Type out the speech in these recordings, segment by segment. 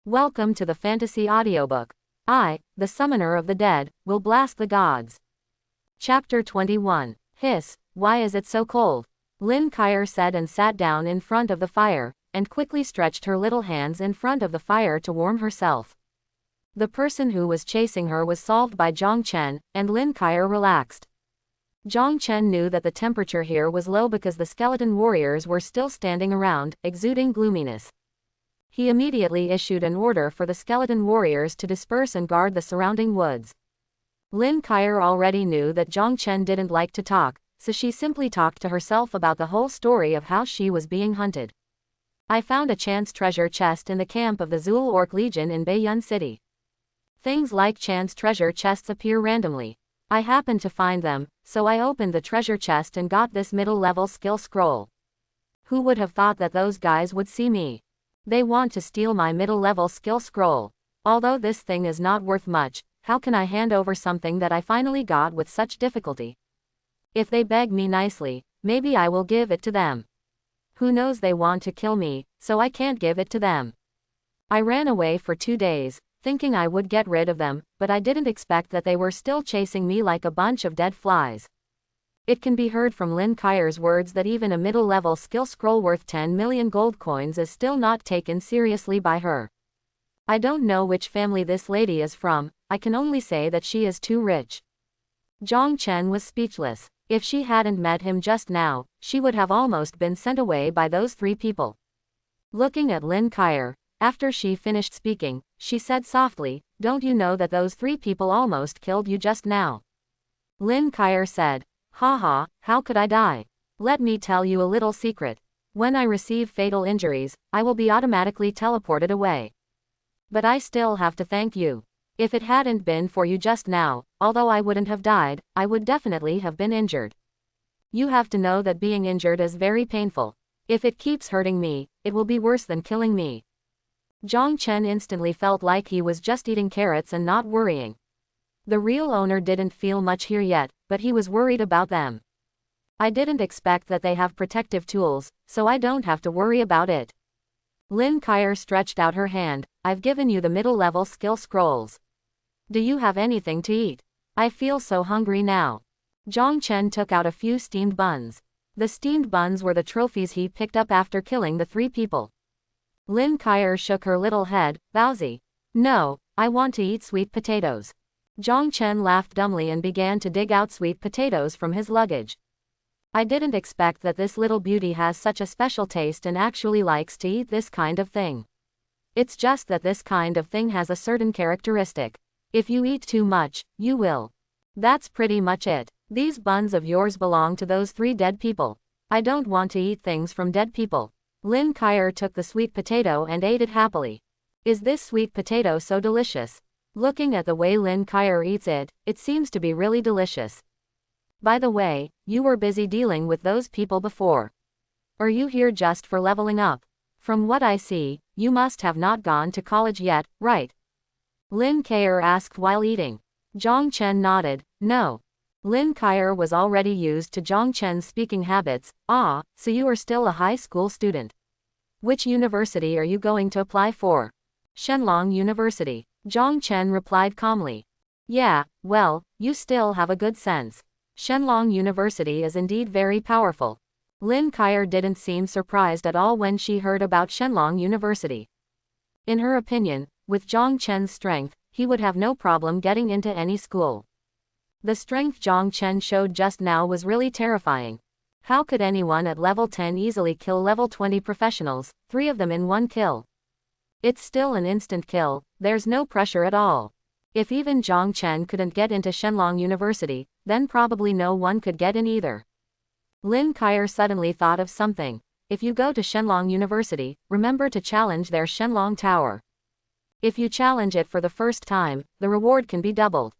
Welcome to the fantasy audiobook. I, the summoner of the dead, will blast the gods. Chapter 21. Hiss, why is it so cold? Lynn Kyer said and sat down in front of the fire, and quickly stretched her little hands in front of the fire to warm herself. The person who was chasing her was solved by Zhang Chen, and Lynn Kyer relaxed. Zhang Chen knew that the temperature here was low because the skeleton warriors were still standing around, exuding gloominess. He immediately issued an order for the skeleton warriors to disperse and guard the surrounding woods. Lynn Kyer already knew that Zhang Chen didn't like to talk, so she simply talked to herself about the whole story of how she was being hunted. I found a chance treasure chest in the camp of the Zul Orc Legion in Baiyun City. Things like chance treasure chests appear randomly. I happened to find them, so I opened the treasure chest and got this middle-level skill scroll. Who would have thought that those guys would see me? They want to steal my middle-level skill scroll. Although this thing is not worth much, how can I hand over something that I finally got with such difficulty? If they beg me nicely, maybe I will give it to them. Who knows, they want to kill me, so I can't give it to them. I ran away for 2 days, thinking I would get rid of them, but I didn't expect that they were still chasing me like a bunch of dead flies. It can be heard from Lynn Kyer's words that even a middle-level skill scroll worth 10 million gold coins is still not taken seriously by her. I don't know which family this lady is from, I can only say that she is too rich. Zhang Chen was speechless. If she hadn't met him just now, she would have almost been sent away by those 3 people. Looking at Lynn Kyer, after she finished speaking, she said softly, "Don't you know that those 3 people almost killed you just now?" Lynn Kyer said, "Haha, how could I die? Let me tell you a little secret. When I receive fatal injuries, I will be automatically teleported away. But I still have to thank you. If it hadn't been for you just now, although I wouldn't have died, I would definitely have been injured. You have to know that being injured is very painful. If it keeps hurting me, it will be worse than killing me." Zhang Chen instantly felt like he was just eating carrots and not worrying. The real owner didn't feel much here yet, but he was worried about them. "I didn't expect that they have protective tools, so I don't have to worry about it." Lynn Kyer stretched out her hand. "I've given you the middle-level skill scrolls. Do you have anything to eat? I feel so hungry now." Zhang Chen took out a few steamed buns. The steamed buns were the trophies he picked up after killing the 3 people. Lynn Kyer shook her little head. "Bowsy. No, I want to eat sweet potatoes." Zhang Chen laughed dumbly and began to dig out sweet potatoes from his luggage. "I didn't expect that this little beauty has such a special taste and actually likes to eat this kind of thing. It's just that this kind of thing has a certain characteristic. If you eat too much, you will. That's pretty much it. These buns of yours belong to those 3 dead people. I don't want to eat things from dead people." Lynn Kyer took the sweet potato and ate it happily. "Is this sweet potato so delicious?" Looking at the way Lynn Kyer eats it, it seems to be really delicious. "By the way, you were busy dealing with those people before. Are you here just for leveling up? From what I see, you must have not gone to college yet, right?" Lynn Kyer asked while eating. Zhang Chen nodded. "No." Lynn Kyer was already used to Zhang Chen's speaking habits. "Ah, so you are still a high school student. Which university are you going to apply for?" "Shenlong University." Zhang Chen replied calmly. "Yeah, well, you still have a good sense. Shenlong University is indeed very powerful." Lynn Kyer didn't seem surprised at all when she heard about Shenlong University. In her opinion, with Zhang Chen's strength, he would have no problem getting into any school. The strength Zhang Chen showed just now was really terrifying. How could anyone at level 10 easily kill level 20 professionals, 3 of them in 1 kill? It's still an instant kill, there's no pressure at all. If even Zhang Chen couldn't get into Shenlong University, then probably no one could get in either. Lynn Kyer suddenly thought of something. If you go to Shenlong University, remember to challenge their Shenlong Tower. If you challenge it for the first time, the reward can be doubled.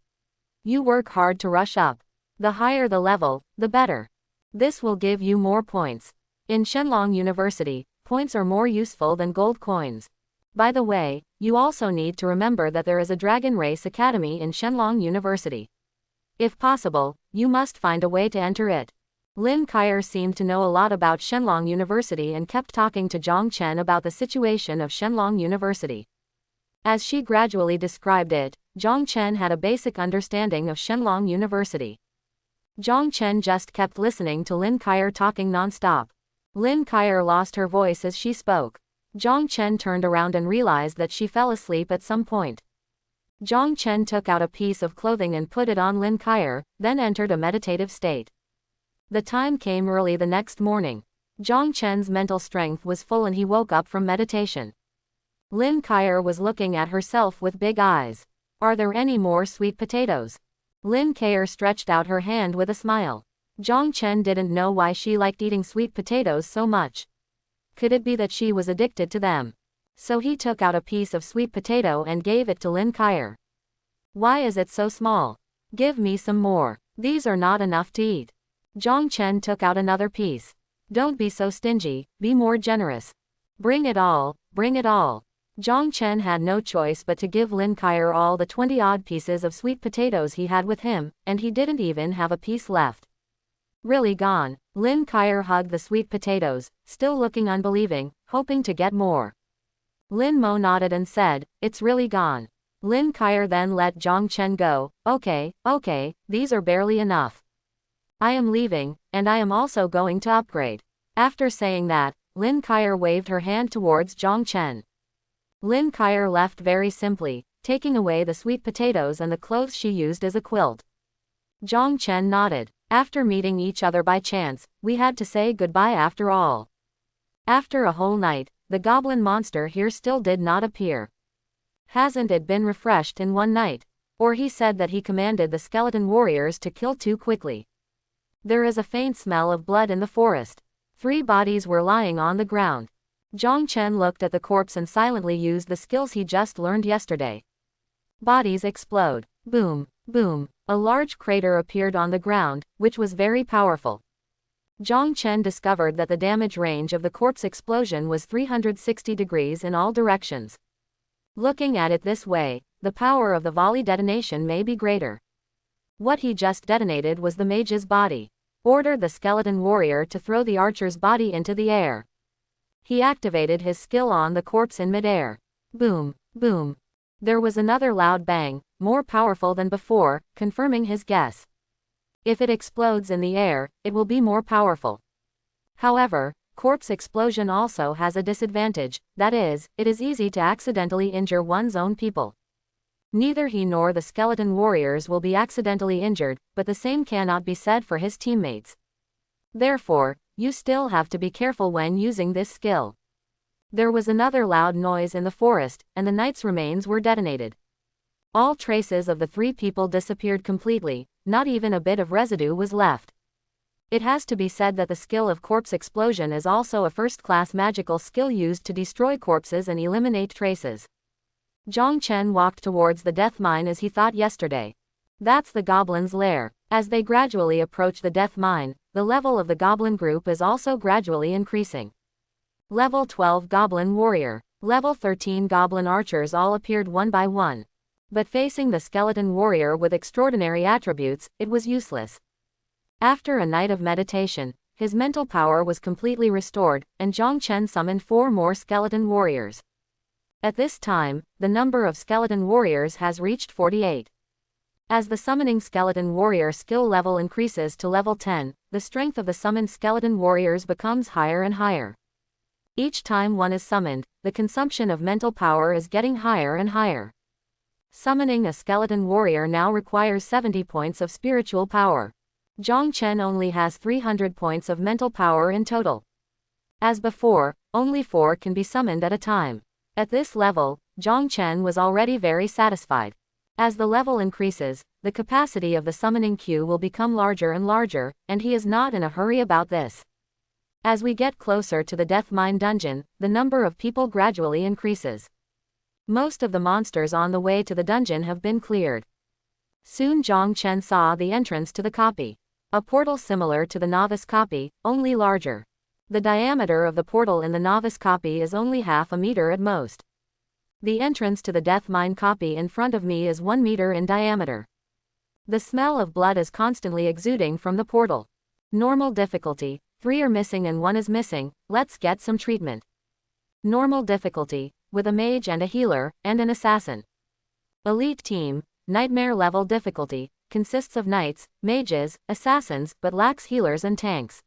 You work hard to rush up. The higher the level, the better. This will give you more points. In Shenlong University, points are more useful than gold coins. By the way, you also need to remember that there is a Dragon Race Academy in Shenlong University. If possible, you must find a way to enter it." Lynn Kyer seemed to know a lot about Shenlong University and kept talking to Zhang Chen about the situation of Shenlong University. As she gradually described it, Zhang Chen had a basic understanding of Shenlong University. Zhang Chen just kept listening to Lin Kaier talking non-stop. Lin Kaier lost her voice as she spoke. Zhang Chen turned around and realized that she fell asleep at some point. Zhang Chen took out a piece of clothing and put it on Lin Kaier, then entered a meditative state. The time came early the next morning. Zhang Chen's mental strength was full and he woke up from meditation. Lin Kaier was looking at herself with big eyes. Are there any more sweet potatoes? Lin Kaier stretched out her hand with a smile. Zhang Chen didn't know why she liked eating sweet potatoes so much. Could it be that she was addicted to them? So he took out a piece of sweet potato and gave it to Lin Kaier. Why is it so small? Give me some more. These are not enough to eat. Zhang Chen took out another piece. Don't be so stingy, be more generous. Bring it all, bring it all. Zhang Chen had no choice but to give Lin Kaier all the 20-odd pieces of sweet potatoes he had with him, and he didn't even have a piece left. Really gone. Lin Kaier hugged the sweet potatoes, still looking unbelieving, hoping to get more. Lin Mo nodded and said, it's really gone. Lin Kaier then let Zhang Chen go. Okay, these are barely enough. I am leaving, and I am also going to upgrade. After saying that, Lin Kaier waved her hand towards Zhang Chen. Lin Kaier left very simply, taking away the sweet potatoes and the clothes she used as a quilt. Zhang Chen nodded. After meeting each other by chance, we had to say goodbye after all. After a whole night, the goblin monster here still did not appear. Hasn't it been refreshed in one night? Or he said that he commanded the skeleton warriors to kill too quickly. There is a faint smell of blood in the forest. 3 bodies were lying on the ground. Zhang Chen looked at the corpse and silently used the skills he just learned yesterday. Bodies explode. Boom, boom. A large crater appeared on the ground, which was very powerful. Zhang Chen discovered that the damage range of the corpse explosion was 360 degrees in all directions. Looking at it this way, the power of the volley detonation may be greater. What he just detonated was the mage's body. Ordered the skeleton warrior to throw the archer's body into the air. He activated his skill on the corpse in midair. Boom, boom. There was another loud bang, more powerful than before, confirming his guess. If it explodes in the air, it will be more powerful. However, corpse explosion also has a disadvantage, that is, it is easy to accidentally injure one's own people. Neither he nor the skeleton warriors will be accidentally injured, but the same cannot be said for his teammates. Therefore, you still have to be careful when using this skill. There was another loud noise in the forest, and the knight's remains were detonated. All traces of the 3 people disappeared completely, not even a bit of residue was left. It has to be said that the skill of corpse explosion is also a first-class magical skill used to destroy corpses and eliminate traces. Zhang Chen walked towards the death mine as he thought yesterday. That's the goblin's lair. As they gradually approach the death mine, the level of the goblin group is also gradually increasing. Level 12 Goblin Warrior, Level 13 Goblin Archers all appeared one by one. But facing the skeleton warrior with extraordinary attributes, it was useless. After a night of meditation, his mental power was completely restored, and Zhang Chen summoned 4 more skeleton warriors. At this time, the number of skeleton warriors has reached 48. As the summoning skeleton warrior skill level increases to level 10, the strength of the summoned skeleton warriors becomes higher and higher. Each time one is summoned, the consumption of mental power is getting higher and higher. Summoning a skeleton warrior now requires 70 points of spiritual power. Zhang Chen only has 300 points of mental power in total. As before, only 4 can be summoned at a time. At this level, Zhang Chen was already very satisfied. As the level increases, the capacity of the summoning queue will become larger and larger, and he is not in a hurry about this. As we get closer to the Death Mine dungeon, the number of people gradually increases. Most of the monsters on the way to the dungeon have been cleared. Soon Zhang Chen saw the entrance to the copy. A portal similar to the novice copy, only larger. The diameter of the portal in the novice copy is only half a meter at most. The entrance to the Death Mine copy in front of me is 1 meter in diameter. The smell of blood is constantly exuding from the portal. Normal difficulty, 3 are missing and 1 is missing, let's get some treatment. Normal difficulty, with a mage and a healer, and an assassin. Elite Team, Nightmare Level Difficulty, consists of knights, mages, assassins, but lacks healers and tanks.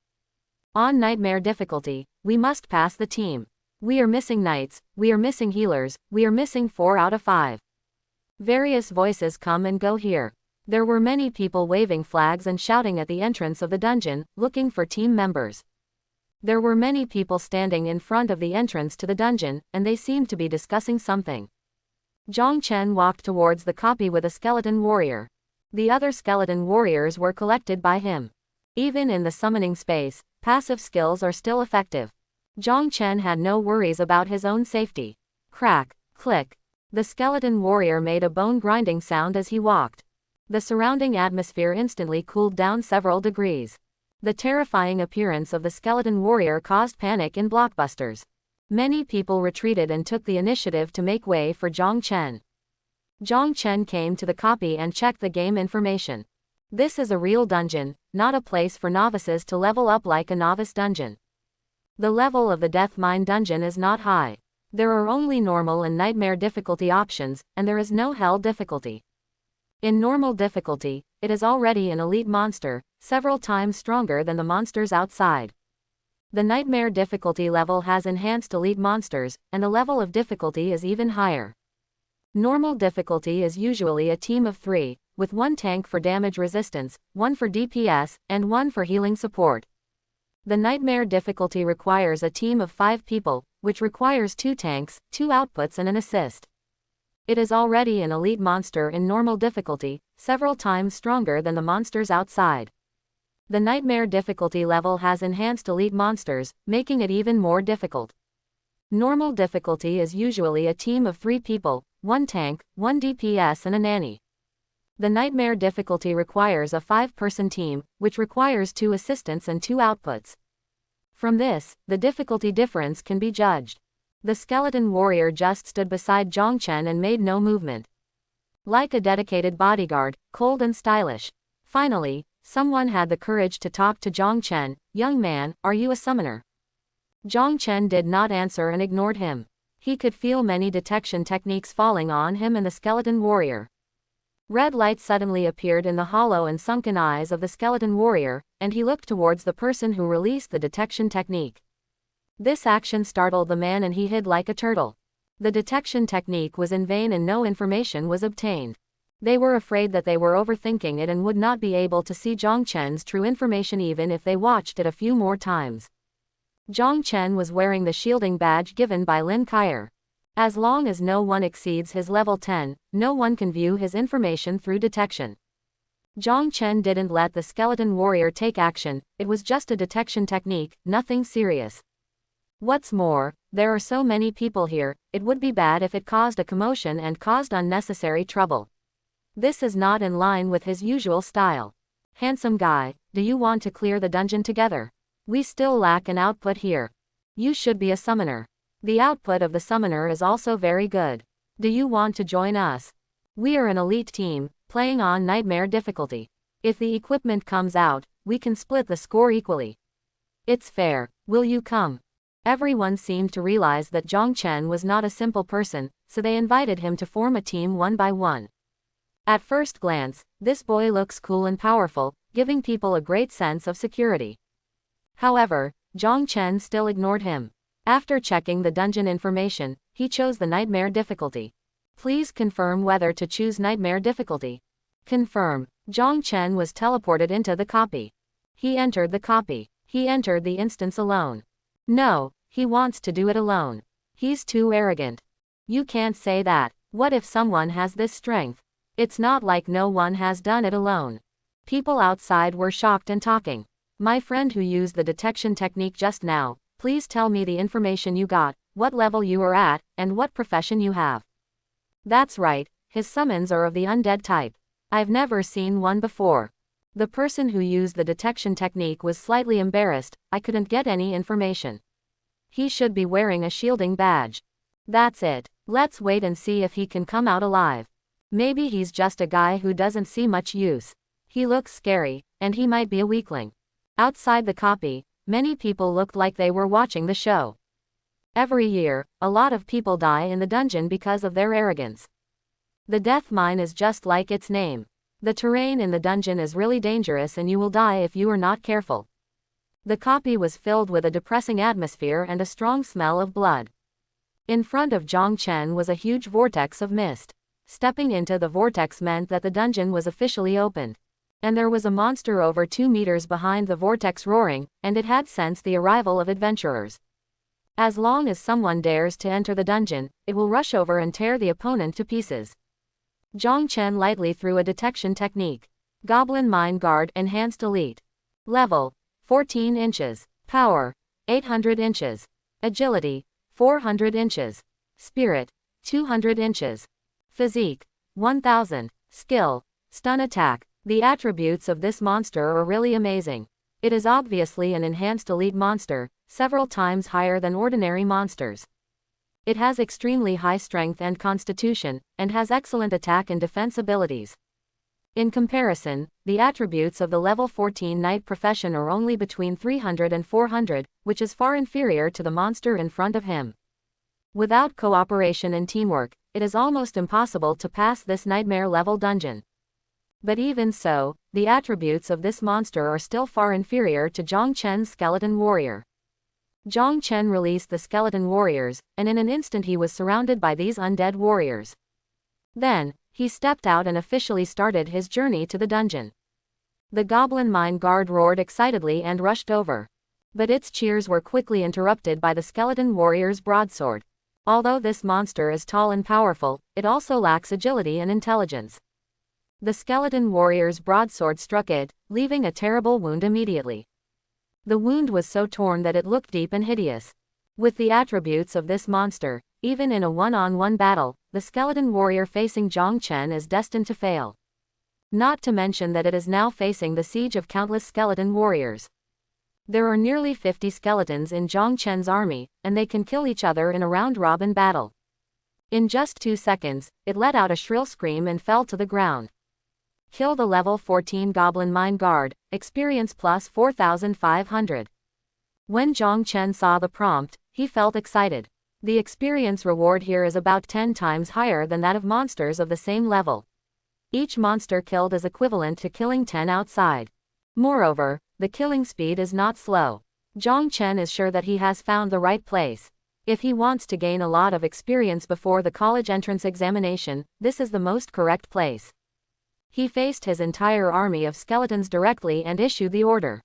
On Nightmare Difficulty, we must pass the team. We are missing knights, we are missing healers, we are missing 4 out of 5. Various voices come and go here. There were many people waving flags and shouting at the entrance of the dungeon, looking for team members. There were many people standing in front of the entrance to the dungeon, and they seemed to be discussing something. Zhang Chen walked towards the copy with a skeleton warrior. The other skeleton warriors were collected by him. Even in the summoning space, passive skills are still effective. Zhang Chen had no worries about his own safety. Crack, click. The skeleton warrior made a bone-grinding sound as he walked. The surrounding atmosphere instantly cooled down several degrees. The terrifying appearance of the skeleton warrior caused panic in blockbusters. Many people retreated and took the initiative to make way for Zhang Chen. Zhang Chen came to the copy and checked the game information. This is a real dungeon, not a place for novices to level up like a novice dungeon. The level of the Death Mine dungeon is not high. There are only normal and nightmare difficulty options, and there is no hell difficulty. In normal difficulty, it is already an elite monster, several times stronger than the monsters outside. The nightmare difficulty level has enhanced elite monsters, and the level of difficulty is even higher. Normal difficulty is usually a team of 3, with 1 tank for damage resistance, 1 for DPS, and 1 for healing support. The nightmare difficulty requires a team of 5 people, which requires 2 tanks, 2 outputs and an assist. It is already an elite monster in normal difficulty, several times stronger than the monsters outside. The nightmare difficulty level has enhanced elite monsters, making it even more difficult. Normal difficulty is usually a team of 3 people, 1 tank, 1 DPS and a nanny. The nightmare difficulty requires a 5-person team, which requires 2 assistants and 2 outputs. From this, the difficulty difference can be judged. The skeleton warrior just stood beside Zhang Chen and made no movement. Like a dedicated bodyguard, cold and stylish. Finally, someone had the courage to talk to Zhang Chen. "Young man, are you a summoner?" Zhang Chen did not answer and ignored him. He could feel many detection techniques falling on him and the skeleton warrior. Red light suddenly appeared in the hollow and sunken eyes of the skeleton warrior, and he looked towards the person who released the detection technique. This action startled the man and he hid like a turtle. The detection technique was in vain and no information was obtained. They were afraid that they were overthinking it and would not be able to see Zhang Chen's true information even if they watched it a few more times. Zhang Chen was wearing the shielding badge given by Lin Kaier. As long as no one exceeds his level 10, no one can view his information through detection. Zhang Chen didn't let the skeleton warrior take action, it was just a detection technique, nothing serious. What's more, there are so many people here, it would be bad if it caused a commotion and caused unnecessary trouble. This is not in line with his usual style. "Handsome guy, do you want to clear the dungeon together? We still lack an output here. You should be a summoner. The output of the summoner is also very good. Do you want to join us? We are an elite team, playing on nightmare difficulty. If the equipment comes out, we can split the score equally. It's fair, will you come?" Everyone seemed to realize that Zhang Chen was not a simple person, so they invited him to form a team one by one. At first glance, this boy looks cool and powerful, giving people a great sense of security. However, Zhang Chen still ignored him. After checking the dungeon information, he chose the nightmare difficulty. Please confirm whether to choose nightmare difficulty. Confirm. Zhang Chen was teleported into the copy. He entered the copy. He entered the instance alone. No, he wants to do it alone. He's too arrogant. You can't say that. What if someone has this strength? It's not like no one has done it alone. People outside were shocked and talking. My friend who used the detection technique just now, please tell me the information you got, what level you are at, and what profession you have. That's right, his summons are of the undead type. I've never seen one before. The person who used the detection technique was slightly embarrassed, I couldn't get any information. He should be wearing a shielding badge. That's it, let's wait and see if he can come out alive. Maybe he's just a guy who doesn't see much use. He looks scary, and he might be a weakling. Outside the copy, many people looked like they were watching the show. Every year, a lot of people die in the dungeon because of their arrogance. The death mine is just like its name. The terrain in the dungeon is really dangerous and you will die if you are not careful. The copy was filled with a depressing atmosphere and a strong smell of blood. In front of Zhang Chen was a huge vortex of mist. Stepping into the vortex meant that the dungeon was officially opened. And there was a monster over 2 meters behind the vortex roaring, and it had sensed the arrival of adventurers. As long as someone dares to enter the dungeon, it will rush over and tear the opponent to pieces. Zhang Chen lightly threw a detection technique. Goblin Mine Guard Enhanced Elite. Level 14 inches. Power 800 inches. Agility 400 inches. Spirit 200 inches. Physique 1000. Skill Stun Attack. The attributes of this monster are really amazing. It is obviously an enhanced elite monster, several times higher than ordinary monsters. It has extremely high strength and constitution, and has excellent attack and defense abilities. In comparison, the attributes of the level 14 Knight profession are only between 300 and 400, which is far inferior to the monster in front of him. Without cooperation and teamwork, it is almost impossible to pass this nightmare level dungeon. But even so, the attributes of this monster are still far inferior to Zhang Chen's skeleton warrior. Zhang Chen released the skeleton warriors, and in an instant he was surrounded by these undead warriors. Then, he stepped out and officially started his journey to the dungeon. The Goblin Mine Guard roared excitedly and rushed over. But its cheers were quickly interrupted by the skeleton warrior's broadsword. Although this monster is tall and powerful, it also lacks agility and intelligence. The skeleton warrior's broadsword struck it, leaving a terrible wound immediately. The wound was so torn that it looked deep and hideous. With the attributes of this monster, even in a one-on-one battle, the skeleton warrior facing Zhang Chen is destined to fail. Not to mention that it is now facing the siege of countless skeleton warriors. There are nearly 50 skeletons in Zhang Chen's army, and they can kill each other in a round-robin battle. In just 2 seconds, it let out a shrill scream and fell to the ground. Kill the level 14 Goblin Mine Guard, experience plus 4,500. When Zhang Chen saw the prompt, he felt excited. The experience reward here is about 10 times higher than that of monsters of the same level. Each monster killed is equivalent to killing 10 outside. Moreover, the killing speed is not slow. Zhang Chen is sure that he has found the right place. If he wants to gain a lot of experience before the college entrance examination, this is the most correct place. He faced his entire army of skeletons directly and issued the order.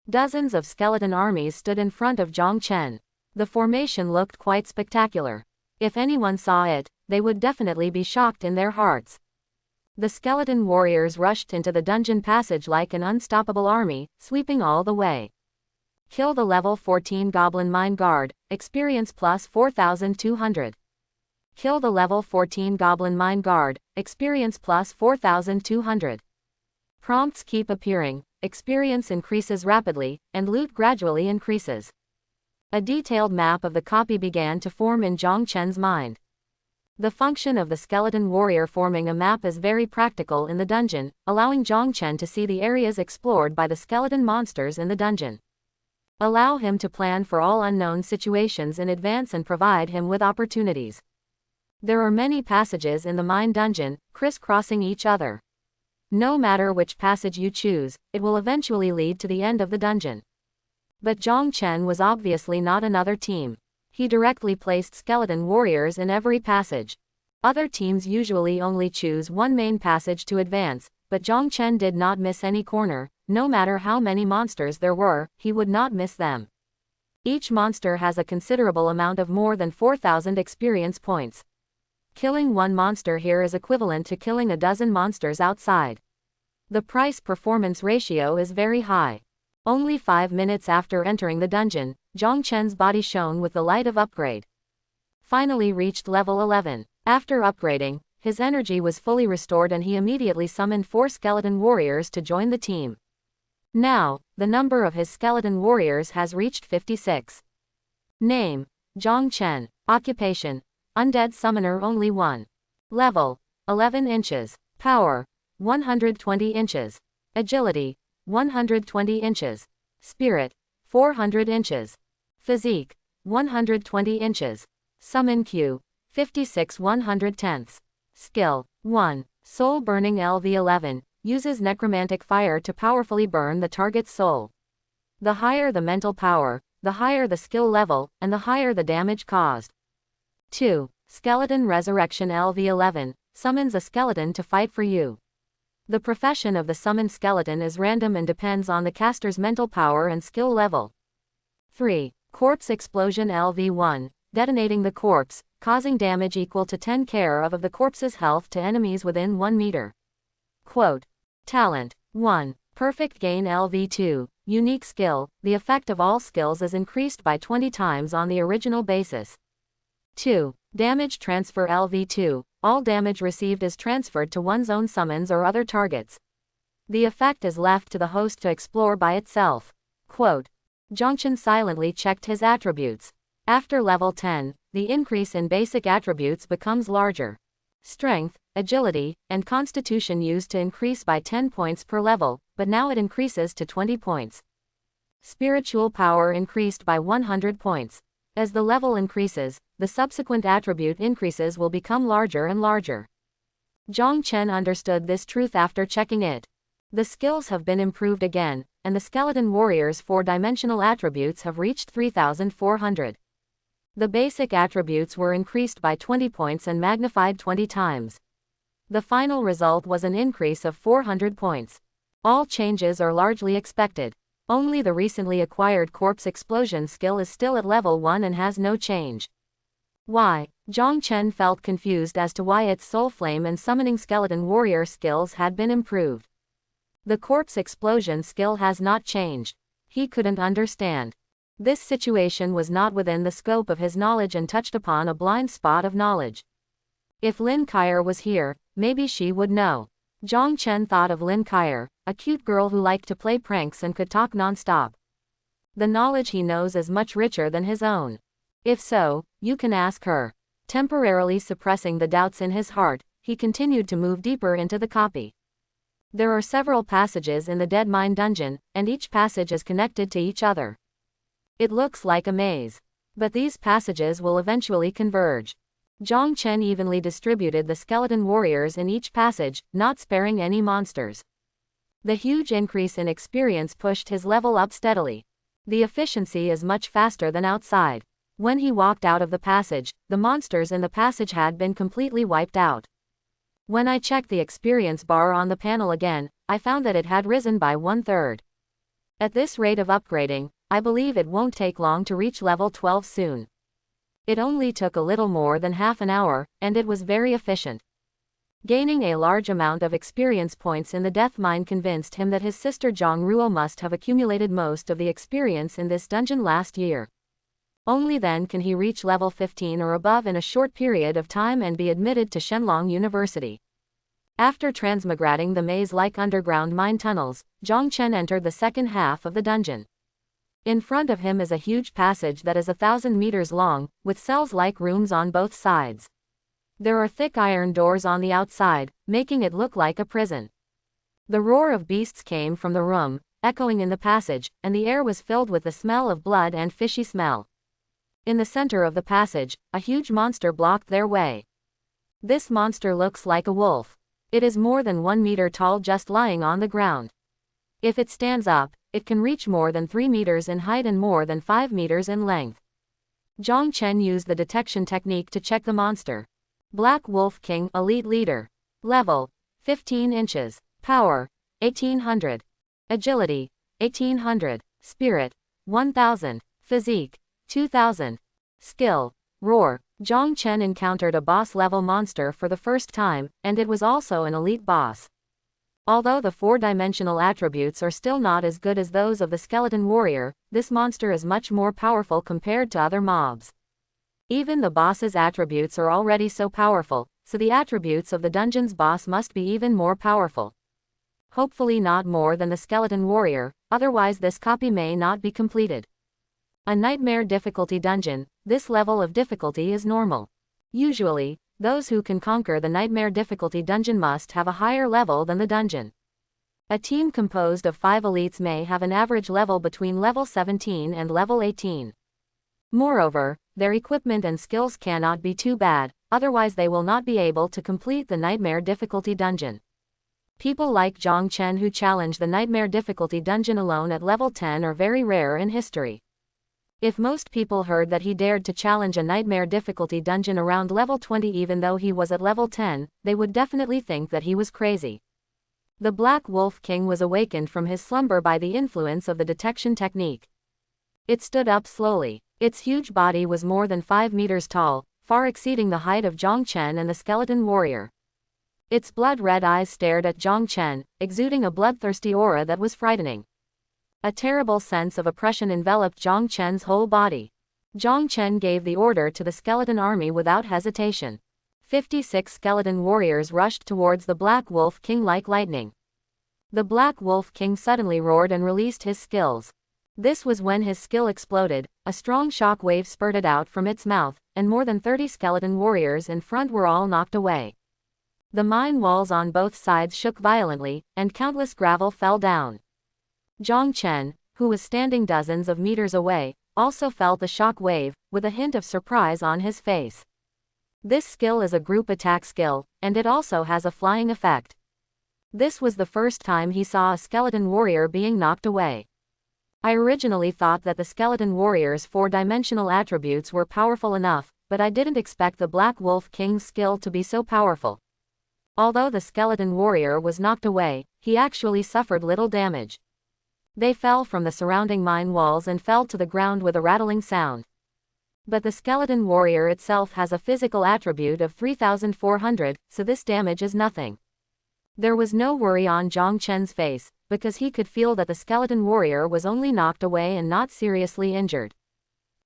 Dozens of skeleton armies stood in front of Zhang Chen. The formation looked quite spectacular. If anyone saw it, they would definitely be shocked in their hearts. The skeleton warriors rushed into the dungeon passage like an unstoppable army, sweeping all the way. Kill the level 14 Goblin Mine Guard, experience plus 4,200. Kill the level 14 Goblin Mine Guard, experience plus 4,200. Prompts keep appearing, experience increases rapidly, and loot gradually increases. A detailed map of the copy began to form in Zhang Chen's mind. The function of the skeleton warrior forming a map is very practical in the dungeon, allowing Zhang Chen to see the areas explored by the skeleton monsters in the dungeon. Allow him to plan for all unknown situations in advance and provide him with opportunities. There are many passages in the mine dungeon, crisscrossing each other. No matter which passage you choose, it will eventually lead to the end of the dungeon. But Zhang Chen was obviously not another team. He directly placed skeleton warriors in every passage. Other teams usually only choose one main passage to advance, but Zhang Chen did not miss any corner. No matter how many monsters there were, he would not miss them. Each monster has a considerable amount of more than 4,000 experience points. Killing one monster here is equivalent to killing a dozen monsters outside. The price-performance ratio is very high. Only 5 minutes after entering the dungeon, Zhang Chen's body shone with the light of upgrade. Finally reached level 11. After upgrading, his energy was fully restored and he immediately summoned 4 skeleton warriors to join the team. Now, the number of his skeleton warriors has reached 56. Name: Zhang Chen. Occupation: Undead Summoner only 1. Level: 11 inches. Power: 120 inches. Agility: 120 inches. Spirit: 400 inches. Physique: 120 inches. Summon Q. 56 110ths. Skill. 1. Soul Burning LV11. Uses necromantic fire to powerfully burn the target's soul. The higher the mental power, the higher the skill level, and the higher the damage caused. 2. Skeleton Resurrection LV11. Summons a skeleton to fight for you. The profession of the summoned skeleton is random and depends on the caster's mental power and skill level. 3. Corpse Explosion LV1. Detonating the corpse, causing damage equal to 10 care of the corpse's health to enemies within 1 meter. Quote. Talent. 1. Perfect Gain LV2. Unique skill. The effect of all skills is increased by 20 times on the original basis. 2. Damage Transfer LV2. All damage received is transferred to one's own summons or other targets. The effect is left to the host to explore by itself. Quote. Zhongchen silently checked his attributes. After level 10, the increase in basic attributes becomes larger. Strength, agility, and constitution used to increase by 10 points per level, but now it increases to 20 points. Spiritual power increased by 100 points. As the level increases, the subsequent attribute increases will become larger and larger. Zhang Chen understood this truth after checking it. The skills have been improved again, and the Skeleton Warrior's 4-dimensional attributes have reached 3,400. The basic attributes were increased by 20 points and magnified 20 times. The final result was an increase of 400 points. All changes are largely expected. Only the recently acquired Corpse Explosion skill is still at level 1 and has no change. Why? Zhang Chen felt confused as to why its Soul Flame and Summoning Skeleton Warrior skills had been improved. The Corpse Explosion skill has not changed. He couldn't understand. This situation was not within the scope of his knowledge and touched upon a blind spot of knowledge. If Lin Kyer was here, maybe she would know. Zhang Chen thought of Lin Kyer, a cute girl who liked to play pranks and could talk non-stop. The knowledge he knows is much richer than his own. If so, you can ask her. Temporarily suppressing the doubts in his heart, he continued to move deeper into the copy. There are several passages in the Dead Mine dungeon, and each passage is connected to each other. It looks like a maze. But these passages will eventually converge. Zhang Chen evenly distributed the skeleton warriors in each passage, not sparing any monsters. The huge increase in experience pushed his level up steadily. The efficiency is much faster than outside. When he walked out of the passage, the monsters in the passage had been completely wiped out. When I checked the experience bar on the panel again, I found that it had risen by 1/3. At this rate of upgrading, I believe it won't take long to reach level 12 soon. It only took a little more than half an hour, and it was very efficient. Gaining a large amount of experience points in the death mine convinced him that his sister Zhang Ruo must have accumulated most of the experience in this dungeon last year. Only then can he reach level 15 or above in a short period of time and be admitted to Shenlong University. After transmigrating the maze-like underground mine tunnels, Zhang Chen entered the second half of the dungeon. In front of him is a huge passage that is 1,000 meters long, with cells-like rooms on both sides. There are thick iron doors on the outside, making it look like a prison. The roar of beasts came from the room, echoing in the passage, and the air was filled with the smell of blood and fishy smell. In the center of the passage, a huge monster blocked their way. This monster looks like a wolf. It is more than 1 meter tall just lying on the ground. If it stands up, it can reach more than 3 meters in height and more than 5 meters in length. Zhang Chen used the detection technique to check the monster. Black Wolf King Elite Leader. Level 15 inches. Power 1800. Agility 1800. Spirit 1000. Physique 2000. Skill Roar. Zhang Chen encountered a boss-level monster for the first time, and it was also an elite boss. Although the 4-dimensional attributes are still not as good as those of the Skeleton Warrior, this monster is much more powerful compared to other mobs. Even the boss's attributes are already so powerful, so the attributes of the dungeon's boss must be even more powerful. Hopefully not more than the Skeleton Warrior, otherwise this copy may not be completed. A nightmare difficulty dungeon, this level of difficulty is normal. Usually, those who can conquer the nightmare difficulty dungeon must have a higher level than the dungeon. A team composed of 5 elites may have an average level between level 17 and level 18. Moreover, their equipment and skills cannot be too bad, otherwise they will not be able to complete the Nightmare Difficulty Dungeon. People like Zhang Chen who challenge the Nightmare Difficulty Dungeon alone at level 10 are very rare in history. If most people heard that he dared to challenge a Nightmare Difficulty Dungeon around level 20 even though he was at level 10, they would definitely think that he was crazy. The Black Wolf King was awakened from his slumber by the influence of the detection technique. It stood up slowly. Its huge body was more than 5 meters tall, far exceeding the height of Zhang Chen and the skeleton warrior. Its blood-red eyes stared at Zhang Chen, exuding a bloodthirsty aura that was frightening. A terrible sense of oppression enveloped Zhang Chen's whole body. Zhang Chen gave the order to the skeleton army without hesitation. 56 skeleton warriors rushed towards the Black Wolf King like lightning. The Black Wolf King suddenly roared and released his skills. This was when his skill exploded, a strong shock wave spurted out from its mouth, and more than 30 skeleton warriors in front were all knocked away. The mine walls on both sides shook violently, and countless gravel fell down. Zhang Chen, who was standing dozens of meters away, also felt the shock wave, with a hint of surprise on his face. This skill is a group attack skill, and it also has a flying effect. This was the first time he saw a skeleton warrior being knocked away. I originally thought that the skeleton warrior's 4-dimensional attributes were powerful enough, but I didn't expect the Black Wolf King's skill to be so powerful. Although the skeleton warrior was knocked away, he actually suffered little damage. They fell from the surrounding mine walls and fell to the ground with a rattling sound. But the skeleton warrior itself has a physical attribute of 3,400, so this damage is nothing. There was no worry on Zhang Chen's face, because he could feel that the skeleton warrior was only knocked away and not seriously injured.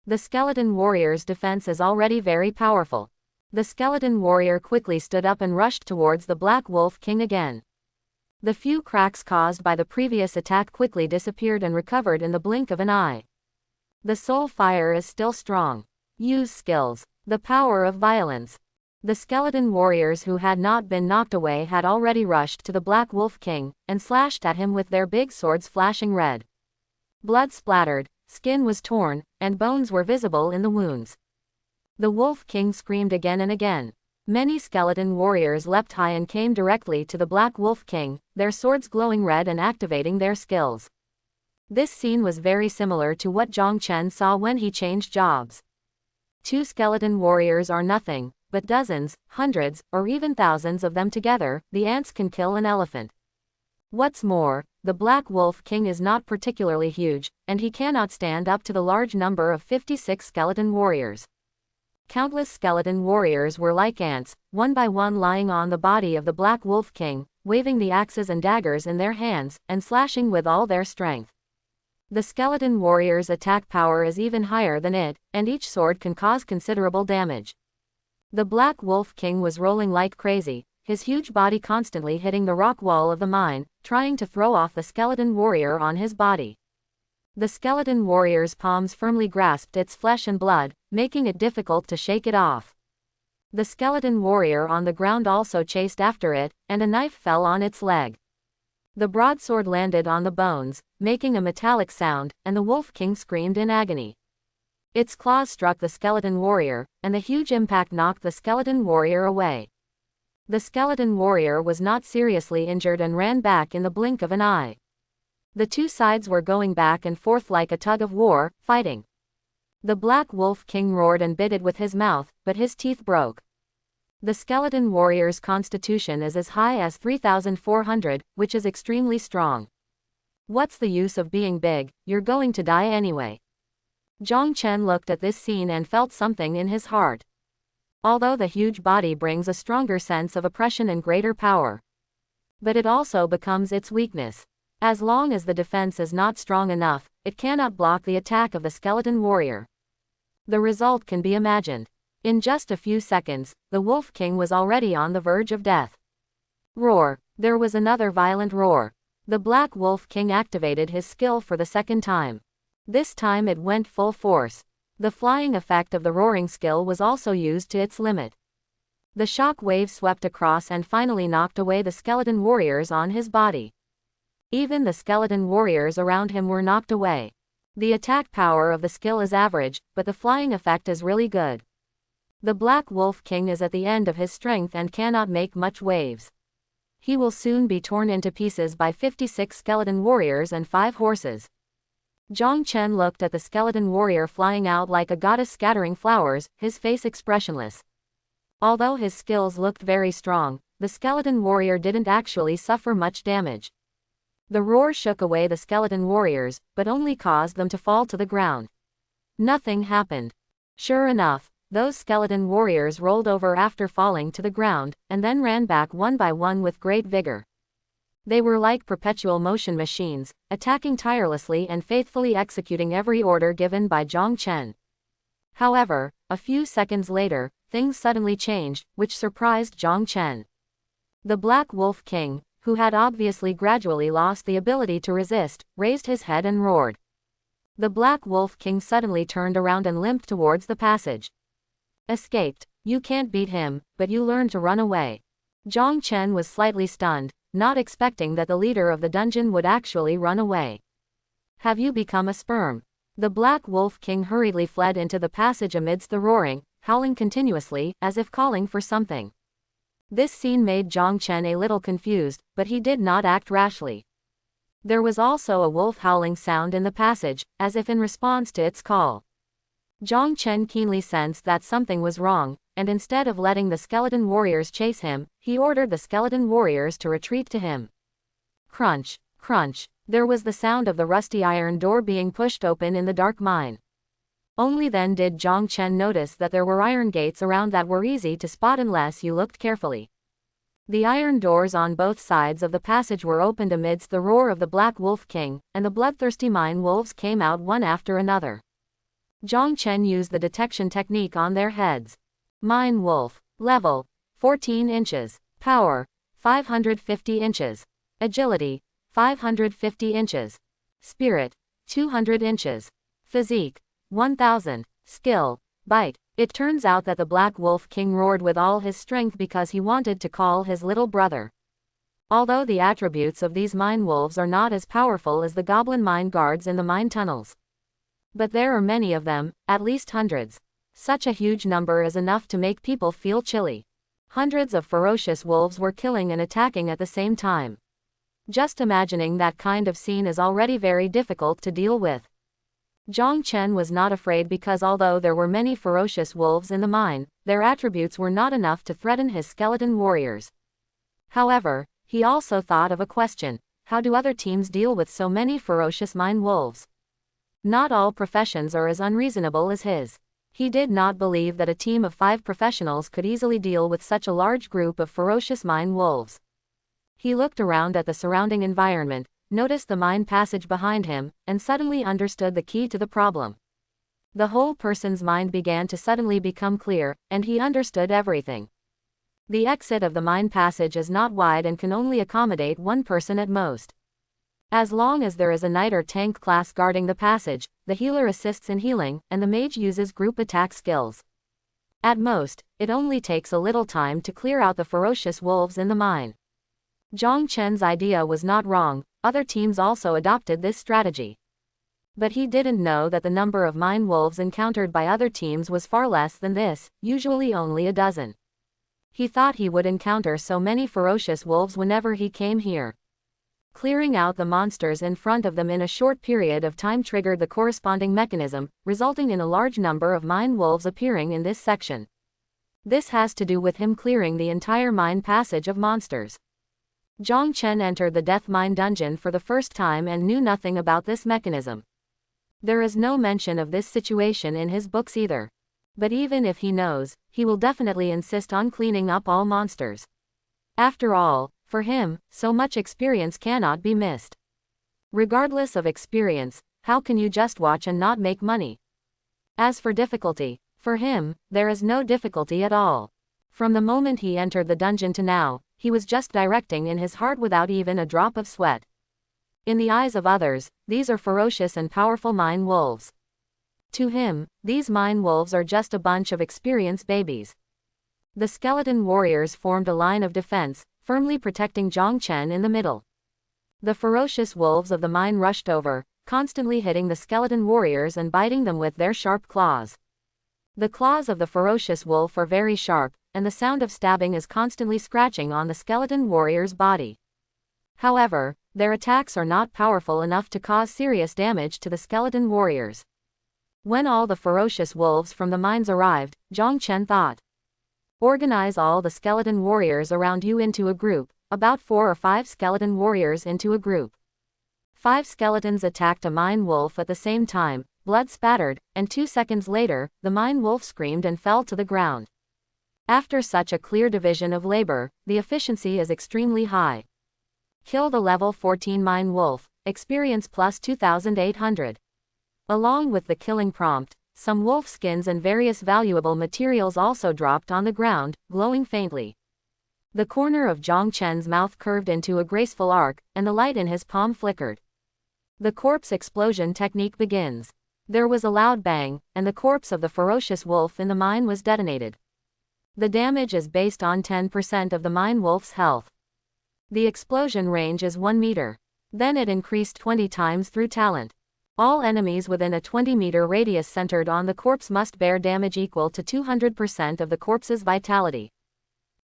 The skeleton warrior's defense is already very powerful. The skeleton warrior quickly stood up and rushed towards the Black Wolf King again. The few cracks caused by the previous attack quickly disappeared and recovered in the blink of an eye. The soul fire is still strong. Use skills. The power of violence. The skeleton warriors who had not been knocked away had already rushed to the Black Wolf King, and slashed at him with their big swords flashing red. Blood splattered, skin was torn, and bones were visible in the wounds. The Wolf King screamed again and again. Many skeleton warriors leapt high and came directly to the Black Wolf King, their swords glowing red and activating their skills. This scene was very similar to what Zhang Chen saw when he changed jobs. 2 skeleton warriors are nothing, but dozens, hundreds, or even thousands of them together, the ants can kill an elephant. What's more, the Black Wolf King is not particularly huge, and he cannot stand up to the large number of 56 skeleton warriors. Countless skeleton warriors were like ants, one by one lying on the body of the Black Wolf King, waving the axes and daggers in their hands, and slashing with all their strength. The skeleton warrior's attack power is even higher than it, and each sword can cause considerable damage. The Black Wolf King was rolling like crazy, his huge body constantly hitting the rock wall of the mine, trying to throw off the skeleton warrior on his body. The skeleton warrior's palms firmly grasped its flesh and blood, making it difficult to shake it off. The skeleton warrior on the ground also chased after it, and a knife fell on its leg. The broadsword landed on the bones, making a metallic sound, and the Wolf King screamed in agony. Its claws struck the skeleton warrior, and the huge impact knocked the skeleton warrior away. The skeleton warrior was not seriously injured and ran back in the blink of an eye. The two sides were going back and forth like a tug of war, fighting. The Black Wolf King roared and bit it with his mouth, but his teeth broke. The skeleton warrior's constitution is as high as 3,400, which is extremely strong. What's the use of being big, you're going to die anyway. Zhang Chen looked at this scene and felt something in his heart. Although the huge body brings a stronger sense of oppression and greater power, but it also becomes its weakness. As long as the defense is not strong enough, it cannot block the attack of the skeleton warrior. The result can be imagined. In just a few seconds, the Wolf King was already on the verge of death. Roar! There was another violent roar. The Black Wolf King activated his skill for the second time. This time it went full force. The flying effect of the roaring skill was also used to its limit. The shock wave swept across and finally knocked away the skeleton warriors on his body. Even the skeleton warriors around him were knocked away. The attack power of the skill is average, but the flying effect is really good. The Black Wolf King is at the end of his strength and cannot make much waves. He will soon be torn into pieces by 56 skeleton warriors and 5 horses. Zhang Chen looked at the skeleton warrior flying out like a goddess scattering flowers, his face expressionless. Although his skills looked very strong, the skeleton warrior didn't actually suffer much damage. The roar shook away the skeleton warriors, but only caused them to fall to the ground. Nothing happened. Sure enough, those skeleton warriors rolled over after falling to the ground, and then ran back one by one with great vigor. They were like perpetual motion machines, attacking tirelessly and faithfully executing every order given by Zhang Chen. However, a few seconds later, things suddenly changed, which surprised Zhang Chen. The Black Wolf King, who had obviously gradually lost the ability to resist, raised his head and roared. The Black Wolf King suddenly turned around and limped towards the passage. Escaped. You can't beat him, but you learn to run away. Zhang Chen was slightly stunned, not expecting that the leader of the dungeon would actually run away. Have you become a sperm? The Black Wolf King hurriedly fled into the passage amidst the roaring, howling continuously, as if calling for something. This scene made Zhang Chen a little confused, but he did not act rashly. There was also a wolf howling sound in the passage, as if in response to its call. Zhang Chen keenly sensed that something was wrong, and instead of letting the skeleton warriors chase him, he ordered the skeleton warriors to retreat to him. Crunch, crunch, there was the sound of the rusty iron door being pushed open in the dark mine. Only then did Zhang Chen notice that there were iron gates around that were easy to spot unless you looked carefully. The iron doors on both sides of the passage were opened amidst the roar of the Black Wolf King, and the bloodthirsty mine wolves came out one after another. Zhang Chen used the detection technique on their heads. Mine Wolf. Level, 14 inches. Power, 550 inches. Agility, 550 inches. Spirit, 200 inches. Physique, 1000. Skill, Bite. It turns out that the Black Wolf King roared with all his strength because he wanted to call his little brother. Although the attributes of these mine wolves are not as powerful as the goblin mine guards in the mine tunnels. But there are many of them, at least hundreds. Such a huge number is enough to make people feel chilly. Hundreds of ferocious wolves were killing and attacking at the same time. Just imagining that kind of scene is already very difficult to deal with. Zhang Chen was not afraid because although there were many ferocious wolves in the mine, their attributes were not enough to threaten his skeleton warriors. However, he also thought of a question: how do other teams deal with so many ferocious mine wolves? Not all professions are as unreasonable as his. He did not believe that a team of 5 professionals could easily deal with such a large group of ferocious mine wolves. He looked around at the surrounding environment, noticed the mine passage behind him, and suddenly understood the key to the problem. The whole person's mind began to suddenly become clear, and he understood everything. The exit of the mine passage is not wide and can only accommodate 1 person at most. As long as there is a knight or tank class guarding the passage, the healer assists in healing, and the mage uses group attack skills. At most, it only takes a little time to clear out the ferocious wolves in the mine. Zhang Chen's idea was not wrong, other teams also adopted this strategy. But he didn't know that the number of mine wolves encountered by other teams was far less than this, usually only a dozen. He thought he would encounter so many ferocious wolves whenever he came here. Clearing out the monsters in front of them in a short period of time triggered the corresponding mechanism, resulting in a large number of mine wolves appearing in this section. This has to do with him clearing the entire mine passage of monsters. Zhang Chen entered the Death Mine dungeon for the first time and knew nothing about this mechanism. There is no mention of this situation in his books either. But even if he knows, he will definitely insist on cleaning up all monsters. After all, for him, so much experience cannot be missed. Regardless of experience, how can you just watch and not make money? As for difficulty, for him, there is no difficulty at all. From the moment he entered the dungeon to now, he was just directing in his heart without even a drop of sweat. In the eyes of others, these are ferocious and powerful mine wolves. To him, these mine wolves are just a bunch of experienced babies. The skeleton warriors formed a line of defense, firmly protecting Zhang Chen in the middle. The ferocious wolves of the mine rushed over, constantly hitting the skeleton warriors and biting them with their sharp claws. The claws of the ferocious wolf are very sharp, and the sound of stabbing is constantly scratching on the skeleton warrior's body. However, their attacks are not powerful enough to cause serious damage to the skeleton warriors. When all the ferocious wolves from the mines arrived, Zhang Chen thought, organize all the skeleton warriors around you into a group, about 4 or 5 skeleton warriors into a group. 5 skeletons attacked a mine wolf at the same time, blood spattered, and 2 seconds later, the mine wolf screamed and fell to the ground. After such a clear division of labor, the efficiency is extremely high. Kill the level 14 mine wolf, experience plus 2,800. Along with the killing prompt, some wolf skins and various valuable materials also dropped on the ground, glowing faintly. The corner of Zhang Chen's mouth curved into a graceful arc, and the light in his palm flickered. The corpse explosion technique begins. There was a loud bang, and the corpse of the ferocious wolf in the mine was detonated. The damage is based on 10% of the mine wolf's health. The explosion range is 1 meter. Then it increased 20 times through talent. All enemies within a 20-meter radius centered on the corpse must bear damage equal to 200% of the corpse's vitality.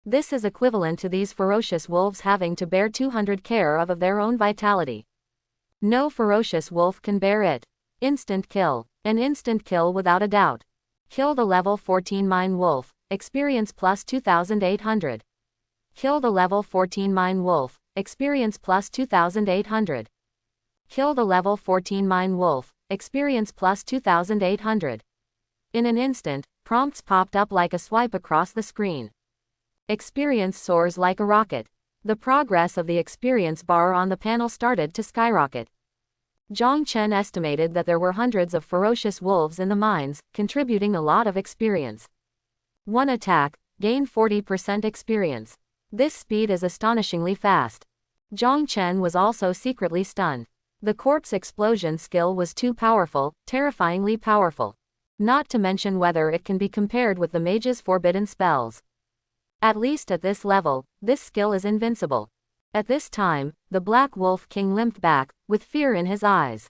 This is equivalent to these ferocious wolves having to bear 200 care of their own vitality. No ferocious wolf can bear it. Instant kill. An instant kill without a doubt. Kill the level 14 mine wolf, experience plus 2,800. Kill the level 14 mine wolf, experience plus 2,800. Kill the level 14 mine wolf, experience plus 2,800. In an instant, prompts popped up like a swipe across the screen. Experience soars like a rocket. The progress of the experience bar on the panel started to skyrocket. Zhang Chen estimated that there were hundreds of ferocious wolves in the mines, contributing a lot of experience. One attack, gain 40% experience. This speed is astonishingly fast. Zhang Chen was also secretly stunned. The corpse explosion skill was too powerful, terrifyingly powerful. Not to mention whether it can be compared with the mage's forbidden spells. At least at this level, this skill is invincible. At this time, the Black Wolf King limped back, with fear in his eyes.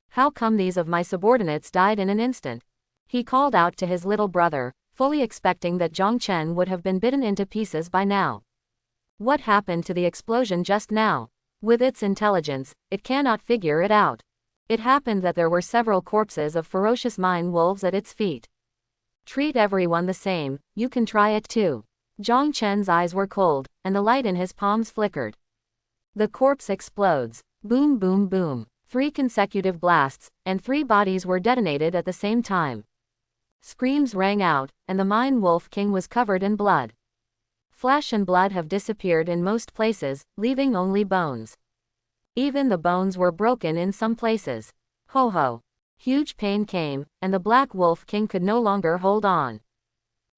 How come these of my subordinates died in an instant? He called out to his little brother, fully expecting that Zhang Chen would have been bitten into pieces by now. What happened to the explosion just now? With its intelligence, it cannot figure it out. It happened that there were several corpses of ferocious mine wolves at its feet. Treat everyone the same, you can try it too. Zhang Chen's eyes were cold, and the light in his palms flickered. The corpse explodes. Boom boom boom. 3 consecutive blasts, and 3 bodies were detonated at the same time. Screams rang out, and the mine wolf king was covered in blood. Flesh and blood have disappeared in most places, leaving only bones. Even the bones were broken in some places. Ho ho. Huge pain came, and the Black Wolf King could no longer hold on.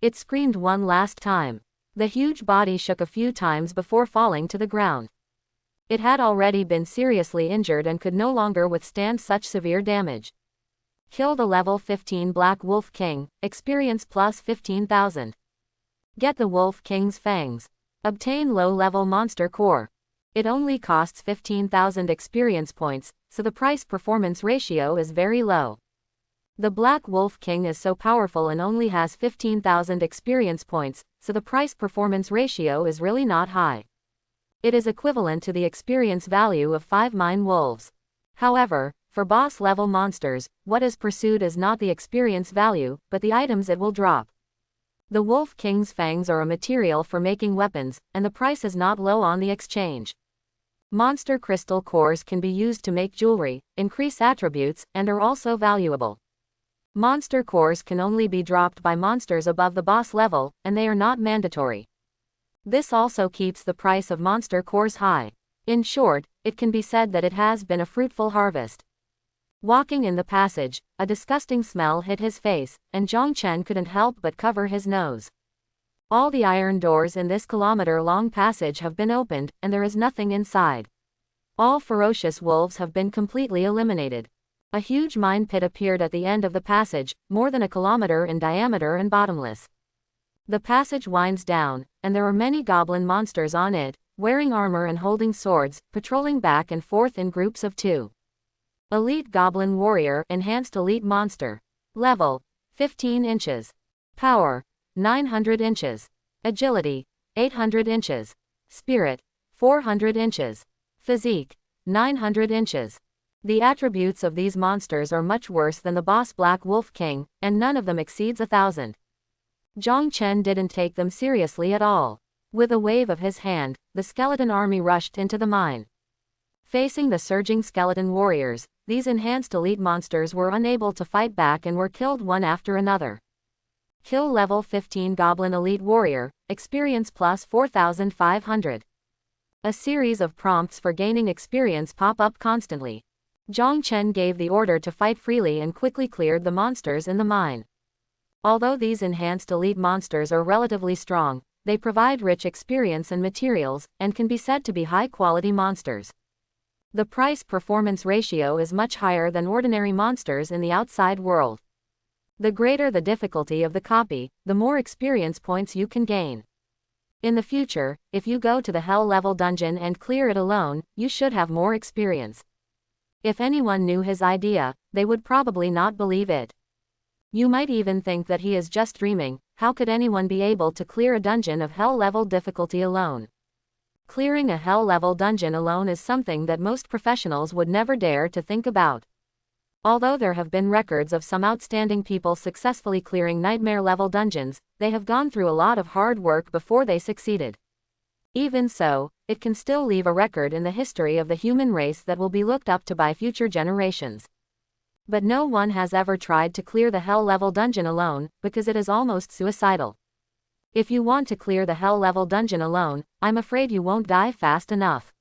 It screamed one last time. The huge body shook a few times before falling to the ground. It had already been seriously injured and could no longer withstand such severe damage. Kill the level 15 Black Wolf King, experience plus 15,000. Get the Wolf King's fangs. Obtain low-level monster core. It only costs 15,000 experience points, so the price-performance ratio is very low. The Black Wolf King is so powerful and only has 15,000 experience points, so the price-performance ratio is really not high. It is equivalent to the experience value of 5 mine wolves. However, for boss-level monsters, what is pursued is not the experience value, but the items it will drop. The Wolf King's fangs are a material for making weapons, and the price is not low on the exchange. Monster crystal cores can be used to make jewelry, increase attributes, and are also valuable. Monster cores can only be dropped by monsters above the boss level, and they are not mandatory. This also keeps the price of monster cores high. In short, it can be said that it has been a fruitful harvest. Walking in the passage, a disgusting smell hit his face, and Zhang Chen couldn't help but cover his nose. All the iron doors in this kilometer-long passage have been opened, and there is nothing inside. All ferocious wolves have been completely eliminated. A huge mine pit appeared at the end of the passage, more than a kilometer in diameter and bottomless. The passage winds down, and there are many goblin monsters on it, wearing armor and holding swords, patrolling back and forth in groups of 2. Elite Goblin Warrior, Enhanced Elite Monster. Level, 15 inches. Power, 900 inches. Agility, 800 inches. Spirit, 400 inches. Physique, 900 inches. The attributes of these monsters are much worse than the boss Black Wolf King, and none of them exceeds 1,000. Zhang Chen didn't take them seriously at all. With a wave of his hand, the skeleton army rushed into the mine. Facing the surging skeleton warriors, these enhanced elite monsters were unable to fight back and were killed one after another. Kill level 15 Goblin Elite Warrior, experience plus 4,500. A series of prompts for gaining experience pop up constantly. Zhang Chen gave the order to fight freely and quickly cleared the monsters in the mine. Although these enhanced elite monsters are relatively strong, they provide rich experience and materials, and can be said to be high-quality monsters. The price-performance ratio is much higher than ordinary monsters in the outside world. The greater the difficulty of the copy, the more experience points you can gain. In the future, if you go to the Hell level dungeon and clear it alone, you should have more experience. If anyone knew his idea, they would probably not believe it. You might even think that he is just dreaming. How could anyone be able to clear a dungeon of Hell level difficulty alone? Clearing a Hell level dungeon alone is something that most professionals would never dare to think about. Although there have been records of some outstanding people successfully clearing nightmare level dungeons, they have gone through a lot of hard work before they succeeded. Even so, it can still leave a record in the history of the human race that will be looked up to by future generations. But no one has ever tried to clear the Hell level dungeon alone, because it is almost suicidal. If you want to clear the Hell level dungeon alone, I'm afraid you won't die fast enough.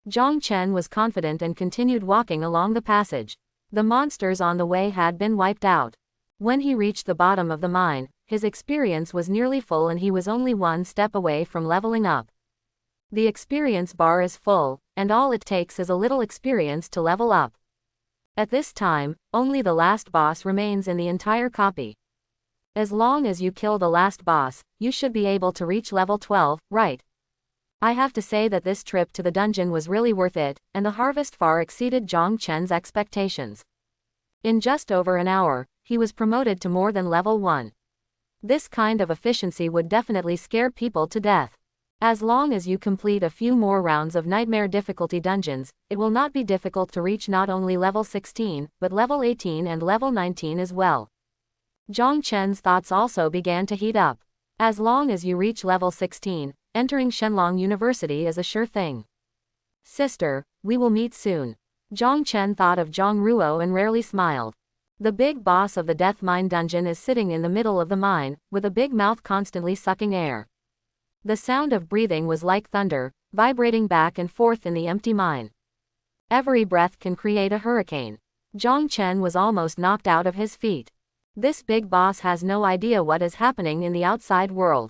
Zhang Chen was confident and continued walking along the passage. The monsters on the way had been wiped out. When he reached the bottom of the mine, his experience was nearly full and he was only one step away from leveling up. The experience bar is full, and all it takes is a little experience to level up. At this time, only the last boss remains in the entire copy. As long as you kill the last boss, you should be able to reach level 12, right? I have to say that this trip to the dungeon was really worth it, and the harvest far exceeded Zhang Chen's expectations. In just over an hour, he was promoted to more than level 1. This kind of efficiency would definitely scare people to death. As long as you complete a few more rounds of nightmare difficulty dungeons, it will not be difficult to reach not only level 16, but level 18 and level 19 as well. Zhang Chen's thoughts also began to heat up. As long as you reach level 16, entering Shenlong University is a sure thing. Sister, we will meet soon. Zhang Chen thought of Zhang Ruo and rarely smiled. The big boss of the death mine dungeon is sitting in the middle of the mine, with a big mouth constantly sucking air. The sound of breathing was like thunder, vibrating back and forth in the empty mine. Every breath can create a hurricane. Zhang Chen was almost knocked out of his feet. This big boss has no idea what is happening in the outside world.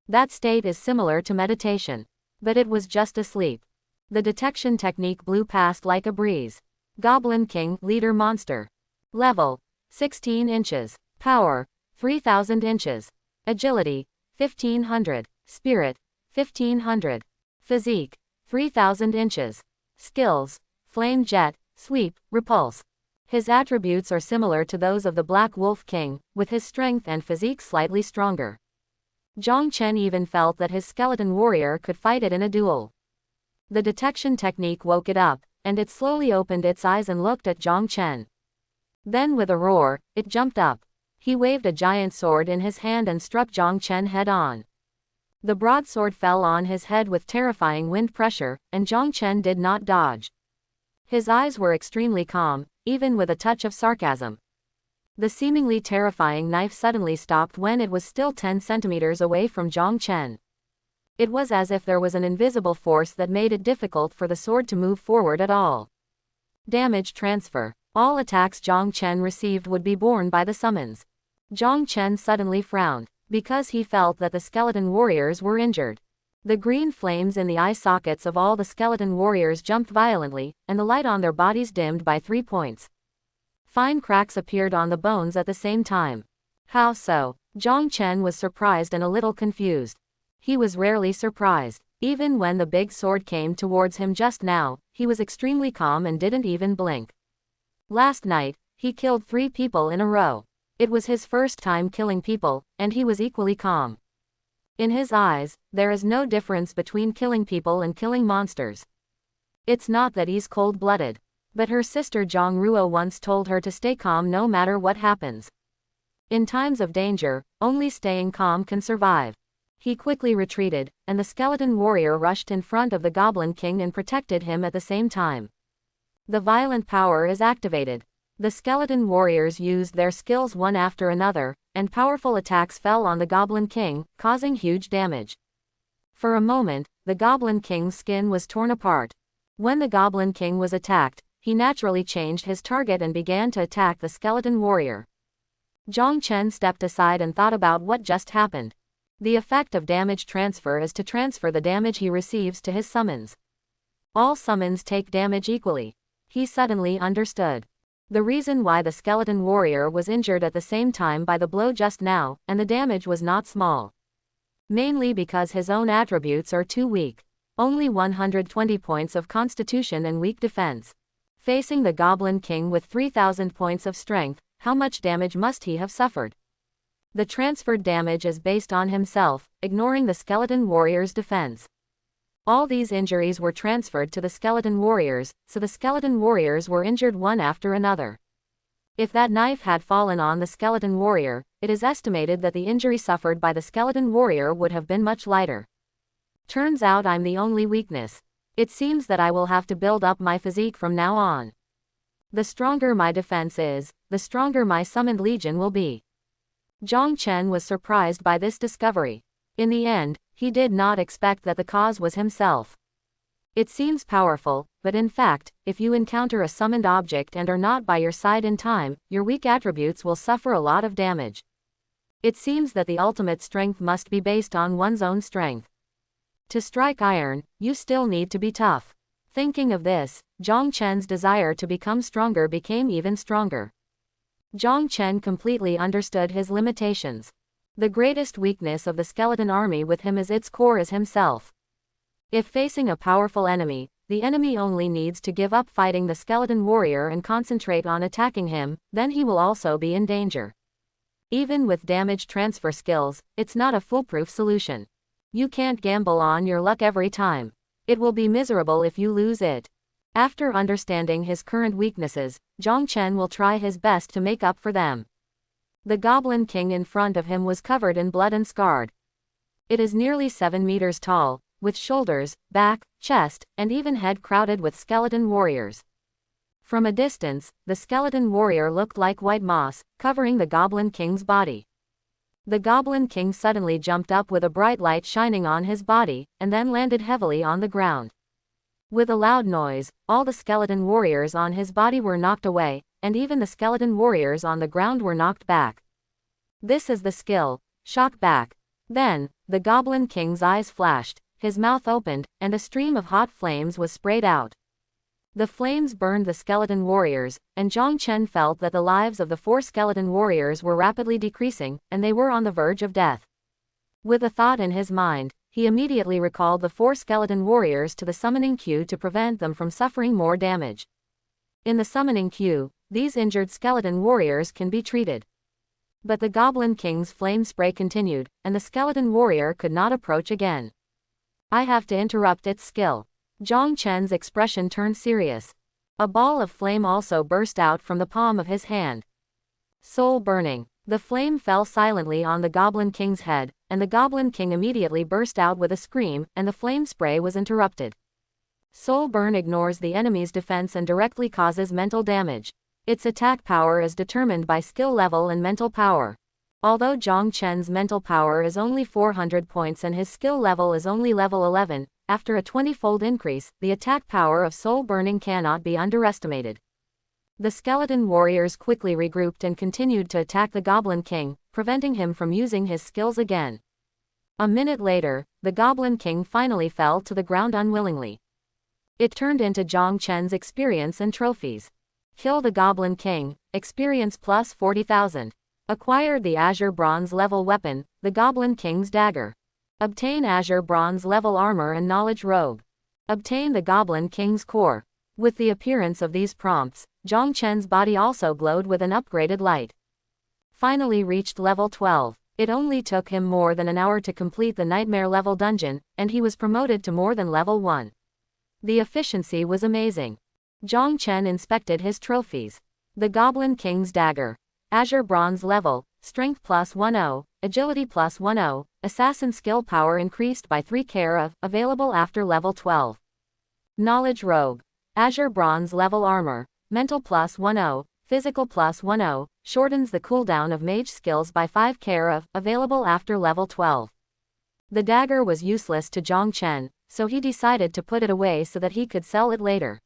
That state is similar to meditation. But it was just asleep. The detection technique blew past like a breeze. Goblin King, Leader Monster. Level, 16 inches. Power, 3,000 inches. Agility, 1,500. Spirit, 1,500. Physique, 3,000 inches. Skills, Flame Jet, Sweep, Repulse. His attributes are similar to those of the Black Wolf King, with his strength and physique slightly stronger. Zhang Chen even felt that his skeleton warrior could fight it in a duel. The detection technique woke it up, and it slowly opened its eyes and looked at Zhang Chen. Then with a roar, it jumped up. He waved a giant sword in his hand and struck Zhang Chen head on. The broadsword fell on his head with terrifying wind pressure, and Zhang Chen did not dodge. His eyes were extremely calm, even with a touch of sarcasm. The seemingly terrifying knife suddenly stopped when it was still 10 centimeters away from Zhang Chen. It was as if there was an invisible force that made it difficult for the sword to move forward at all. Damage transfer. All attacks Zhang Chen received would be borne by the summons. Zhang Chen suddenly frowned, because he felt that the skeleton warriors were injured. The green flames in the eye sockets of all the skeleton warriors jumped violently, and the light on their bodies dimmed by 3 points. Fine cracks appeared on the bones at the same time. How so? Zhang Chen was surprised and a little confused. He was rarely surprised. Even when the big sword came towards him just now, he was extremely calm and didn't even blink. Last night, he killed 3 people in a row. It was his first time killing people, and he was equally calm. In his eyes, there is no difference between killing people and killing monsters. It's not that he's cold-blooded. But her sister Zhang Ruo once told her to stay calm no matter what happens. In times of danger, only staying calm can survive. He quickly retreated, and the skeleton warrior rushed in front of the Goblin King and protected him at the same time. The violent power is activated. The skeleton warriors used their skills one after another, and powerful attacks fell on the Goblin King, causing huge damage. For a moment, the Goblin King's skin was torn apart. When the Goblin King was attacked, he naturally changed his target and began to attack the skeleton warrior. Zhang Chen stepped aside and thought about what just happened. The effect of damage transfer is to transfer the damage he receives to his summons. All summons take damage equally. He suddenly understood the reason why the skeleton warrior was injured at the same time by the blow just now, and the damage was not small. Mainly because his own attributes are too weak. Only 120 points of constitution and weak defense. Facing the Goblin King with 3,000 points of strength, how much damage must he have suffered? The transferred damage is based on himself, ignoring the skeleton warrior's defense. All these injuries were transferred to the skeleton warriors, so the skeleton warriors were injured one after another. If that knife had fallen on the skeleton warrior, it is estimated that the injury suffered by the skeleton warrior would have been much lighter. Turns out I'm the only weakness. It seems that I will have to build up my physique from now on. The stronger my defense is, the stronger my summoned legion will be. Zhang Chen was surprised by this discovery. In the end, he did not expect that the cause was himself. It seems powerful, but in fact, if you encounter a summoned object and are not by your side in time, your weak attributes will suffer a lot of damage. It seems that the ultimate strength must be based on one's own strength. To strike iron, you still need to be tough. Thinking of this, Zhang Chen's desire to become stronger became even stronger. Zhang Chen completely understood his limitations. The greatest weakness of the skeleton army with him as its core is himself. If facing a powerful enemy, the enemy only needs to give up fighting the skeleton warrior and concentrate on attacking him, then he will also be in danger. Even with damage transfer skills, it's not a foolproof solution. You can't gamble on your luck every time. It will be miserable if you lose it. After understanding his current weaknesses, Zhang Chen will try his best to make up for them. The Goblin King in front of him was covered in blood and scarred. It is nearly 7 meters tall, with shoulders, back, chest, and even head crowded with skeleton warriors. From a distance, the skeleton warrior looked like white moss, covering the Goblin King's body. The Goblin King suddenly jumped up with a bright light shining on his body, and then landed heavily on the ground. With a loud noise, all the skeleton warriors on his body were knocked away, and even the skeleton warriors on the ground were knocked back. This is the skill, shock back. Then, the Goblin King's eyes flashed, his mouth opened, and a stream of hot flames was sprayed out. The flames burned the skeleton warriors, and Zhang Chen felt that the lives of the 4 skeleton warriors were rapidly decreasing, and they were on the verge of death. With a thought in his mind, he immediately recalled the 4 skeleton warriors to the summoning queue to prevent them from suffering more damage. In the summoning queue, these injured skeleton warriors can be treated. But the Goblin King's flame spray continued, and the skeleton warrior could not approach again. I have to interrupt its skill. Zhang Chen's expression turned serious. A ball of flame also burst out from the palm of his hand. Soul burning. The flame fell silently on the Goblin King's head, and the Goblin King immediately burst out with a scream, and the flame spray was interrupted. Soul burn ignores the enemy's defense and directly causes mental damage. Its attack power is determined by skill level and mental power. Although Zhang Chen's mental power is only 400 points and his skill level is only level 11, after a 20-fold increase, the attack power of soul burning cannot be underestimated. The skeleton warriors quickly regrouped and continued to attack the Goblin King, preventing him from using his skills again. A minute later, the Goblin King finally fell to the ground unwillingly. It turned into Zhang Chen's experience and trophies. Kill the Goblin King, experience plus 40,000. Acquired the Azure Bronze level weapon, the Goblin King's dagger. Obtain Azure Bronze level armor and knowledge robe. Obtain the Goblin King's core. With the appearance of these prompts, Zhang Chen's body also glowed with an upgraded light. Finally reached level 12. It only took him more than an hour to complete the nightmare level dungeon, and he was promoted to more than level 1. The efficiency was amazing. Zhang Chen inspected his trophies. The Goblin King's Dagger. Azure Bronze level, Strength plus 10, Agility plus 10, Assassin skill power increased by 3 kara, available after level 12. Knowledge Robe. Azure Bronze level armor, Mental plus 10, Physical plus 10, shortens the cooldown of mage skills by 5 kara, available after level 12. The dagger was useless to Zhang Chen, so he decided to put it away so that he could sell it later.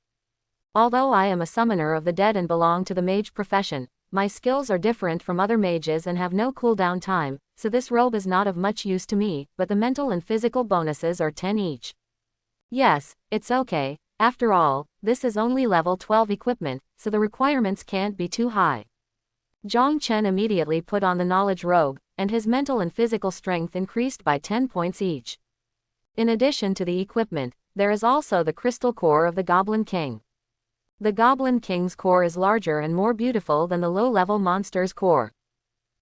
Although I am a summoner of the dead and belong to the mage profession, my skills are different from other mages and have no cooldown time, so this robe is not of much use to me, but the mental and physical bonuses are 10 each. Yes, it's okay. After all, this is only level 12 equipment, so the requirements can't be too high. Zhang Chen immediately put on the knowledge robe, and his mental and physical strength increased by 10 points each. In addition to the equipment, there is also the crystal core of the Goblin King. The Goblin King's core is larger and more beautiful than the low-level monster's core.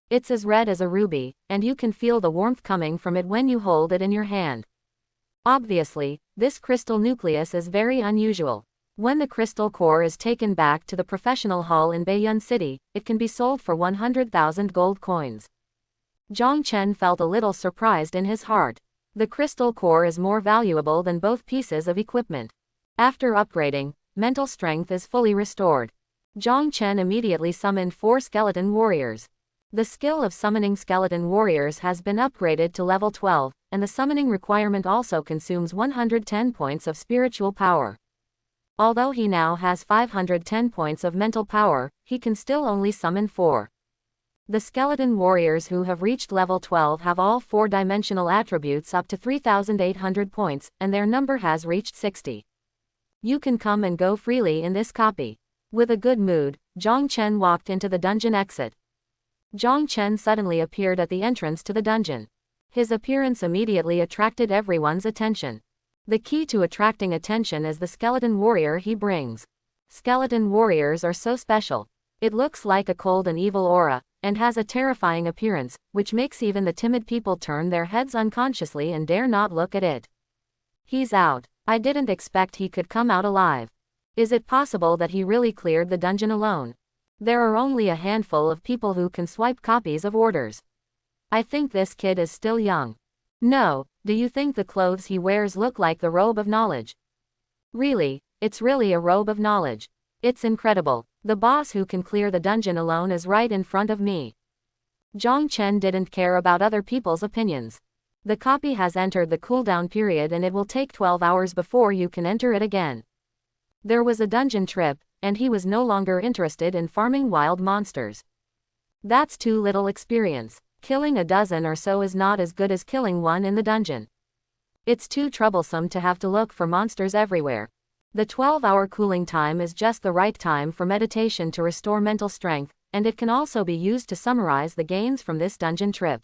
It's as red as a ruby, and you can feel the warmth coming from it when you hold it in your hand. Obviously, this crystal nucleus is very unusual. When the crystal core is taken back to the professional hall in Baiyun City, it can be sold for 100,000 gold coins. Zhang Chen felt a little surprised in his heart. The crystal core is more valuable than both pieces of equipment. After upgrading, mental strength is fully restored. Zhang Chen immediately summoned 4 skeleton warriors. The skill of summoning skeleton warriors has been upgraded to level 12, and the summoning requirement also consumes 110 points of spiritual power. Although he now has 510 points of mental power, he can still only summon 4. The skeleton warriors who have reached level 12 have all 4-dimensional attributes up to 3,800 points, and their number has reached 60. You can come and go freely in this copy. With a good mood, Zhang Chen walked into the dungeon exit. Zhang Chen suddenly appeared at the entrance to the dungeon. His appearance immediately attracted everyone's attention. The key to attracting attention is the skeleton warrior he brings. Skeleton warriors are so special. It looks like a cold and evil aura, and has a terrifying appearance, which makes even the timid people turn their heads unconsciously and dare not look at it. He's out. I didn't expect he could come out alive. Is it possible that he really cleared the dungeon alone? There are only a handful of people who can swipe copies of orders. I think this kid is still young. No, do you think the clothes he wears look like the robe of knowledge? Really, it's really a robe of knowledge. It's incredible. The boss who can clear the dungeon alone is right in front of me. Zhang Chen didn't care about other people's opinions. The copy has entered the cooldown period and it will take 12 hours before you can enter it again. There was a dungeon trip, and he was no longer interested in farming wild monsters. That's too little experience. Killing a dozen or so is not as good as killing one in the dungeon. It's too troublesome to have to look for monsters everywhere. The 12-hour cooling time is just the right time for meditation to restore mental strength, and it can also be used to summarize the gains from this dungeon trip.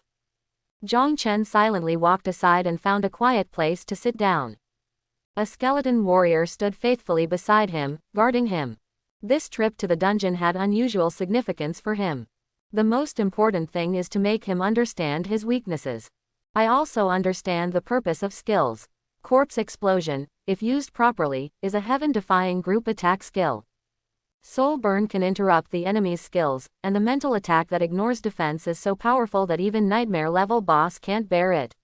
Zhang Chen silently walked aside and found a quiet place to sit down. A skeleton warrior stood faithfully beside him, guarding him. This trip to the dungeon had unusual significance for him. The most important thing is to make him understand his weaknesses. I also understand the purpose of skills. Corpse Explosion, if used properly, is a heaven-defying group attack skill. Soul Burn can interrupt the enemy's skills, and the mental attack that ignores defense is so powerful that even nightmare-level boss can't bear it.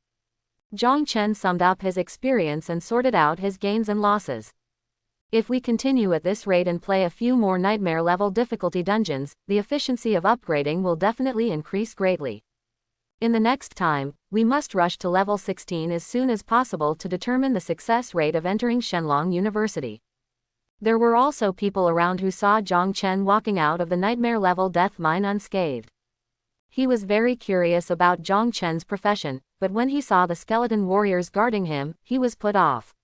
Zhang Chen summed up his experience and sorted out his gains and losses. If we continue at this rate and play a few more nightmare-level difficulty dungeons, the efficiency of upgrading will definitely increase greatly. In the next time, we must rush to level 16 as soon as possible to determine the success rate of entering Shenlong University. There were also people around who saw Zhang Chen walking out of the nightmare-level death mine unscathed. He was very curious about Zhang Chen's profession, but when he saw the skeleton warriors guarding him, he was put off.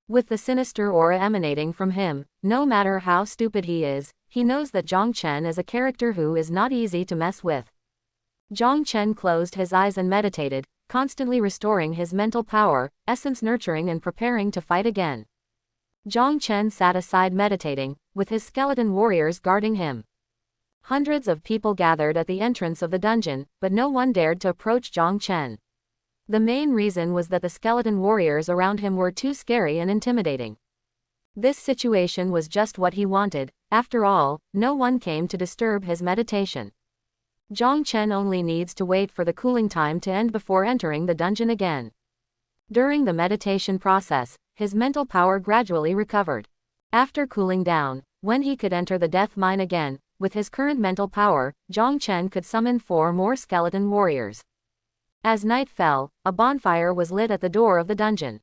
With the sinister aura emanating from him, no matter how stupid he is, he knows that Zhang Chen is a character who is not easy to mess with. Zhang Chen closed his eyes and meditated, constantly restoring his mental power, essence nurturing and preparing to fight again. Zhang Chen sat aside meditating, with his skeleton warriors guarding him. Hundreds of people gathered at the entrance of the dungeon, but no one dared to approach Zhang Chen. The main reason was that the skeleton warriors around him were too scary and intimidating. This situation was just what he wanted. After all, no one came to disturb his meditation. Zhang Chen only needs to wait for the cooling time to end before entering the dungeon again. During the meditation process, his mental power gradually recovered. After cooling down, when he could enter the death mine again, with his current mental power, Zhang Chen could summon 4 more skeleton warriors. As night fell, a bonfire was lit at the door of the dungeon.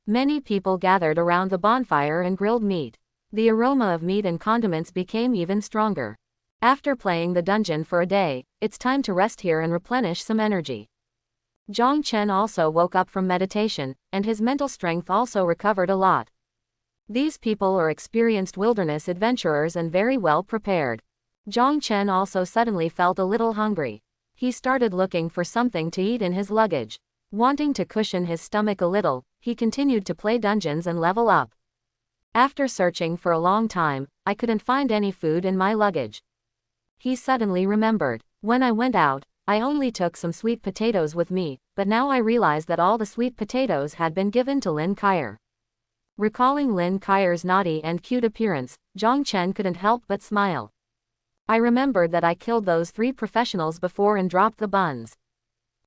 Many people gathered around the bonfire and grilled meat. The aroma of meat and condiments became even stronger. After playing the dungeon for a day, it's time to rest here and replenish some energy. Zhang Chen also woke up from meditation, and his mental strength also recovered a lot. These people are experienced wilderness adventurers and very well prepared. Zhang Chen also suddenly felt a little hungry. He started looking for something to eat in his luggage. Wanting to cushion his stomach a little, he continued to play dungeons and level up. After searching for a long time, I couldn't find any food in my luggage. He suddenly remembered. When I went out, I only took some sweet potatoes with me, but now I realized that all the sweet potatoes had been given to Lin Kyer. Recalling Lin Kyer's naughty and cute appearance, Zhang Chen couldn't help but smile. I remembered that I killed those 3 professionals before and dropped the buns.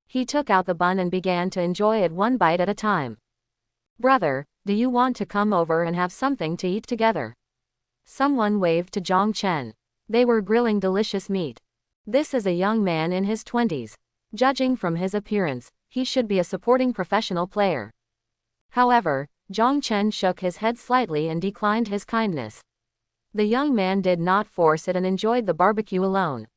He took out the bun and began to enjoy it one bite at a time. Brother, do you want to come over and have something to eat together? Someone waved to Zhang Chen. They were grilling delicious meat. This is a young man in his 20s. Judging from his appearance, he should be a supporting professional player. However, Zhang Chen shook his head slightly and declined his kindness. The young man did not force it and enjoyed the barbecue alone.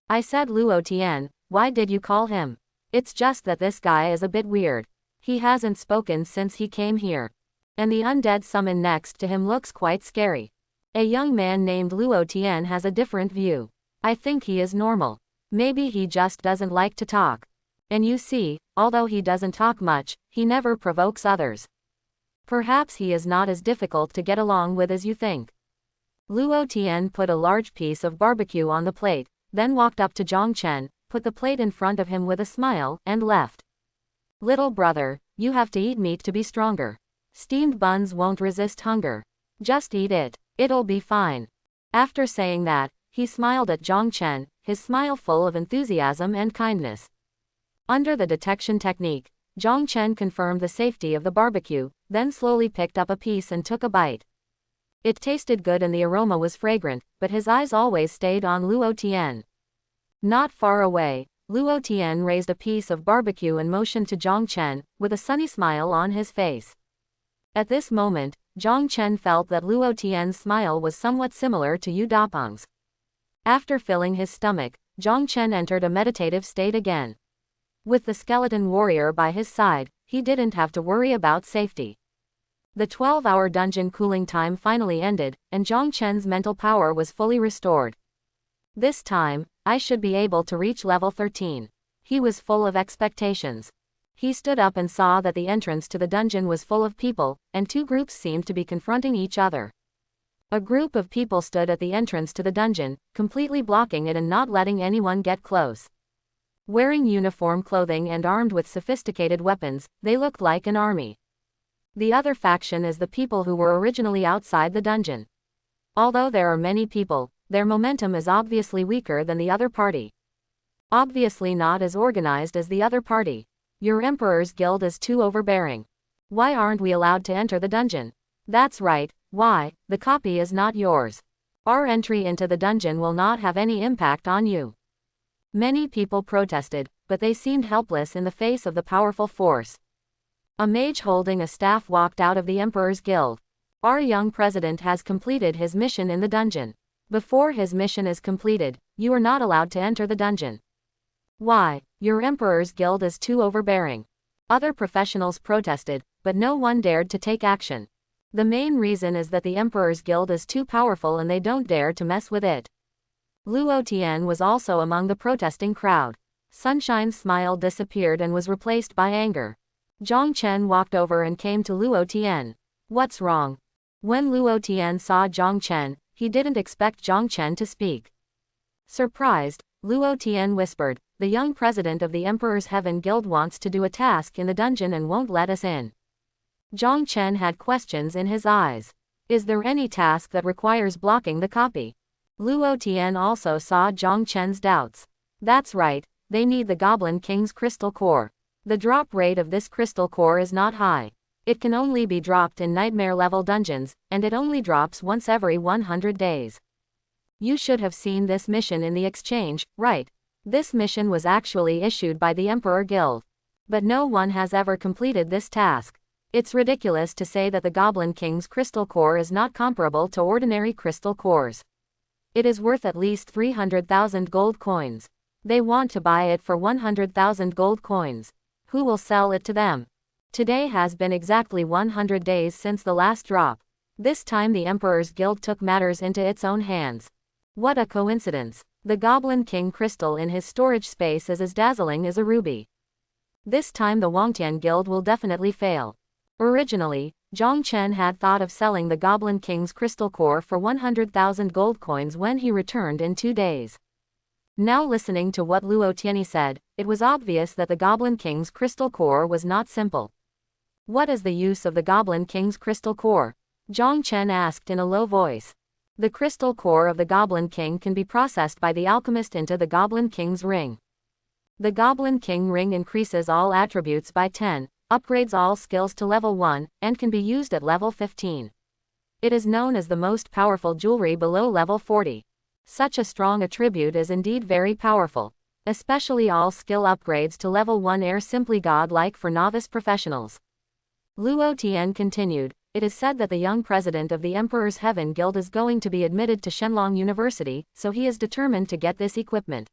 I said, Luo Tian, why did you call him? It's just that this guy is a bit weird. He hasn't spoken since he came here. And the undead summon next to him looks quite scary. A young man named Luo Tian has a different view. I think he is normal. Maybe he just doesn't like to talk. And you see, although he doesn't talk much, he never provokes others. Perhaps he is not as difficult to get along with as you think. Luo Tian put a large piece of barbecue on the plate, then walked up to Zhang Chen, put the plate in front of him with a smile, and left. Little brother, you have to eat meat to be stronger. Steamed buns won't resist hunger. Just eat it. It'll be fine. After saying that, he smiled at Zhang Chen, his smile full of enthusiasm and kindness. Under the detection technique, Zhang Chen confirmed the safety of the barbecue, then slowly picked up a piece and took a bite. It tasted good and the aroma was fragrant, but his eyes always stayed on Luo Tian. Not far away, Luo Tian raised a piece of barbecue and motioned to Zhang Chen, with a sunny smile on his face. At this moment, Zhang Chen felt that Luo Tian's smile was somewhat similar to Yu Dapeng's. After filling his stomach, Zhang Chen entered a meditative state again. With the skeleton warrior by his side, he didn't have to worry about safety. The 12-hour dungeon cooling time finally ended, and Zhang Chen's mental power was fully restored. This time, I should be able to reach level 13. He was full of expectations. He stood up and saw that the entrance to the dungeon was full of people, and 2 groups seemed to be confronting each other. A group of people stood at the entrance to the dungeon, completely blocking it and not letting anyone get close. Wearing uniform clothing and armed with sophisticated weapons, they looked like an army. The other faction is the people who were originally outside the dungeon. Although there are many people, their momentum is obviously weaker than the other party. Obviously not as organized as the other party. Your Emperor's Guild is too overbearing. Why aren't we allowed to enter the dungeon? That's right, why? The copy is not yours. Our entry into the dungeon will not have any impact on you. Many people protested, but they seemed helpless in the face of the powerful force. A mage holding a staff walked out of the Emperor's Guild. Our young president has completed his mission in the dungeon. Before his mission is completed, you are not allowed to enter the dungeon. Why? Your Emperor's Guild is too overbearing. Other professionals protested, but no one dared to take action. The main reason is that the Emperor's Guild is too powerful and they don't dare to mess with it. Luo Tian was also among the protesting crowd. Sunshine's smile disappeared and was replaced by anger. Zhang Chen walked over and came to Luo Tian. What's wrong? When Luo Tian saw Zhang Chen, he didn't expect Zhang Chen to speak. Surprised, Luo Tian whispered, "The young president of the Emperor's Heaven Guild wants to do a task in the dungeon and won't let us in." Zhang Chen had questions in his eyes. Is there any task that requires blocking the copy? Luo Tian also saw Zhang Chen's doubts. That's right, they need the Goblin King's crystal core. The drop rate of this crystal core is not high. It can only be dropped in nightmare-level dungeons, and it only drops once every 100 days. You should have seen this mission in the exchange, right? This mission was actually issued by the Emperor Guild. But no one has ever completed this task. It's ridiculous to say that the Goblin King's crystal core is not comparable to ordinary crystal cores. It is worth at least 300,000 gold coins. They want to buy it for 100,000 gold coins. Who will sell it to them? Today has been exactly 100 days since the last drop. This time the Emperor's Guild took matters into its own hands. What a coincidence. The Goblin King crystal in his storage space is as dazzling as a ruby. This time the Wangtian Guild will definitely fail. Originally, Zhang Chen had thought of selling the Goblin King's crystal core for 100,000 gold coins when he returned in 2 days. Now listening to what Luo Tianyi said, it was obvious that the Goblin King's crystal core was not simple. What is the use of the Goblin King's crystal core? Zhang Chen asked in a low voice. The crystal core of the Goblin King can be processed by the alchemist into the Goblin King's ring. The Goblin King ring increases all attributes by 10, upgrades all skills to level 1, and can be used at level 15. It is known as the most powerful jewelry below level 40. Such a strong attribute is indeed very powerful. Especially all skill upgrades to level 1 are simply godlike for novice professionals. Luo Tian continued, "It is said that the young president of the Emperor's Heaven Guild is going to be admitted to Shenlong University, so he is determined to get this equipment.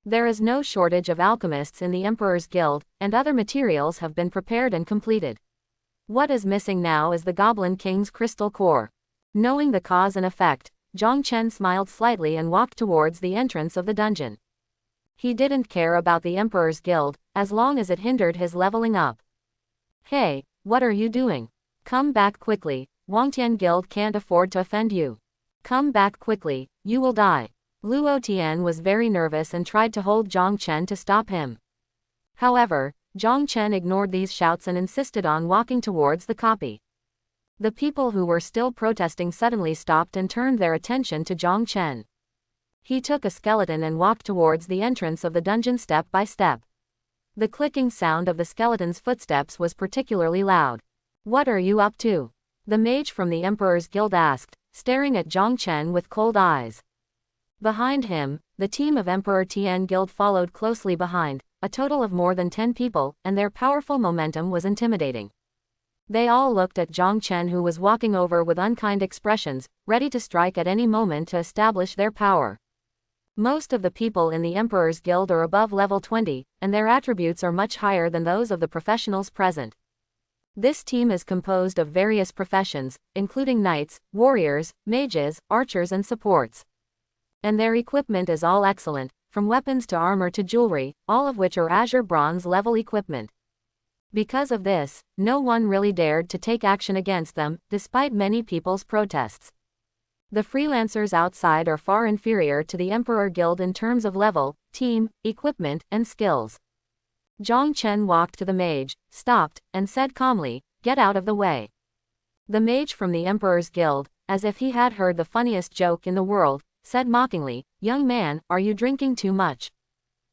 There is no shortage of alchemists in the Emperor's Guild, and other materials have been prepared and completed. What is missing now is the Goblin King's crystal core." Knowing the cause and effect, Zhang Chen smiled slightly and walked towards the entrance of the dungeon. He didn't care about the Emperor's Guild, as long as it hindered his leveling up. "Hey, what are you doing? Come back quickly, Wangtian Guild can't afford to offend you. Come back quickly, you will die." Luo Tian was very nervous and tried to hold Zhang Chen to stop him. However, Zhang Chen ignored these shouts and insisted on walking towards the copy. The people who were still protesting suddenly stopped and turned their attention to Zhang Chen. He took a skeleton and walked towards the entrance of the dungeon step by step. The clicking sound of the skeleton's footsteps was particularly loud. "What are you up to?" the mage from the Emperor's Guild asked, staring at Zhang Chen with cold eyes. Behind him, the team of Emperor Tian Guild followed closely behind, a total of more than 10 people, and their powerful momentum was intimidating. They all looked at Zhang Chen, who was walking over with unkind expressions, ready to strike at any moment to establish their power. Most of the people in the Emperor's Guild are above level 20, and their attributes are much higher than those of the professionals present. This team is composed of various professions, including knights, warriors, mages, archers and supports. And their equipment is all excellent, from weapons to armor to jewelry, all of which are Azure Bronze level equipment. Because of this, no one really dared to take action against them, despite many people's protests. The freelancers outside are far inferior to the Emperor Guild in terms of level, team, equipment, and skills. Zhang Chen walked to the mage, stopped, and said calmly, "Get out of the way." The mage from the Emperor's Guild, as if he had heard the funniest joke in the world, said mockingly, "Young man, are you drinking too much?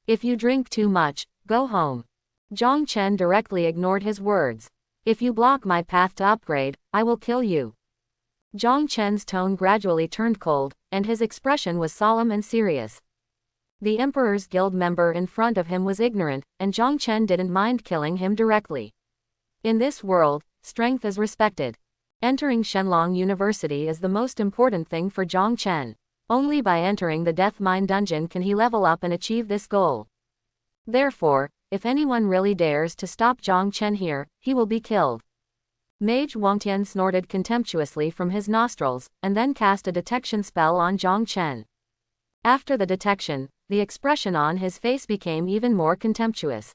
If you drink too much, go home." Zhang Chen directly ignored his words. "If you block my path to upgrade, I will kill you." Zhang Chen's tone gradually turned cold, and his expression was solemn and serious. The Emperor's Guild member in front of him was ignorant, and Zhang Chen didn't mind killing him directly. In this world, strength is respected. Entering Shenlong University is the most important thing for Zhang Chen. Only by entering the Death Mine dungeon can he level up and achieve this goal. Therefore, if anyone really dares to stop Zhang Chen here, he will be killed. Mage Wangtian snorted contemptuously from his nostrils, and then cast a detection spell on Zhang Chen. After the detection, the expression on his face became even more contemptuous.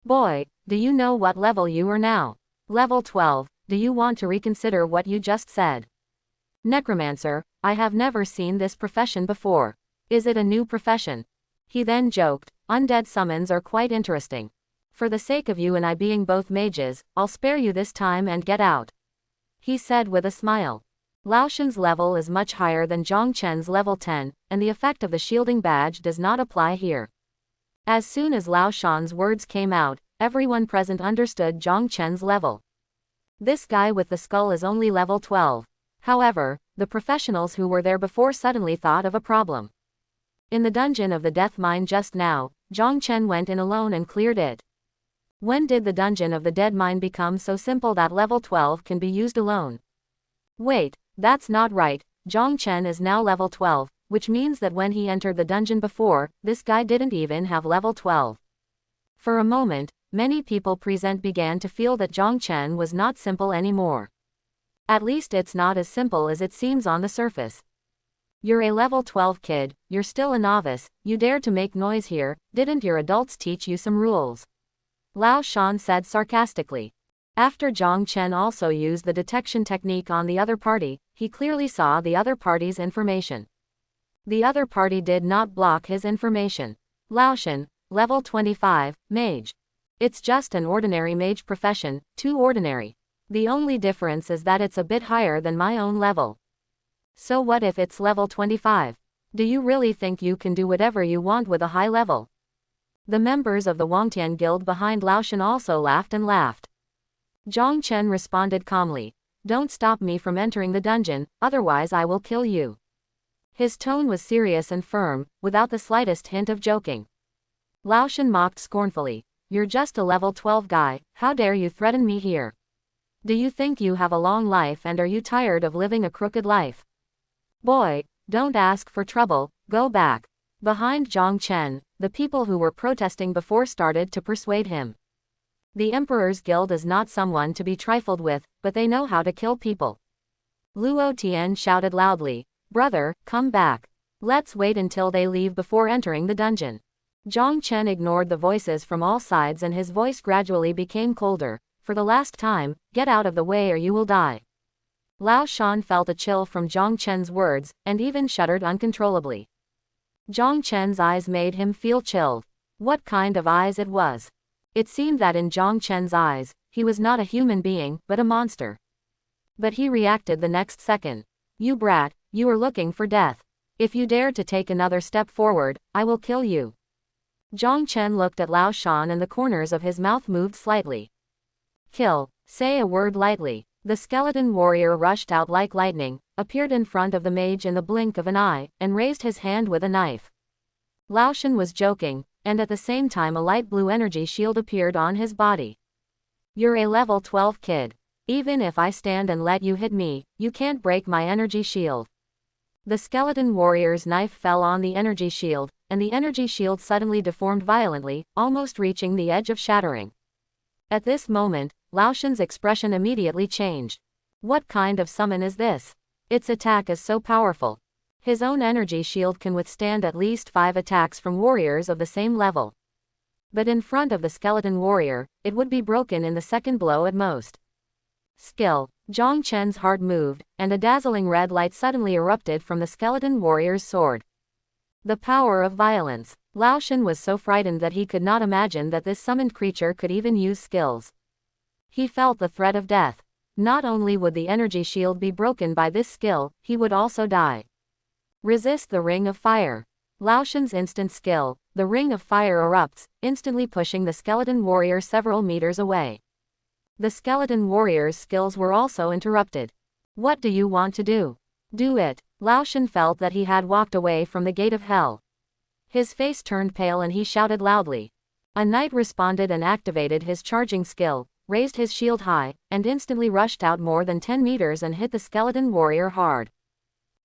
"Boy, do you know what level you are now?" "Level 12, do you want to reconsider what you just said? Necromancer, I have never seen this profession before. Is it a new profession? He then joked, undead summons are quite interesting. For the sake of you and I being both mages, I'll spare you this time and get out. He said with a smile. Lao Shan's level is much higher than Zhang Chen's level 10, and the effect of the shielding badge does not apply here. As soon as Lao Shan's words came out, everyone present understood Zhang Chen's level. This guy with the skull is only level 12. However, the professionals who were there before suddenly thought of a problem. In the dungeon of the death mine just now, Zhang Chen went in alone and cleared it. When did the dungeon of the dead mine become so simple that level 12 can be used alone? Wait, that's not right. Zhang Chen is now level 12, which means that when he entered the dungeon before, this guy didn't even have level 12. For a moment, many people present began to feel that Zhang Chen was not simple anymore. At least it's not as simple as it seems on the surface. You're a level 12 kid, you're still a novice, you dared to make noise here, didn't your adults teach you some rules? Lao Shan said sarcastically. After Zhang Chen also used the detection technique on the other party, he clearly saw the other party's information. The other party did not block his information. Lao Shan, level 25, mage. It's just an ordinary mage profession, too ordinary. The only difference is that it's a bit higher than my own level. So what if it's level 25? Do you really think you can do whatever you want with a high level? The members of the Wangtian guild behind Lao Shan also laughed and laughed. Zhang Chen responded calmly. Don't stop me from entering the dungeon, otherwise I will kill you. His tone was serious and firm, without the slightest hint of joking. Lao Shan mocked scornfully. You're just a level 12 guy, how dare you threaten me here? Do you think you have a long life and are you tired of living a crooked life? Boy, don't ask for trouble, go back. Behind Zhang Chen, the people who were protesting before started to persuade him. The Emperor's Guild is not someone to be trifled with, but they know how to kill people. Luo Tian shouted loudly, Brother, come back. Let's wait until they leave before entering the dungeon. Zhang Chen ignored the voices from all sides and his voice gradually became colder. For the last time, get out of the way or you will die. Lao Shan felt a chill from Zhang Chen's words, and even shuddered uncontrollably. Zhang Chen's eyes made him feel chilled. What kind of eyes it was? It seemed that in Zhang Chen's eyes, he was not a human being, but a monster. But he reacted the next second. You brat, you are looking for death. If you dare to take another step forward, I will kill you. Zhang Chen looked at Lao Shan and the corners of his mouth moved slightly. Kill, say a word lightly. The skeleton warrior rushed out like lightning, appeared in front of the mage in the blink of an eye, and raised his hand with a knife. Lao Shan was joking, and at the same time a light blue energy shield appeared on his body. You're a level 12 kid. Even if I stand and let you hit me, you can't break my energy shield. The skeleton warrior's knife fell on the energy shield, and the energy shield suddenly deformed violently, almost reaching the edge of shattering. At this moment, Lao Shan's expression immediately changed. What kind of summon is this? Its attack is so powerful. His own energy shield can withstand at least 5 attacks from warriors of the same level. But in front of the skeleton warrior, it would be broken in the second blow at most. Skill. Zhang Chen's heart moved, and a dazzling red light suddenly erupted from the skeleton warrior's sword. The power of violence. Lao Shan was so frightened that he could not imagine that this summoned creature could even use skills. He felt the threat of death. Not only would the energy shield be broken by this skill, he would also die. Resist the ring of fire. Lao Shan's instant skill, the ring of fire erupts, instantly pushing the skeleton warrior several meters away. The skeleton warrior's skills were also interrupted. What do you want to do? Do it. Lao Shan felt that he had walked away from the gate of hell. His face turned pale and he shouted loudly. A knight responded and activated his charging skill, raised his shield high, and instantly rushed out more than 10 meters and hit the skeleton warrior hard.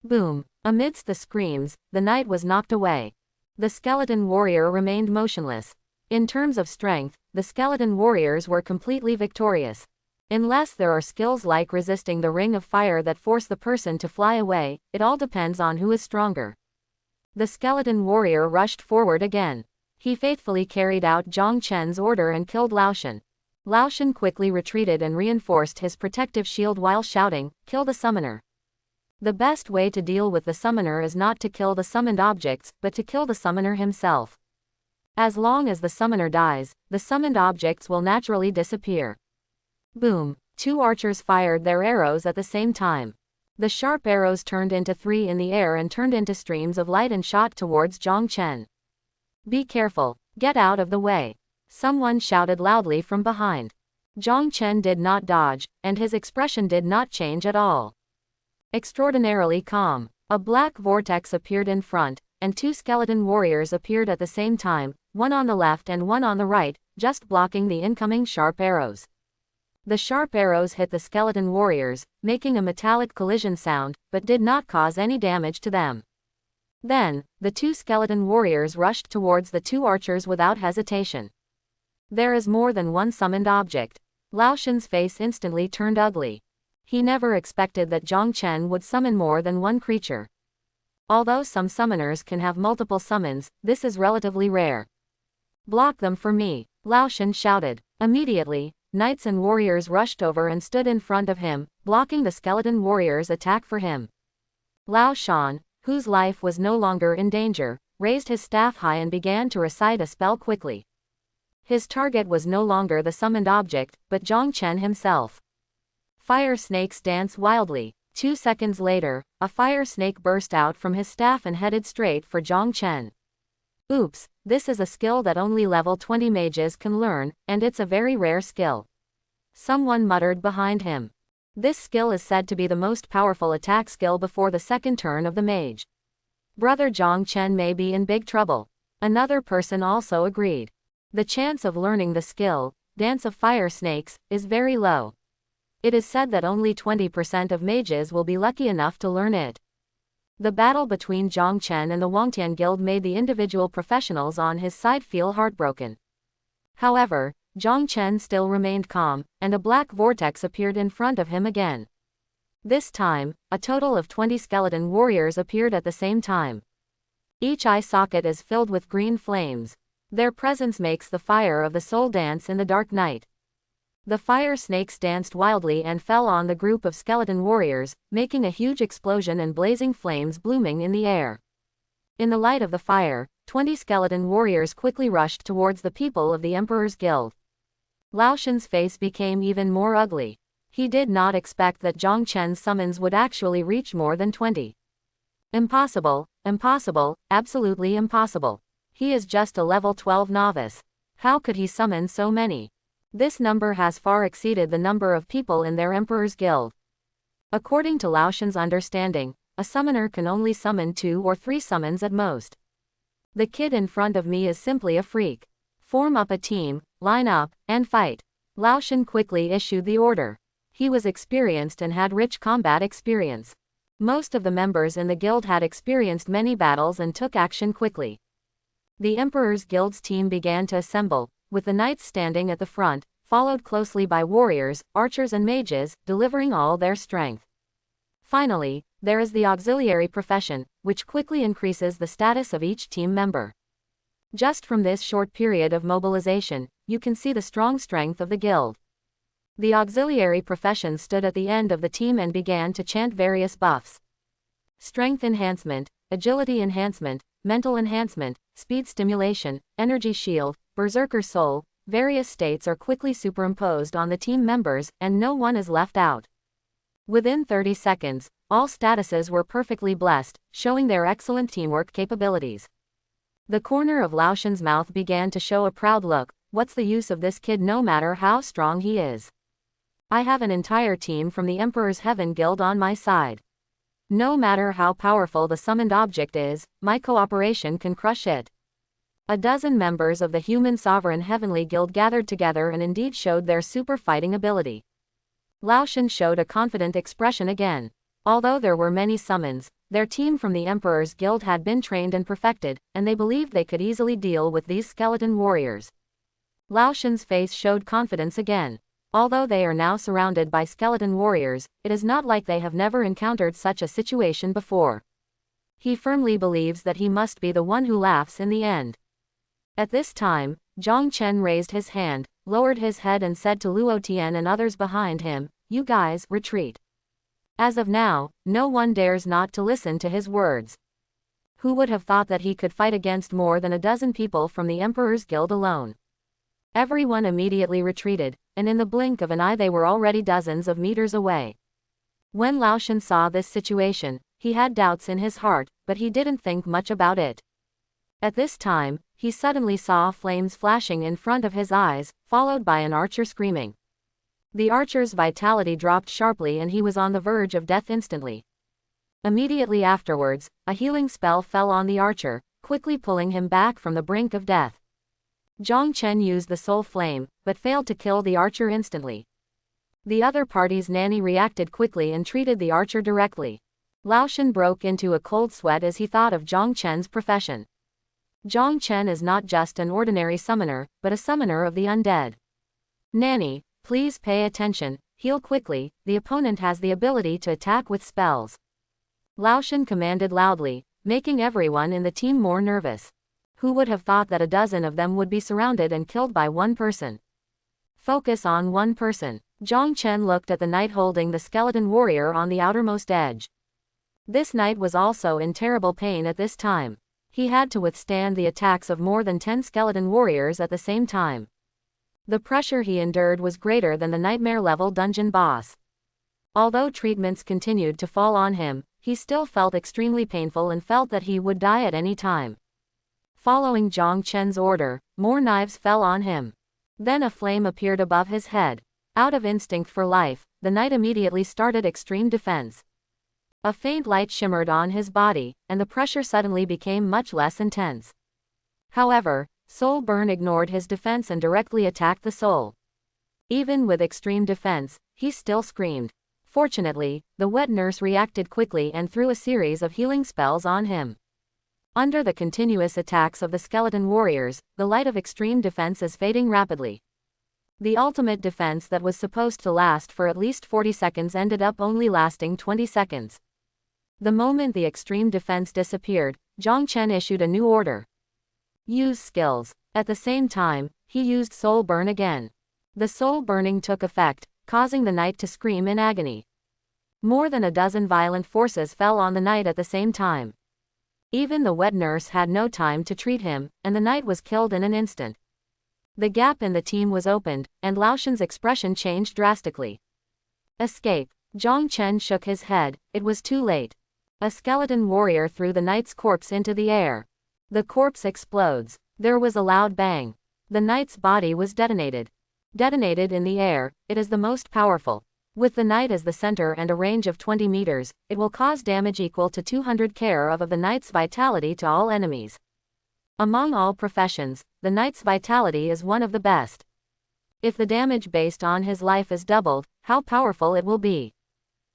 Boom! Amidst the screams, the knight was knocked away. The skeleton warrior remained motionless. In terms of strength, the skeleton warriors were completely victorious. Unless there are skills like resisting the ring of fire that force the person to fly away, it all depends on who is stronger. The skeleton warrior rushed forward again. He faithfully carried out Zhang Chen's order and killed Lao Shan. Lao Shan quickly retreated and reinforced his protective shield while shouting, "Kill the summoner." The best way to deal with the summoner is not to kill the summoned objects, but to kill the summoner himself. As long as the summoner dies, the summoned objects will naturally disappear. Boom! 2 archers fired their arrows at the same time. The sharp arrows turned into 3 in the air and turned into streams of light and shot towards Zhang Chen. "Be careful, get out of the way," someone shouted loudly from behind. Zhang Chen did not dodge, and his expression did not change at all. Extraordinarily calm. A black vortex appeared in front, and 2 skeleton warriors appeared at the same time, one on the left and one on the right, just blocking the incoming sharp arrows. The sharp arrows hit the skeleton warriors, making a metallic collision sound, but did not cause any damage to them. Then, the 2 skeleton warriors rushed towards the 2 archers without hesitation. There is more than one summoned object. Lao Shan's face instantly turned ugly. He never expected that Zhang Chen would summon more than one creature. Although some summoners can have multiple summons, this is relatively rare. "Block them for me," Lao Shan shouted. Immediately, knights and warriors rushed over and stood in front of him, blocking the skeleton warriors' attack for him. Lao Shan, whose life was no longer in danger, raised his staff high and began to recite a spell quickly. His target was no longer the summoned object, but Zhang Chen himself. Fire snakes dance wildly. 2 seconds later, a fire snake burst out from his staff and headed straight for Zhang Chen. Oops, this is a skill that only level 20 mages can learn, and it's a very rare skill. Someone muttered behind him. This skill is said to be the most powerful attack skill before the second turn of the mage. Brother Zhang Chen may be in big trouble. Another person also agreed. The chance of learning the skill, Dance of Fire Snakes, is very low. It is said that only 20% of mages will be lucky enough to learn it. The battle between Zhang Chen and the Wangtian Guild made the individual professionals on his side feel heartbroken. However, Zhang Chen still remained calm, and a black vortex appeared in front of him again. This time, a total of 20 skeleton warriors appeared at the same time. Each eye socket is filled with green flames. Their presence makes the fire of the soul dance in the dark night. The fire snakes danced wildly and fell on the group of skeleton warriors, making a huge explosion and blazing flames blooming in the air. In the light of the fire, 20 skeleton warriors quickly rushed towards the people of the Emperor's Guild. Lao Shan's face became even more ugly. He did not expect that Zhang Chen's summons would actually reach more than 20. Impossible, impossible, absolutely impossible. He is just a level 12 novice. How could he summon so many? This number has far exceeded the number of people in their Emperor's Guild. According to Lao Shan's understanding, a summoner can only summon 2 or 3 summons at most. The kid in front of me is simply a freak. Form up a team, line up, and fight. Lao Shan quickly issued the order. He was experienced and had rich combat experience. Most of the members in the guild had experienced many battles and took action quickly. The Emperor's Guild's team began to assemble, with the knights standing at the front, followed closely by warriors, archers and mages, delivering all their strength. Finally, there is the auxiliary profession, which quickly increases the status of each team member. Just from this short period of mobilization, you can see the strong strength of the guild. The auxiliary profession stood at the end of the team and began to chant various buffs. Strength enhancement, agility enhancement, mental enhancement, speed stimulation, energy shield, berserker soul. Various states are quickly superimposed on the team members, and no one is left out. Within 30 seconds, all statuses were perfectly blessed, showing their excellent teamwork capabilities. The corner of Lao Shan's mouth began to show a proud look. What's the use of this kid no matter how strong he is? I have an entire team from the Emperor's Heaven Guild on my side. No matter how powerful the summoned object is, my cooperation can crush it. A dozen members of the Human Sovereign Heavenly Guild gathered together and indeed showed their super fighting ability. Lao Shan showed a confident expression again. Although there were many summons, their team from the Emperor's Guild had been trained and perfected, and they believed they could easily deal with these skeleton warriors. Lao Shan's face showed confidence again. Although they are now surrounded by skeleton warriors, it is not like they have never encountered such a situation before. He firmly believes that he must be the one who laughs in the end. At this time, Zhang Chen raised his hand, lowered his head and said to Luo Tian and others behind him, "You guys, retreat." As of now, no one dares not to listen to his words. Who would have thought that he could fight against more than a dozen people from the Emperor's Guild alone? Everyone immediately retreated, and in the blink of an eye they were already dozens of meters away. When Lao Shan saw this situation, he had doubts in his heart, but he didn't think much about it. At this time, he suddenly saw flames flashing in front of his eyes, followed by an archer screaming. The archer's vitality dropped sharply and he was on the verge of death instantly. Immediately afterwards, a healing spell fell on the archer, quickly pulling him back from the brink of death. Zhang Chen used the soul flame, but failed to kill the archer instantly. The other party's nanny reacted quickly and treated the archer directly. Lao Shan broke into a cold sweat as he thought of Zhang Chen's profession. Zhang Chen is not just an ordinary summoner, but a summoner of the undead. Nanny, please pay attention, heal quickly, the opponent has the ability to attack with spells. Lao Shan commanded loudly, making everyone in the team more nervous. Who would have thought that a dozen of them would be surrounded and killed by one person? Focus on one person. Zhang Chen looked at the knight holding the skeleton warrior on the outermost edge. This knight was also in terrible pain at this time. He had to withstand the attacks of more than 10 skeleton warriors at the same time. The pressure he endured was greater than the nightmare-level dungeon boss. Although treatments continued to fall on him, he still felt extremely painful and felt that he would die at any time. Following Zhang Chen's order, more knives fell on him. Then a flame appeared above his head. Out of instinct for life, the knight immediately started extreme defense. A faint light shimmered on his body, and the pressure suddenly became much less intense. However, Soul Burn ignored his defense and directly attacked the soul. Even with extreme defense, he still screamed. Fortunately, the wet nurse reacted quickly and threw a series of healing spells on him. Under the continuous attacks of the skeleton warriors, the light of extreme defense is fading rapidly. The ultimate defense that was supposed to last for at least 40 seconds ended up only lasting 20 seconds. The moment the extreme defense disappeared, Zhang Chen issued a new order. Use skills. At the same time, he used Soul Burn again. The soul burning took effect, causing the knight to scream in agony. More than a dozen violent forces fell on the knight at the same time. Even the wet nurse had no time to treat him, and the knight was killed in an instant. The gap in the team was opened, and Lao Shan's expression changed drastically. Escape. Zhang Chen shook his head, it was too late. A skeleton warrior threw the knight's corpse into the air. The corpse explodes. There was a loud bang. The knight's body was detonated. Detonated in the air, it is the most powerful. With the knight as the center and a range of 20 meters, it will cause damage equal to 200 care of the knight's vitality to all enemies. Among all professions, the knight's vitality is one of the best. If the damage based on his life is doubled, how powerful it will be.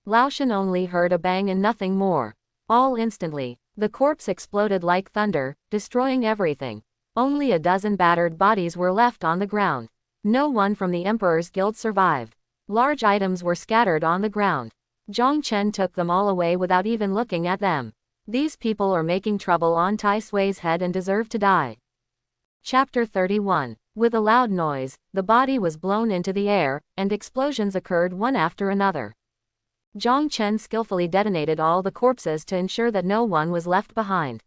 Lao Shan only heard a bang and nothing more. All instantly, the corpse exploded like thunder, destroying everything. Only a dozen battered bodies were left on the ground. No one from the Emperor's Guild survived. Large items were scattered on the ground. Zhang Chen took them all away without even looking at them. These people are making trouble on Tai Sui's head and deserve to die. Chapter 31. With a loud noise, the body was blown into the air, and explosions occurred one after another. Zhang Chen skillfully detonated all the corpses to ensure that no one was left behind.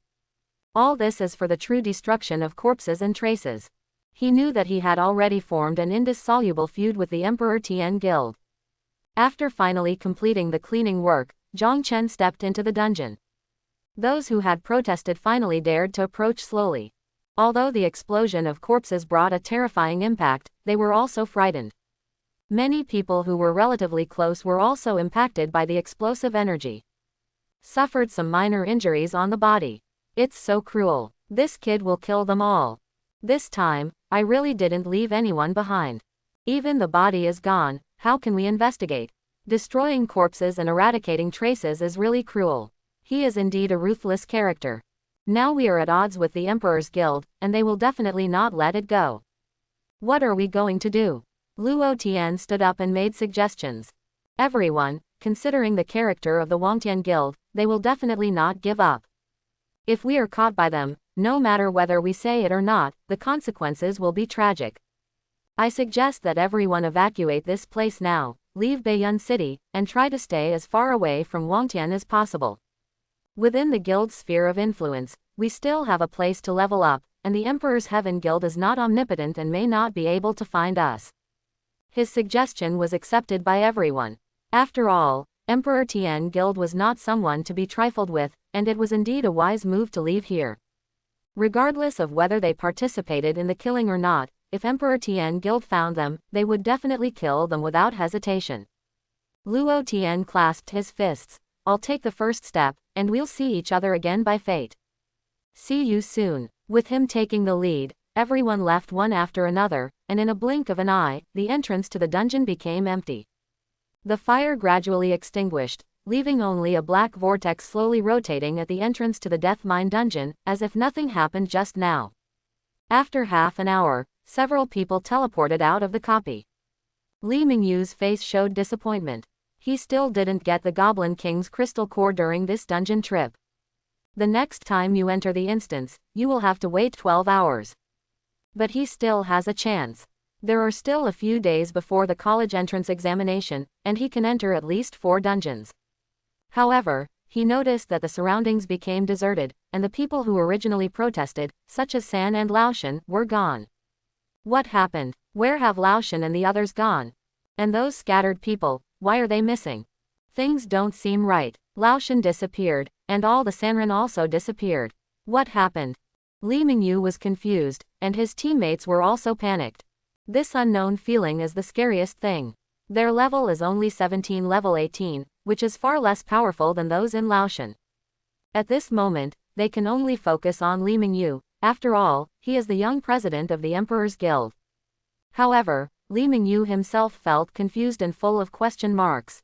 All this is for the true destruction of corpses and traces. He knew that he had already formed an indissoluble feud with the Emperor Tian Guild. After finally completing the cleaning work, Zhang Chen stepped into the dungeon. Those who had protested finally dared to approach slowly. Although the explosion of corpses brought a terrifying impact, they were also frightened. Many people who were relatively close were also impacted by the explosive energy. Suffered some minor injuries on the body. It's so cruel. This kid will kill them all. This time, I really didn't leave anyone behind. Even the body is gone, how can we investigate? Destroying corpses and eradicating traces is really cruel. He is indeed a ruthless character. Now we are at odds with the Emperor's Guild, and they will definitely not let it go. What are we going to do? Luo Tian stood up and made suggestions. Everyone, considering the character of the Wangtian Guild, they will definitely not give up. If we are caught by them, no matter whether we say it or not, the consequences will be tragic. I suggest that everyone evacuate this place now, leave Baiyun City, and try to stay as far away from Wangtian as possible. Within the guild's sphere of influence, we still have a place to level up, and the Emperor's Heaven Guild is not omnipotent and may not be able to find us. His suggestion was accepted by everyone. After all, Emperor Tian Guild was not someone to be trifled with, and it was indeed a wise move to leave here. Regardless of whether they participated in the killing or not, if Emperor Tian Guild found them, they would definitely kill them without hesitation. Luo Tian clasped his fists. I'll take the first step, and we'll see each other again by fate. See you soon. With him taking the lead, everyone left one after another, and in a blink of an eye, the entrance to the dungeon became empty. The fire gradually extinguished, leaving only a black vortex slowly rotating at the entrance to the Death Mine dungeon, as if nothing happened just now. After half an hour, several people teleported out of the copy. Li Mingyu's face showed disappointment. He still didn't get the Goblin King's crystal core during this dungeon trip. The next time you enter the instance, you will have to wait 12 hours. But he still has a chance. There are still a few days before the college entrance examination, and he can enter at least 4 dungeons. However, he noticed that the surroundings became deserted, and the people who originally protested, such as San and Laoshan, were gone. What happened? Where have Laoshan and the others gone? And those scattered people, why are they missing? Things don't seem right. Laoshan disappeared, and all the Sanren also disappeared. What happened? Li Mingyu was confused, and his teammates were also panicked. This unknown feeling is the scariest thing. Their level is only 17 level 18, which is far less powerful than those in Laoshan. At this moment, they can only focus on Li Mingyu. After all, he is the young president of the Emperor's Guild. However, Li Mingyu himself felt confused and full of question marks.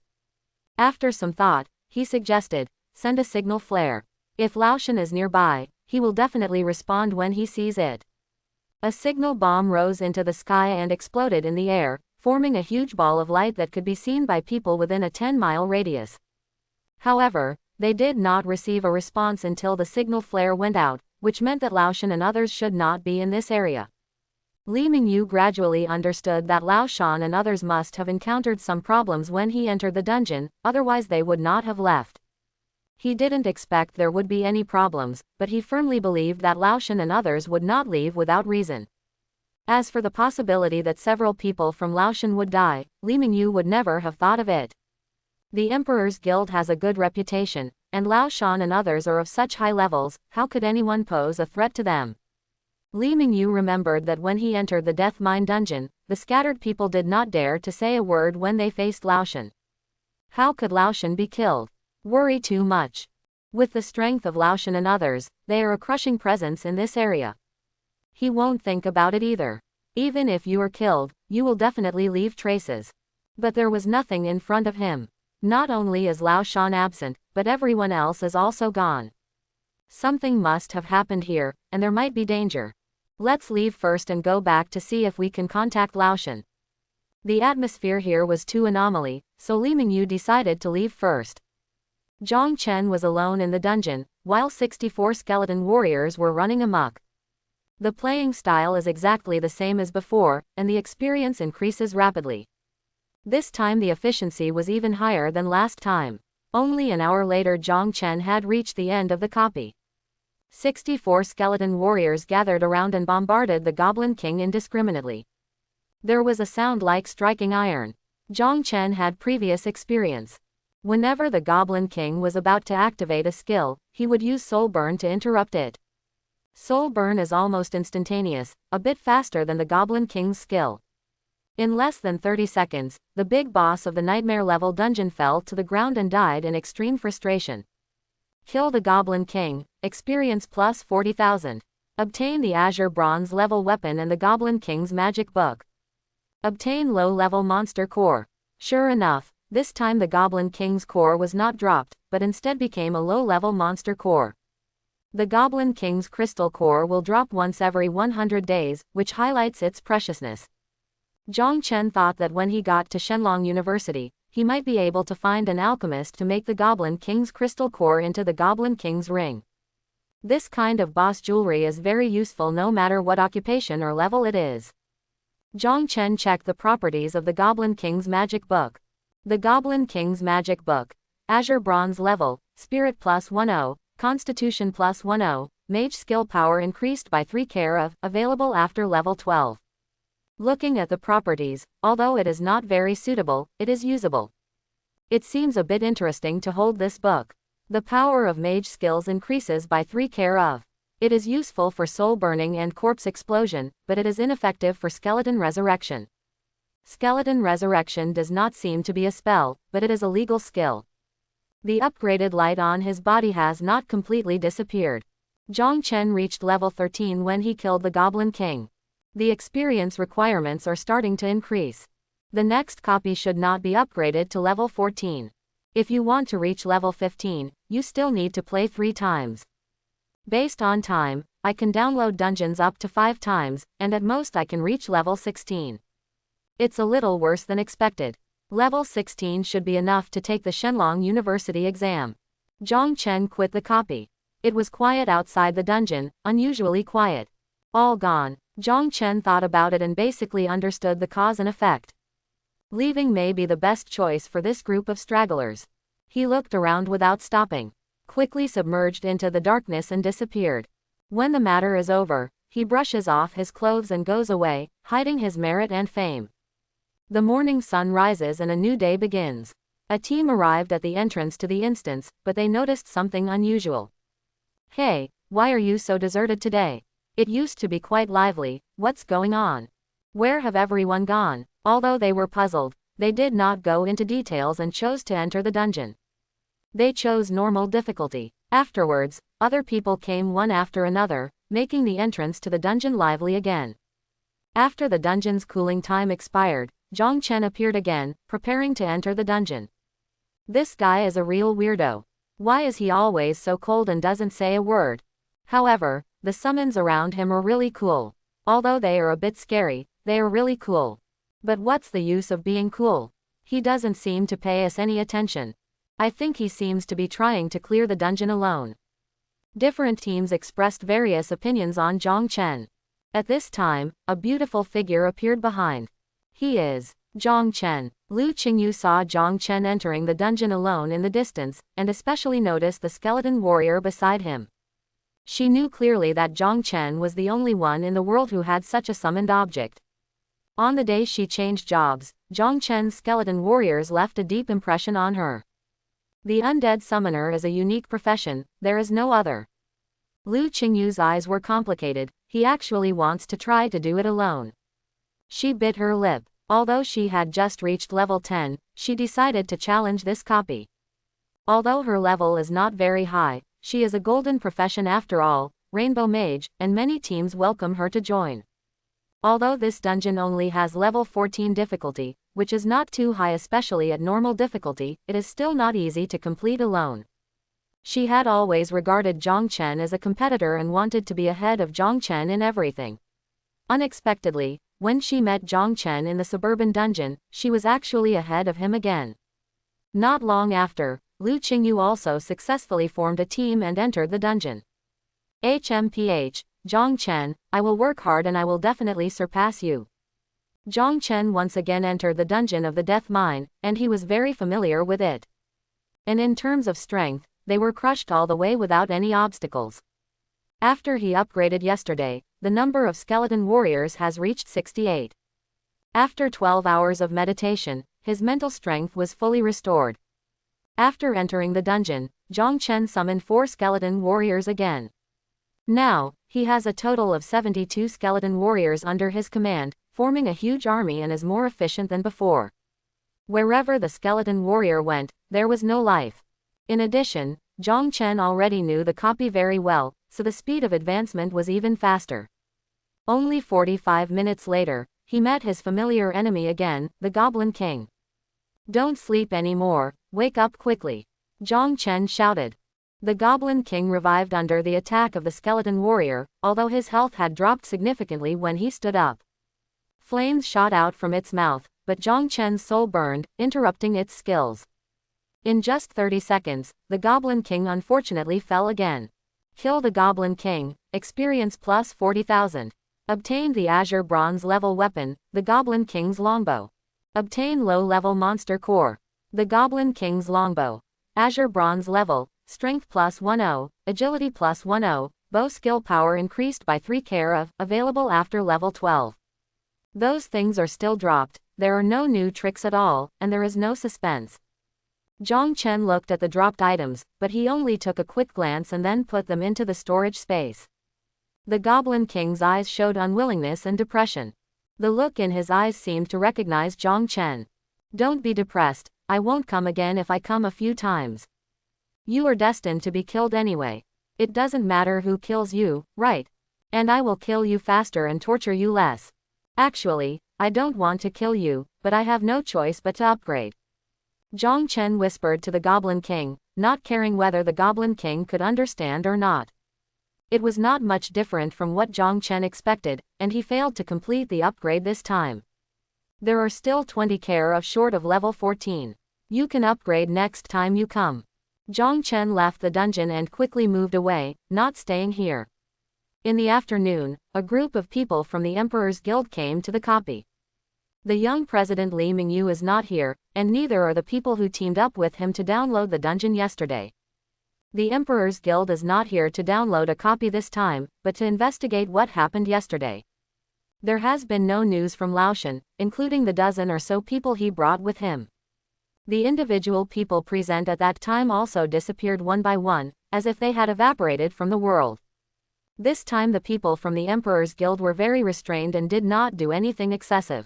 After some thought, he suggested, send a signal flare. If Laoshan is nearby, he will definitely respond when he sees it. A signal bomb rose into the sky and exploded in the air, forming a huge ball of light that could be seen by people within a 10-mile radius. However, they did not receive a response until the signal flare went out, which meant that Laoshan and others should not be in this area. Li Mingyu gradually understood that Laoshan and others must have encountered some problems when he entered the dungeon, otherwise they would not have left. He didn't expect there would be any problems, but he firmly believed that Laoshan and others would not leave without reason. As for the possibility that several people from Laoshan would die, Li Mingyu would never have thought of it. The Emperor's Guild has a good reputation, and Laoshan and others are of such high levels, how could anyone pose a threat to them? Li Mingyu remembered that when he entered the Death Mine dungeon, the scattered people did not dare to say a word when they faced Laoshan. How could Laoshan be killed? Worry too much. With the strength of Laoshan and others, they are a crushing presence in this area. He won't think about it either. Even if you are killed, you will definitely leave traces. But there was nothing in front of him. Not only is Laoshan absent, but everyone else is also gone. Something must have happened here, and there might be danger. Let's leave first and go back to see if we can contact Laoshan. The atmosphere here was too anomaly, so Li Mingyu decided to leave first. Zhang Chen was alone in the dungeon, while 64 skeleton warriors were running amok. The playing style is exactly the same as before, and the experience increases rapidly. This time the efficiency was even higher than last time. Only an hour later Zhang Chen had reached the end of the copy. 64 skeleton warriors gathered around and bombarded the Goblin King indiscriminately. There was a sound like striking iron. Zhang Chen had previous experience. Whenever the Goblin King was about to activate a skill, he would use Soul Burn to interrupt it. Soul Burn is almost instantaneous, a bit faster than the Goblin King's skill. In less than 30 seconds, the big boss of the nightmare-level dungeon fell to the ground and died in extreme frustration. Kill the Goblin King, experience plus 40,000. Obtain the Azure Bronze level weapon and the Goblin King's magic book. Obtain low-level monster core. Sure enough, this time the Goblin King's core was not dropped, but instead became a low-level monster core. The Goblin King's crystal core will drop once every 100 days, which highlights its preciousness. Zhang Chen thought that when he got to Shenlong University, he might be able to find an alchemist to make the Goblin King's crystal core into the Goblin King's ring. This kind of boss jewelry is very useful no matter what occupation or level it is. Zhang Chen checked the properties of the Goblin King's magic book. The Goblin King's magic book. Azure Bronze level, Spirit plus 10, Constitution plus 10, Mage skill power increased by 3 care of, available after level 12. Looking at the properties, although it is not very suitable, it is usable. It seems a bit interesting to hold this book. The power of mage skills increases by 3 care of. It is useful for soul burning and corpse explosion, but it is ineffective for skeleton resurrection. Skeleton resurrection does not seem to be a spell, but it is a legal skill. The upgraded light on his body has not completely disappeared. Zhang Chen reached level 13 when he killed the Goblin King. The experience requirements are starting to increase. The next copy should not be upgraded to level 14. If you want to reach level 15, you still need to play 3 times. Based on time, I can download dungeons up to 5 times, and at most I can reach level 16. It's a little worse than expected. Level 16 should be enough to take the Shenlong University exam. Zhang Chen quit the copy. It was quiet outside the dungeon, unusually quiet. All gone. Zhang Chen thought about it and basically understood the cause and effect. Leaving may be the best choice for this group of stragglers. He looked around without stopping, quickly submerged into the darkness and disappeared. When the matter is over, he brushes off his clothes and goes away, hiding his merit and fame. The morning sun rises and a new day begins. A team arrived at the entrance to the instance, but they noticed something unusual. Hey, why are you so deserted today? It used to be quite lively, what's going on? Where have everyone gone? Although they were puzzled, they did not go into details and chose to enter the dungeon. They chose normal difficulty. Afterwards, other people came one after another, making the entrance to the dungeon lively again. After the dungeon's cooling time expired, Zhang Chen appeared again, preparing to enter the dungeon. This guy is a real weirdo. Why is he always so cold and doesn't say a word? However, the summons around him are really cool. Although they are a bit scary, they are really cool. But what's the use of being cool? He doesn't seem to pay us any attention. I think he seems to be trying to clear the dungeon alone. Different teams expressed various opinions on Zhang Chen. At this time, a beautiful figure appeared behind. He is Zhang Chen. Lu Qingyu saw Zhang Chen entering the dungeon alone in the distance, and especially noticed the skeleton warrior beside him. She knew clearly that Zhang Chen was the only one in the world who had such a summoned object. On the day she changed jobs, Zhang Chen's skeleton warriors left a deep impression on her. The undead summoner is a unique profession, there is no other. Lu Qingyu's eyes were complicated, he actually wants to try to do it alone. She bit her lip. Although she had just reached level 10, she decided to challenge this copy. Although her level is not very high, she is a golden profession after all, Rainbow Mage, and many teams welcome her to join. Although this dungeon only has level 14 difficulty, which is not too high especially at normal difficulty, it is still not easy to complete alone. She had always regarded Zhang Chen as a competitor and wanted to be ahead of Zhang Chen in everything. Unexpectedly, when she met Zhang Chen in the suburban dungeon, she was actually ahead of him again. Not long after, Lu Qingyu also successfully formed a team and entered the dungeon. HMPH, Zhang Chen, I will work hard and I will definitely surpass you. Zhang Chen once again entered the dungeon of the death mine, and he was very familiar with it. And in terms of strength, they were crushed all the way without any obstacles. After he upgraded yesterday, the number of skeleton warriors has reached 68. After 12 hours of meditation, his mental strength was fully restored. After entering the dungeon, Zhang Chen summoned 4 skeleton warriors again. Now, he has a total of 72 skeleton warriors under his command, forming a huge army and is more efficient than before. Wherever the skeleton warrior went, there was no life. In addition, Zhang Chen already knew the copy very well, so the speed of advancement was even faster. Only 45 minutes later, he met his familiar enemy again, the Goblin King. Don't sleep anymore, wake up quickly, Zhang Chen shouted. The Goblin King revived under the attack of the skeleton warrior, although his health had dropped significantly when he stood up. Flames shot out from its mouth, but Zhang Chen's soul burned, interrupting its skills. In just 30 seconds, the Goblin King unfortunately fell again. Kill the Goblin King, experience plus 40,000. Obtain the Azure Bronze level weapon, the Goblin King's Longbow. Obtain low-level monster core. The Goblin King's Longbow. Azure Bronze level, Strength plus 10, Agility plus 10, Bow skill power increased by 3 care of, available after level 12. Those things are still dropped, there are no new tricks at all, and there is no suspense. Zhang Chen looked at the dropped items, but he only took a quick glance and then put them into the storage space. The Goblin King's eyes showed unwillingness and depression. The look in his eyes seemed to recognize Zhang Chen. Don't be depressed, I won't come again if I come a few times. You are destined to be killed anyway. It doesn't matter who kills you, right? And I will kill you faster and torture you less. Actually, I don't want to kill you, but I have no choice but to upgrade. Zhang Chen whispered to the Goblin King, not caring whether the Goblin King could understand or not. It was not much different from what Zhang Chen expected, and he failed to complete the upgrade this time. There are still 20 care of short of level 14. You can upgrade next time you come. Zhang Chen left the dungeon and quickly moved away, not staying here. In the afternoon, a group of people from the Emperor's Guild came to the copy. The young President Li Mingyu is not here, and neither are the people who teamed up with him to download the dungeon yesterday. The Emperor's Guild is not here to download a copy this time, but to investigate what happened yesterday. There has been no news from Laoshan, including the dozen or so people he brought with him. The individual people present at that time also disappeared one by one, as if they had evaporated from the world. This time the people from the Emperor's Guild were very restrained and did not do anything excessive.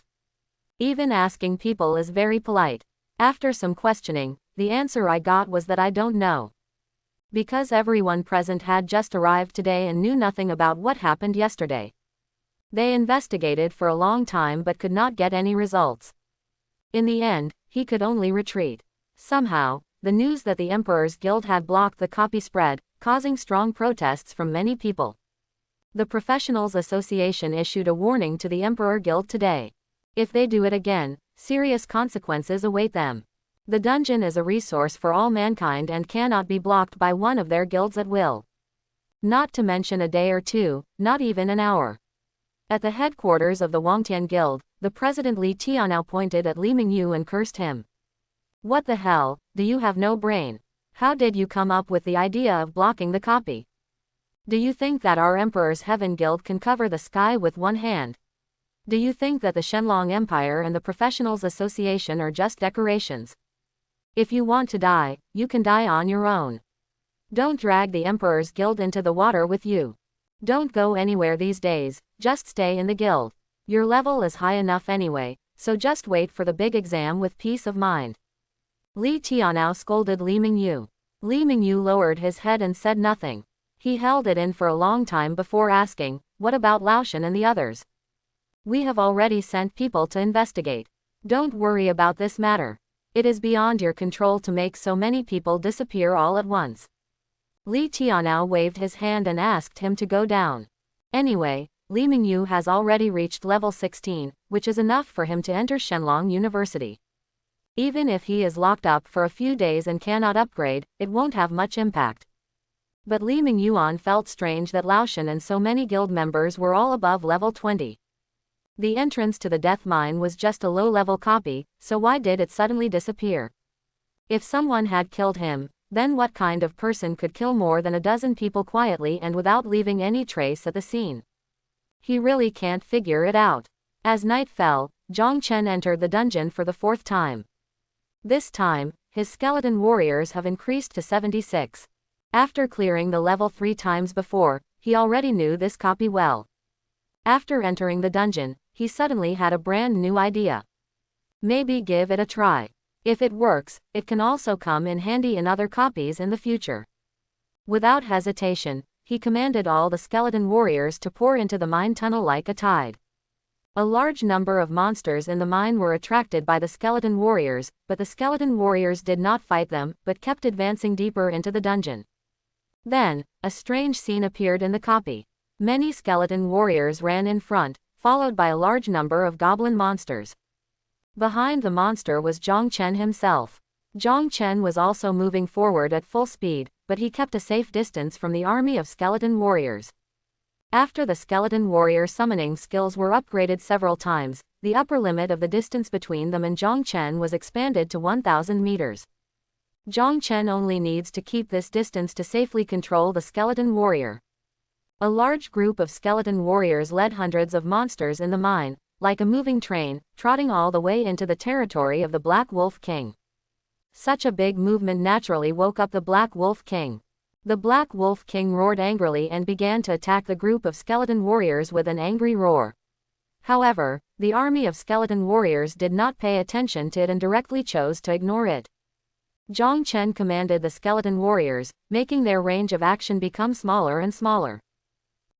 Even asking people is very polite. After some questioning, the answer I got was that I don't know. Because everyone present had just arrived today and knew nothing about what happened yesterday. They investigated for a long time but could not get any results. In the end, he could only retreat. Somehow, the news that the Emperor's Guild had blocked the copy spread, causing strong protests from many people. The Professionals Association issued a warning to the Emperor Guild today. If they do it again, serious consequences await them. The dungeon is a resource for all mankind and cannot be blocked by one of their guilds at will. Not to mention a day or two, not even an hour. At the headquarters of the Wangtian Guild, the president Li Tianao pointed at Li Mingyu and cursed him. What the hell, do you have no brain? How did you come up with the idea of blocking the copy? Do you think that our Emperor's Heaven Guild can cover the sky with one hand? Do you think that the Shenlong Empire and the Professionals Association are just decorations? If you want to die, you can die on your own. Don't drag the Emperor's Guild into the water with you. Don't go anywhere these days, just stay in the guild. Your level is high enough anyway, so just wait for the big exam with peace of mind. Li Tianao scolded Li Mingyu. Li Mingyu lowered his head and said nothing. He held it in for a long time before asking, what about Laoshan and the others? We have already sent people to investigate. Don't worry about this matter. It is beyond your control to make so many people disappear all at once. Li Tianao waved his hand and asked him to go down. Anyway, Li Mingyu has already reached level 16, which is enough for him to enter Shenlong University. Even if he is locked up for a few days and cannot upgrade, it won't have much impact. But Li Mingyuan felt strange that Laoshan and so many guild members were all above level 20. The entrance to the death mine was just a low-level copy, so why did it suddenly disappear? If someone had killed him, then what kind of person could kill more than a dozen people quietly and without leaving any trace at the scene? He really can't figure it out. As night fell, Zhang Chen entered the dungeon for the 4th time. This time, his skeleton warriors have increased to 76. After clearing the level 3 times before, he already knew this copy well. After entering the dungeon, he suddenly had a brand new idea. Maybe give it a try. If it works, it can also come in handy in other copies in the future. Without hesitation, he commanded all the skeleton warriors to pour into the mine tunnel like a tide. A large number of monsters in the mine were attracted by the skeleton warriors, but the skeleton warriors did not fight them, but kept advancing deeper into the dungeon. Then, a strange scene appeared in the copy. Many skeleton warriors ran in front, followed by a large number of goblin monsters. Behind the monster was Zhang Chen himself. Zhang Chen was also moving forward at full speed, but he kept a safe distance from the army of skeleton warriors. After the skeleton warrior summoning skills were upgraded several times, the upper limit of the distance between them and Zhang Chen was expanded to 1,000 meters. Zhang Chen only needs to keep this distance to safely control the skeleton warrior. A large group of skeleton warriors led hundreds of monsters in the mine, like a moving train, trotting all the way into the territory of the Black Wolf King. Such a big movement naturally woke up the Black Wolf King. The Black Wolf King roared angrily and began to attack the group of skeleton warriors with an angry roar. However, the army of skeleton warriors did not pay attention to it and directly chose to ignore it. Zhang Chen commanded the skeleton warriors, making their range of action become smaller and smaller.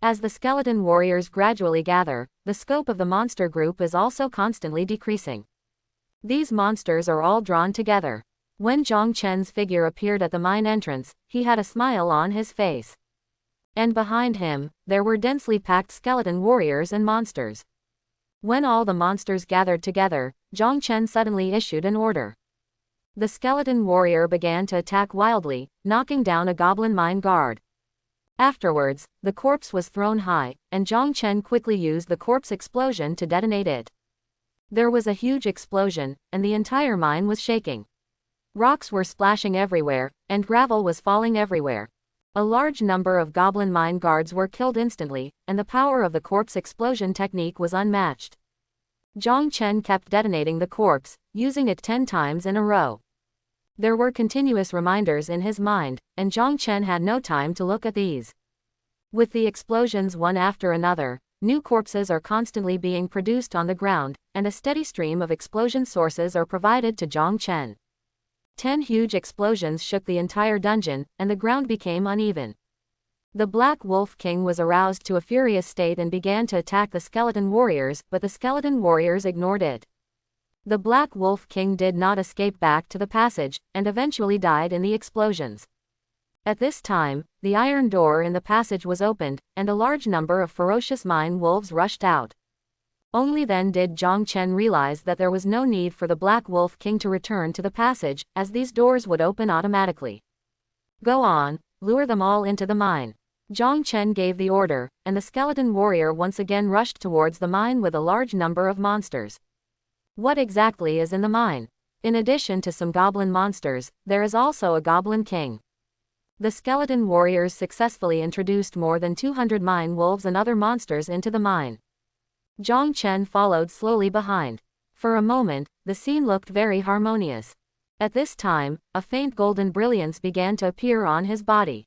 As the skeleton warriors gradually gather, the scope of the monster group is also constantly decreasing. These monsters are all drawn together. When Zhang Chen's figure appeared at the mine entrance, he had a smile on his face. And behind him, there were densely packed skeleton warriors and monsters. When all the monsters gathered together, Zhang Chen suddenly issued an order. The skeleton warrior began to attack wildly, knocking down a goblin mine guard. Afterwards, the corpse was thrown high, and Zhang Chen quickly used the corpse explosion to detonate it. There was a huge explosion, and the entire mine was shaking. Rocks were splashing everywhere, and gravel was falling everywhere. A large number of goblin mine guards were killed instantly, and the power of the corpse explosion technique was unmatched. Zhang Chen kept detonating the corpse, using it 10 times in a row. There were continuous reminders in his mind, and Zhang Chen had no time to look at these. With the explosions one after another, new corpses are constantly being produced on the ground, and a steady stream of explosion sources are provided to Zhang Chen. 10 huge explosions shook the entire dungeon, and the ground became uneven. The Black Wolf King was aroused to a furious state and began to attack the skeleton warriors, but the skeleton warriors ignored it. The Black Wolf King did not escape back to the passage, and eventually died in the explosions. At this time, the iron door in the passage was opened, and a large number of ferocious mine wolves rushed out. Only then did Zhang Chen realize that there was no need for the Black Wolf King to return to the passage, as these doors would open automatically. Go on, lure them all into the mine. Zhang Chen gave the order, and the skeleton warrior once again rushed towards the mine with a large number of monsters. What exactly is in the mine? In addition to some goblin monsters, there is also a goblin king. The skeleton warriors successfully introduced more than 200 mine wolves and other monsters into the mine. Zhang Chen followed slowly behind. For a moment, the scene looked very harmonious. At this time, a faint golden brilliance began to appear on his body.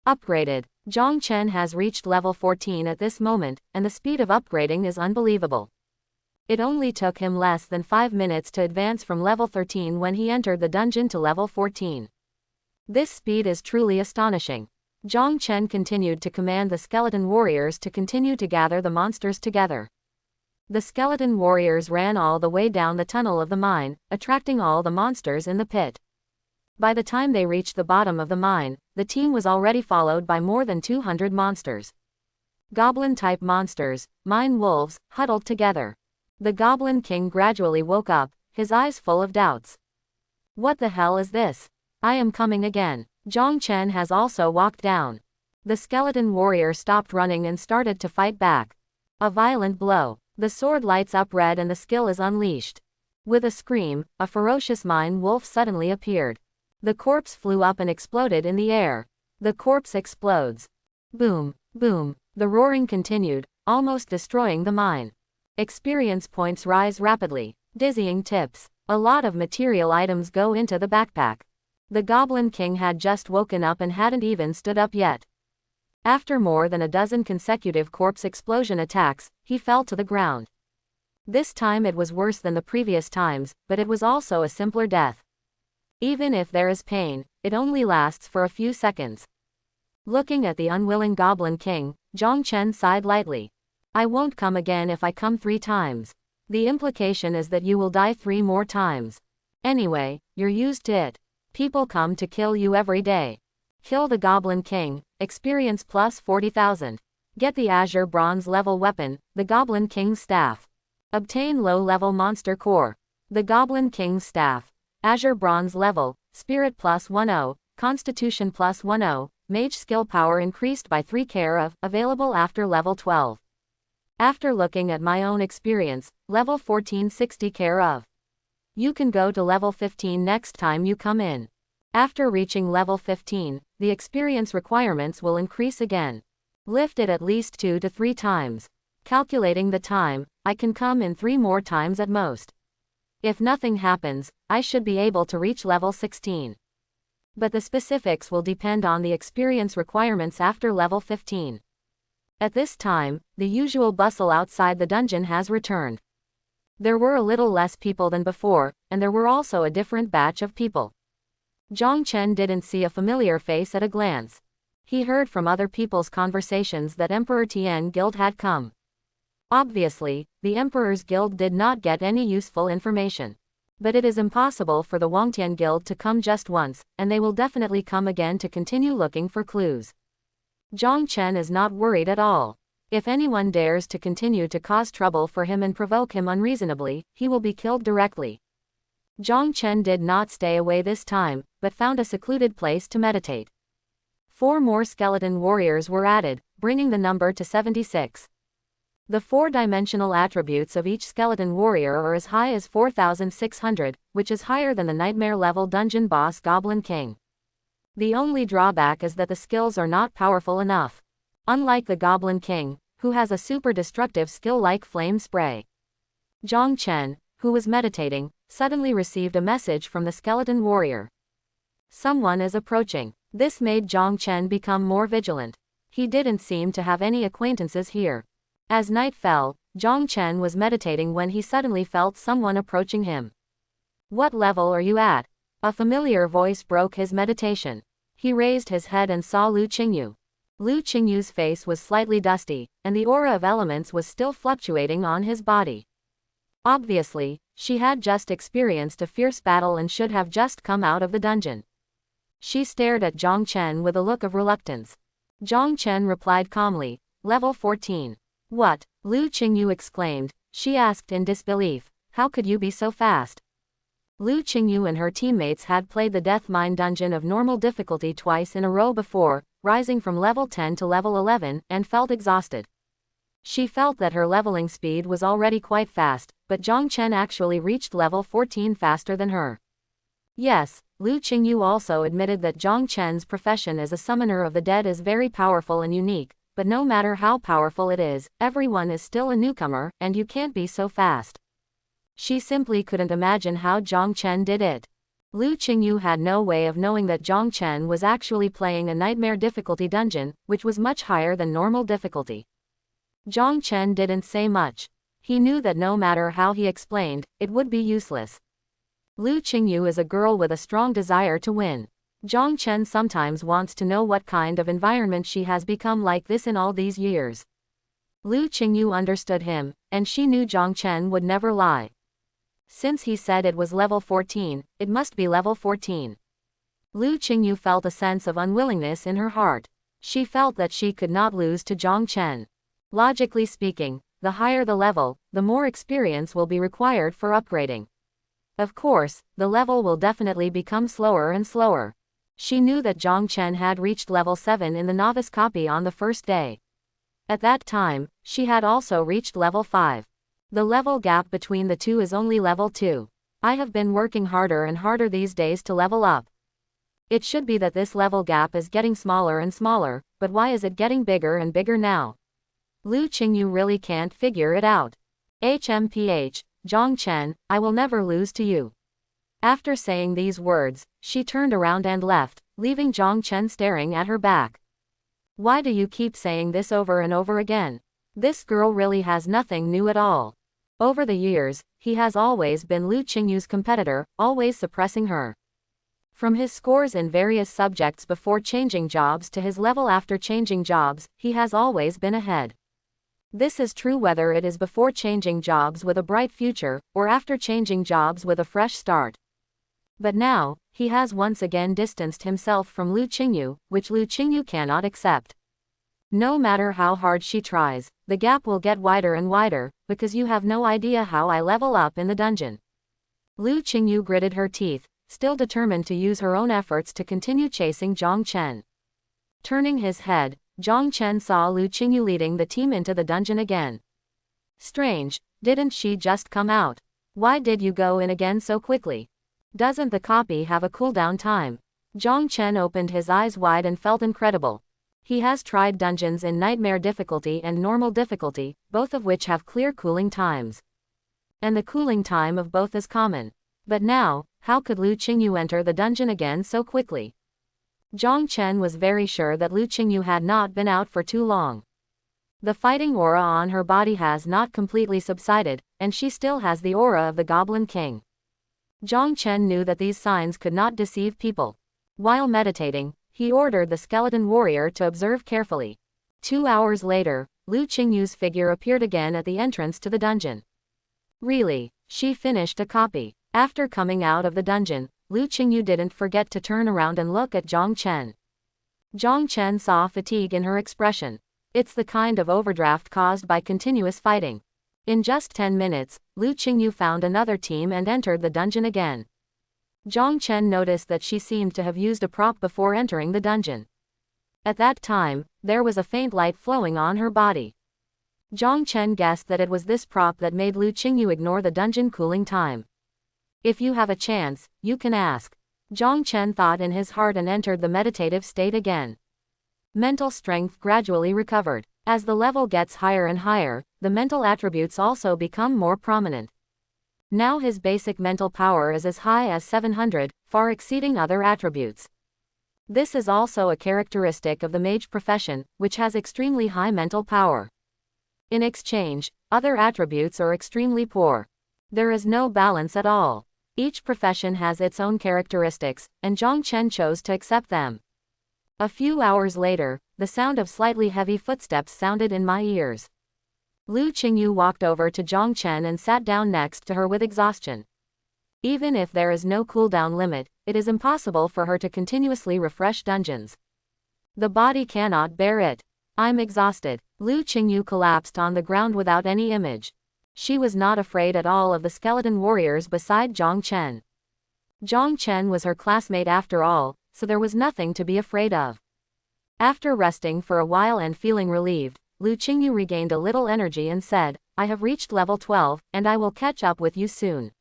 Upgraded. Zhang Chen has reached level 14 at this moment, and the speed of upgrading is unbelievable. It only took him less than 5 minutes to advance from level 13 when he entered the dungeon to level 14. This speed is truly astonishing. Zhang Chen continued to command the skeleton warriors to continue to gather the monsters together. The skeleton warriors ran all the way down the tunnel of the mine, attracting all the monsters in the pit. By the time they reached the bottom of the mine, the team was already followed by more than 200 monsters. Goblin-type monsters, mine wolves, huddled together. The Goblin King gradually woke up, his eyes full of doubts. What the hell is this? I am coming again. Zhang Chen has also walked down. The skeleton warrior stopped running and started to fight back. A violent blow. The sword lights up red and the skill is unleashed. With a scream, a ferocious mine wolf suddenly appeared. The corpse flew up and exploded in the air. The corpse explodes. Boom, boom. The roaring continued, almost destroying the mine. Experience points rise rapidly. Dizzying tips. A lot of material items go into the backpack. The Goblin King had just woken up and hadn't even stood up yet. After more than a dozen consecutive corpse explosion attacks, he fell to the ground. This time it was worse than the previous times, but it was also a simpler death. Even if there is pain, it only lasts for a few seconds. Looking at the unwilling Goblin King, Zhang Chen sighed lightly. I won't come again if I come 3 times. The implication is that you will die 3 more times. Anyway, you're used to it. People come to kill you every day. Kill the Goblin King, experience plus 40,000. Get the Azure Bronze level weapon, the Goblin King's Staff. Obtain low-level monster core. The Goblin King's Staff. Azure Bronze level, Spirit plus 10, Constitution plus 10, mage skill power increased by 3 care of, available after level 12. After looking at my own experience, level 14 60 care of. You can go to level 15 next time you come in. After reaching level 15, the experience requirements will increase again. Lift it at least 2 to 3 times. Calculating the time, I can come in 3 more times at most. If nothing happens, I should be able to reach level 16. But the specifics will depend on the experience requirements after level 15. At this time, the usual bustle outside the dungeon has returned. There were a little less people than before, and there were also a different batch of people. Zhang Chen didn't see a familiar face at a glance. He heard from other people's conversations that Emperor Tian Guild had come. Obviously, the Emperor's Guild did not get any useful information. But it is impossible for the Wangtian Guild to come just once, and they will definitely come again to continue looking for clues. Zhang Chen is not worried at all. If anyone dares to continue to cause trouble for him and provoke him unreasonably, he will be killed directly. Zhang Chen did not stay away this time, but found a secluded place to meditate. 4 more skeleton warriors were added, bringing the number to 76. The 4-dimensional attributes of each skeleton warrior are as high as 4,600, which is higher than the nightmare-level dungeon boss Goblin King. The only drawback is that the skills are not powerful enough. Unlike the Goblin King, who has a super destructive skill like Flame Spray. Zhang Chen, who was meditating, suddenly received a message from the skeleton warrior. Someone is approaching. This made Zhang Chen become more vigilant. He didn't seem to have any acquaintances here. As night fell, Zhang Chen was meditating when he suddenly felt someone approaching him. What level are you at? A familiar voice broke his meditation. He raised his head and saw Lu Qingyu. Lu Qingyu's face was slightly dusty, and the aura of elements was still fluctuating on his body. Obviously, she had just experienced a fierce battle and should have just come out of the dungeon. She stared at Zhang Chen with a look of reluctance. Zhang Chen replied calmly, level 14. What? Lu Qingyu exclaimed. She asked in disbelief, how could you be so fast? Lu Qingyu and her teammates had played the Death Mine dungeon of normal difficulty twice in a row before, rising from level 10 to level 11, and felt exhausted. She felt that her leveling speed was already quite fast, but Zhang Chen actually reached level 14 faster than her. Yes, Lu Qingyu also admitted that Zhang Chen's profession as a summoner of the dead is very powerful and unique, but no matter how powerful it is, everyone is still a newcomer, and you can't be so fast. She simply couldn't imagine how Zhang Chen did it. Lu Qingyu had no way of knowing that Zhang Chen was actually playing a nightmare difficulty dungeon, which was much higher than normal difficulty. Zhang Chen didn't say much. He knew that no matter how he explained, it would be useless. Lu Qingyu is a girl with a strong desire to win. Zhang Chen sometimes wants to know what kind of environment she has become like this in all these years. Lu Qingyu understood him, and she knew Zhang Chen would never lie. Since he said it was level 14, it must be level 14. Lu Qingyu felt a sense of unwillingness in her heart. She felt that she could not lose to Zhang Chen. Logically speaking, the higher the level, the more experience will be required for upgrading. Of course, the level will definitely become slower and slower. She knew that Zhang Chen had reached level 7 in the novice copy on the first day. At that time, she had also reached level 5. The level gap between the two is only level 2. I have been working harder and harder these days to level up. It should be that this level gap is getting smaller and smaller, but why is it getting bigger and bigger now? Lu Qingyu really can't figure it out. HMPH, Zhang Chen, I will never lose to you. After saying these words, she turned around and left, leaving Zhang Chen staring at her back. Why do you keep saying this over and over again? This girl really has nothing new at all. Over the years, he has always been Lu Qingyu's competitor, always suppressing her. From his scores in various subjects before changing jobs to his level after changing jobs, he has always been ahead. This is true whether it is before changing jobs with a bright future, or after changing jobs with a fresh start. But now, he has once again distanced himself from Lu Qingyu, which Lu Qingyu cannot accept. No matter how hard she tries, the gap will get wider and wider, because you have no idea how I level up in the dungeon. Lu Qingyu gritted her teeth, still determined to use her own efforts to continue chasing Zhang Chen. Turning his head, Zhang Chen saw Lu Qingyu leading the team into the dungeon again. Strange, didn't she just come out? Why did you go in again so quickly? Doesn't the copy have a cooldown time? Zhang Chen opened his eyes wide and felt incredible. He has tried dungeons in nightmare difficulty and normal difficulty, both of which have clear cooling times. And the cooling time of both is common. But now, how could Lu Qingyu enter the dungeon again so quickly? Zhang Chen was very sure that Lu Qingyu had not been out for too long. The fighting aura on her body has not completely subsided, and she still has the aura of the Goblin King. Zhang Chen knew that these signs could not deceive people. While meditating, he ordered the skeleton warrior to observe carefully. 2 hours later, Lu Qingyu's figure appeared again at the entrance to the dungeon. Really, she finished a copy. After coming out of the dungeon, Lu Qingyu didn't forget to turn around and look at Zhang Chen. Zhang Chen saw fatigue in her expression. It's the kind of overdraft caused by continuous fighting. In just 10 minutes, Lu Qingyu found another team and entered the dungeon again. Zhang Chen noticed that she seemed to have used a prop before entering the dungeon. At that time, there was a faint light flowing on her body. Zhang Chen guessed that it was this prop that made Lu Qingyu ignore the dungeon cooling time. If you have a chance, you can ask. Zhang Chen thought in his heart and entered the meditative state again. Mental strength gradually recovered. As the level gets higher and higher, the mental attributes also become more prominent. Now his basic mental power is as high as 700, far exceeding other attributes. This is also a characteristic of the mage profession, which has extremely high mental power. In exchange, other attributes are extremely poor. There is no balance at all. Each profession has its own characteristics, and Zhang Chen chose to accept them. A few hours later, the sound of slightly heavy footsteps sounded in my ears. Lu Qingyu walked over to Zhang Chen and sat down next to her with exhaustion. Even if there is no cooldown limit, it is impossible for her to continuously refresh dungeons. The body cannot bear it. I'm exhausted. Lu Qingyu collapsed on the ground without any image. She was not afraid at all of the skeleton warriors beside Zhang Chen. Zhang Chen was her classmate after all, so there was nothing to be afraid of. After resting for a while and feeling relieved, Lu Qingyu regained a little energy and said, I have reached level 12, and I will catch up with you soon.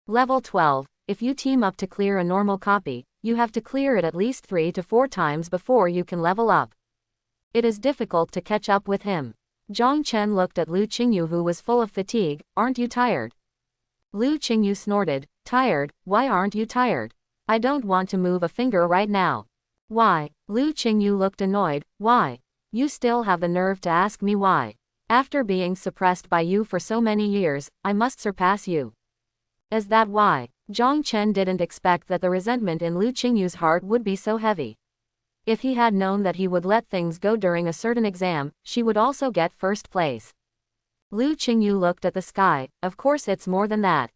Level 12, if you team up to clear a normal copy, you have to clear it at least 3 to 4 times before you can level up. It is difficult to catch up with him. Zhang Chen looked at Lu Qingyu, who was full of fatigue. Aren't you tired? Lu Qingyu snorted. Tired? Why aren't you tired? I don't want to move a finger right now. Why? Lu Qingyu looked annoyed. Why? You still have the nerve to ask me why. After being suppressed by you for so many years, I must surpass you. Is that why? Zhang Chen didn't expect that the resentment in Lu Qingyu's heart would be so heavy. If he had known that he would let things go during a certain exam, she would also get first place. Lu Qingyu looked at the sky. Of course it's more than that.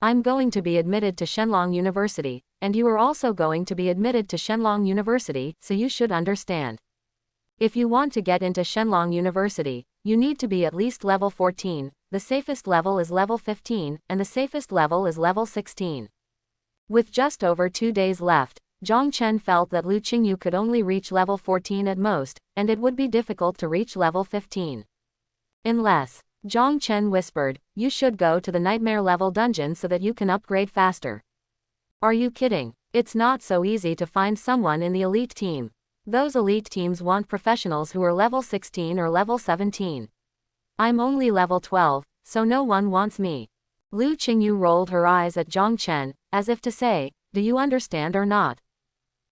I'm going to be admitted to Shenlong University, and you are also going to be admitted to Shenlong University, so you should understand. If you want to get into Shenlong University, you need to be at least level 14, the safest level is level 15, and the safest level is level 16. With just over 2 days left, Zhang Chen felt that Lu Qingyu could only reach level 14 at most, and it would be difficult to reach level 15. Unless, Zhang Chen whispered, you should go to the nightmare level dungeon so that you can upgrade faster. Are you kidding? It's not so easy to find someone in the elite team. Those elite teams want professionals who are level 16 or level 17. I'm only level 12, so no one wants me. Lu Qingyu rolled her eyes at Zhang Chen, as if to say, do you understand or not?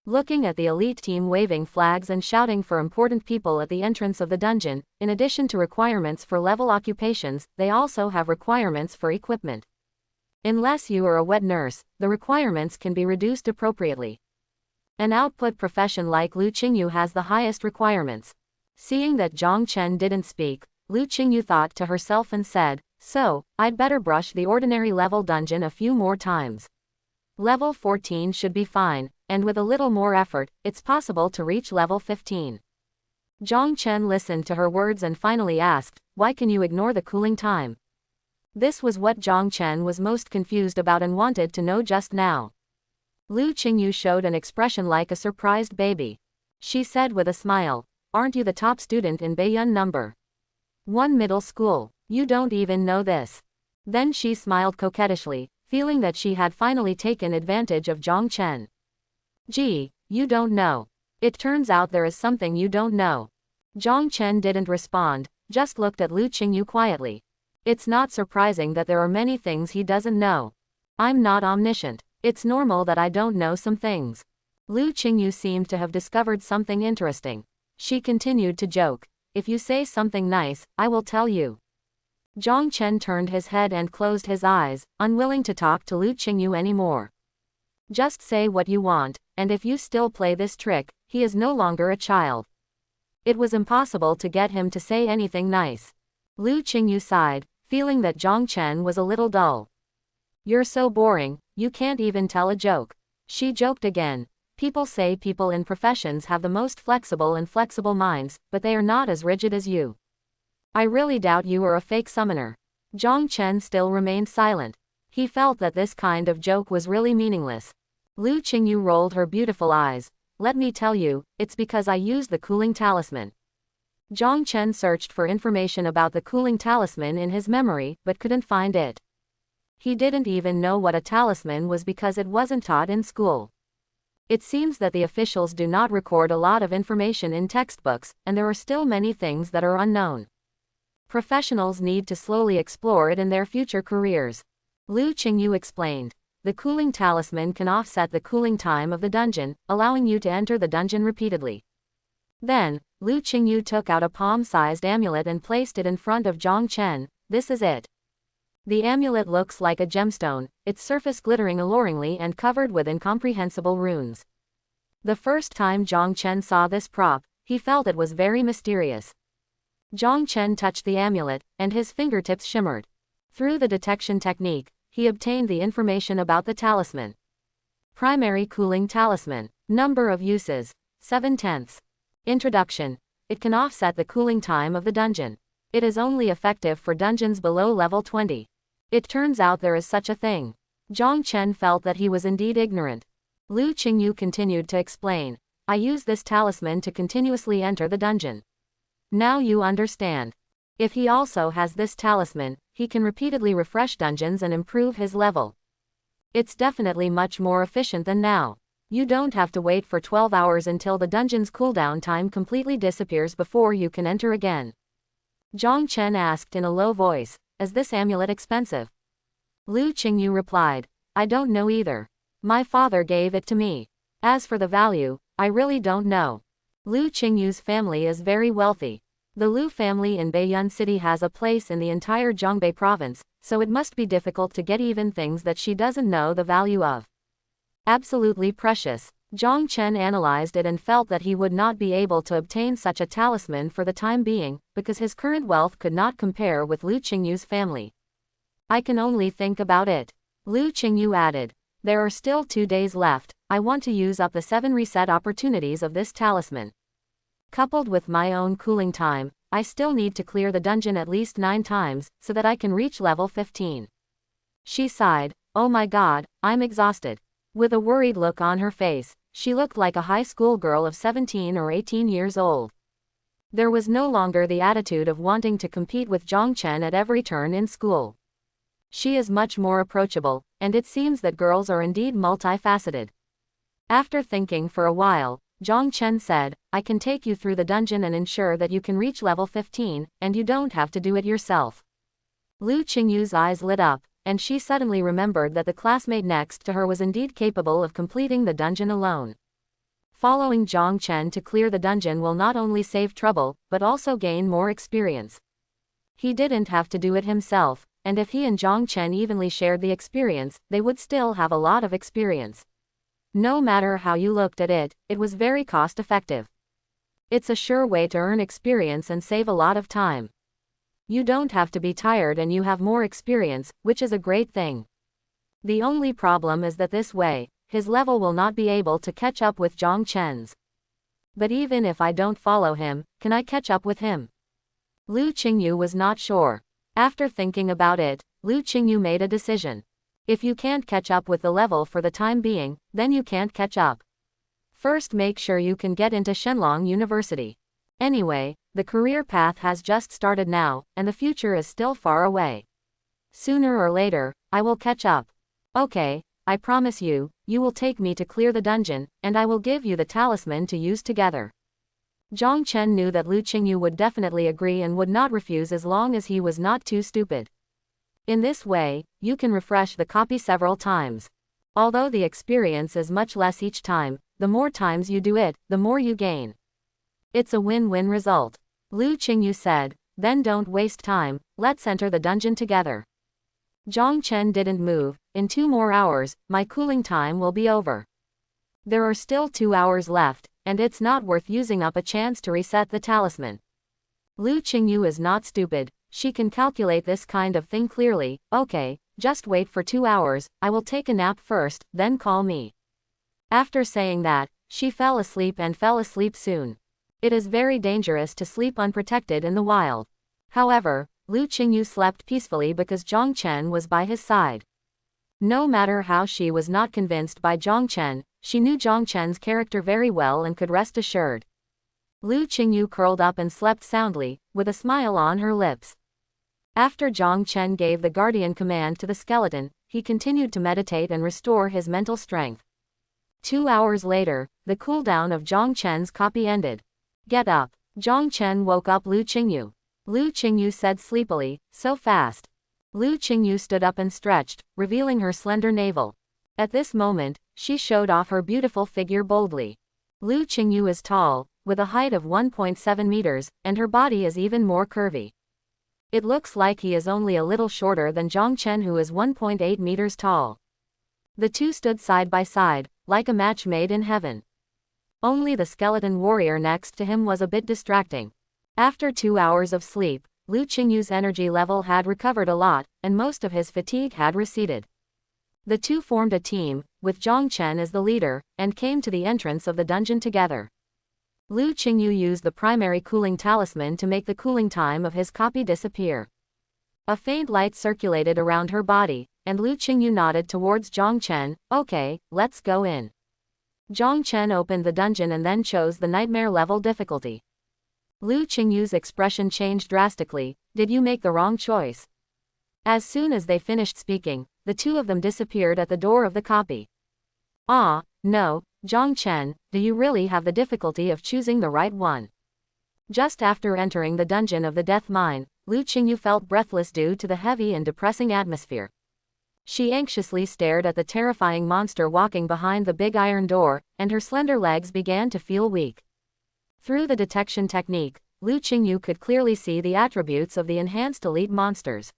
Looking at the elite team waving flags and shouting for important people at the entrance of the dungeon, in addition to requirements for level occupations, they also have requirements for equipment. Unless you are a wet nurse, the requirements can be reduced appropriately. An output profession like Lu Qingyu has the highest requirements. Seeing that Zhang Chen didn't speak, Lu Qingyu thought to herself and said, so, I'd better brush the ordinary level dungeon a few more times. Level 14 should be fine, and with a little more effort, it's possible to reach level 15. Zhang Chen listened to her words and finally asked, why can you ignore the cooling time? This was what Zhang Chen was most confused about and wanted to know just now. Lu Qingyu showed an expression like a surprised baby. She said with a smile. Aren't you the top student in Baiyun number 1 middle school? You don't even know this. Then she smiled coquettishly, feeling that she had finally taken advantage of Zhang Chen. Gee, you don't know. It turns out there is something you don't know. Zhang Chen didn't respond, just looked at Lu Qingyu quietly. It's not surprising that there are many things he doesn't know. I'm not omniscient. It's normal that I don't know some things. Lu Qingyu seemed to have discovered something interesting. She continued to joke. If you say something nice, I will tell you. Zhang Chen turned his head and closed his eyes, unwilling to talk to Lu Qingyu anymore. Just say what you want, and if you still play this trick, he is no longer a child. It was impossible to get him to say anything nice. Lu Qingyu sighed, feeling that Zhang Chen was a little dull. You're so boring, you can't even tell a joke. She joked again. People say people in professions have the most flexible minds, but they are not as rigid as you. I really doubt you are a fake summoner. Zhang Chen still remained silent. He felt that this kind of joke was really meaningless. Lu Qingyu rolled her beautiful eyes. Let me tell you, it's because I used the cooling talisman. Zhang Chen searched for information about the cooling talisman in his memory, but couldn't find it. He didn't even know what a talisman was because it wasn't taught in school. It seems that the officials do not record a lot of information in textbooks, and there are still many things that are unknown. Professionals need to slowly explore it in their future careers. Lu Qingyu explained. The cooling talisman can offset the cooling time of the dungeon, allowing you to enter the dungeon repeatedly. Then, Lu Qingyu took out a palm-sized amulet and placed it in front of Zhang Chen. This is it. The amulet looks like a gemstone, its surface glittering alluringly and covered with incomprehensible runes. The first time Zhang Chen saw this prop, he felt it was very mysterious. Zhang Chen touched the amulet, and his fingertips shimmered. Through the detection technique, he obtained the information about the talisman. Primary cooling talisman. Number of uses, 7/10. Introduction. It can offset the cooling time of the dungeon. It is only effective for dungeons below level 20. It turns out there is such a thing. Zhang Chen felt that he was indeed ignorant. Lu Qingyu continued to explain. I use this talisman to continuously enter the dungeon. Now you understand. If he also has this talisman, he can repeatedly refresh dungeons and improve his level. It's definitely much more efficient than now. You don't have to wait for 12 hours until the dungeon's cooldown time completely disappears before you can enter again. Zhang Chen asked in a low voice, is this amulet expensive? Lu Qingyu replied, I don't know either. My father gave it to me. As for the value, I really don't know. Lu Qingyu's family is very wealthy. The Lu family in Baiyun City has a place in the entire Zhongbei province, so it must be difficult to get even things that she doesn't know the value of. Absolutely precious. Zhang Chen analyzed it and felt that he would not be able to obtain such a talisman for the time being, because his current wealth could not compare with Lu Qingyu's family. I can only think about it. Lu Qingyu added. There are still 2 days left. I want to use up the 7 reset opportunities of this talisman. Coupled with my own cooling time, I still need to clear the dungeon at least 9 times, so that I can reach level 15. She sighed. Oh my god, I'm exhausted. With a worried look on her face, she looked like a high school girl of 17 or 18 years old. There was no longer the attitude of wanting to compete with Zhang Chen at every turn in school. She is much more approachable, and it seems that girls are indeed multifaceted. After thinking for a while, Zhang Chen said, I can take you through the dungeon and ensure that you can reach level 15, and you don't have to do it yourself. Lu Qingyu's eyes lit up, and she suddenly remembered that the classmate next to her was indeed capable of completing the dungeon alone. Following Zhang Chen to clear the dungeon will not only save trouble, but also gain more experience. He didn't have to do it himself, and if he and Zhang Chen evenly shared the experience, they would still have a lot of experience. No matter how you looked at it, it was very cost-effective. It's a sure way to earn experience and save a lot of time. You don't have to be tired and you have more experience, which is a great thing. The only problem is that this way, his level will not be able to catch up with Zhang Chen's. But even if I don't follow him, can I catch up with him? Lu Qingyu was not sure. After thinking about it, Lu Qingyu made a decision. If you can't catch up with the level for the time being, then you can't catch up. First make sure you can get into Shenlong University. Anyway, the career path has just started now, and the future is still far away. Sooner or later, I will catch up. Okay, I promise you, you will take me to clear the dungeon, and I will give you the talisman to use together. Zhang Chen knew that Lu Qingyu would definitely agree and would not refuse as long as he was not too stupid. In this way, you can refresh the copy several times. Although the experience is much less each time, the more times you do it, the more you gain. It's a win-win result. Lu Qingyu said, then don't waste time, let's enter the dungeon together. Zhang Chen didn't move. In 2 more hours, my cooling time will be over. There are still 2 hours left, and it's not worth using up a chance to reset the talisman. Lu Qingyu is not stupid, she can calculate this kind of thing clearly. Okay, just wait for 2 hours, I will take a nap first, then call me. After saying that, she fell asleep and fell asleep soon. It is very dangerous to sleep unprotected in the wild. However, Lu Qingyu slept peacefully because Zhang Chen was by his side. No matter how she was not convinced by Zhang Chen, she knew Zhang Chen's character very well and could rest assured. Lu Qingyu curled up and slept soundly, with a smile on her lips. After Zhang Chen gave the guardian command to the skeleton, he continued to meditate and restore his mental strength. 2 hours later, the cooldown of Zhang Chen's copy ended. Get up. Zhang Chen woke up Lu Qingyu. Lu Qingyu said sleepily, so fast. Lu Qingyu stood up and stretched, revealing her slender navel. At this moment, she showed off her beautiful figure boldly. Lu Qingyu is tall, with a height of 1.7 meters, and her body is even more curvy. It looks like he is only a little shorter than Zhang Chen, who is 1.8 meters tall. The two stood side by side, like a match made in heaven. Only the skeleton warrior next to him was a bit distracting. After 2 hours of sleep, Lu Qingyu's energy level had recovered a lot, and most of his fatigue had receded. The two formed a team, with Zhang Chen as the leader, and came to the entrance of the dungeon together. Lu Qingyu used the primary cooling talisman to make the cooling time of his copy disappear. A faint light circulated around her body, and Lu Qingyu nodded towards Zhang Chen, okay, let's go in. Zhang Chen opened the dungeon and then chose the nightmare level difficulty. Lu Qingyu's expression changed drastically. Did you make the wrong choice? As soon as they finished speaking, the two of them disappeared at the door of the copy. Ah, no, Zhang Chen, do you really have the difficulty of choosing the right one? Just after entering the dungeon of the death mine, Lu Qingyu felt breathless due to the heavy and depressing atmosphere. She anxiously stared at the terrifying monster walking behind the big iron door, and her slender legs began to feel weak. Through the detection technique, Lu Qingyu could clearly see the attributes of the enhanced elite monsters.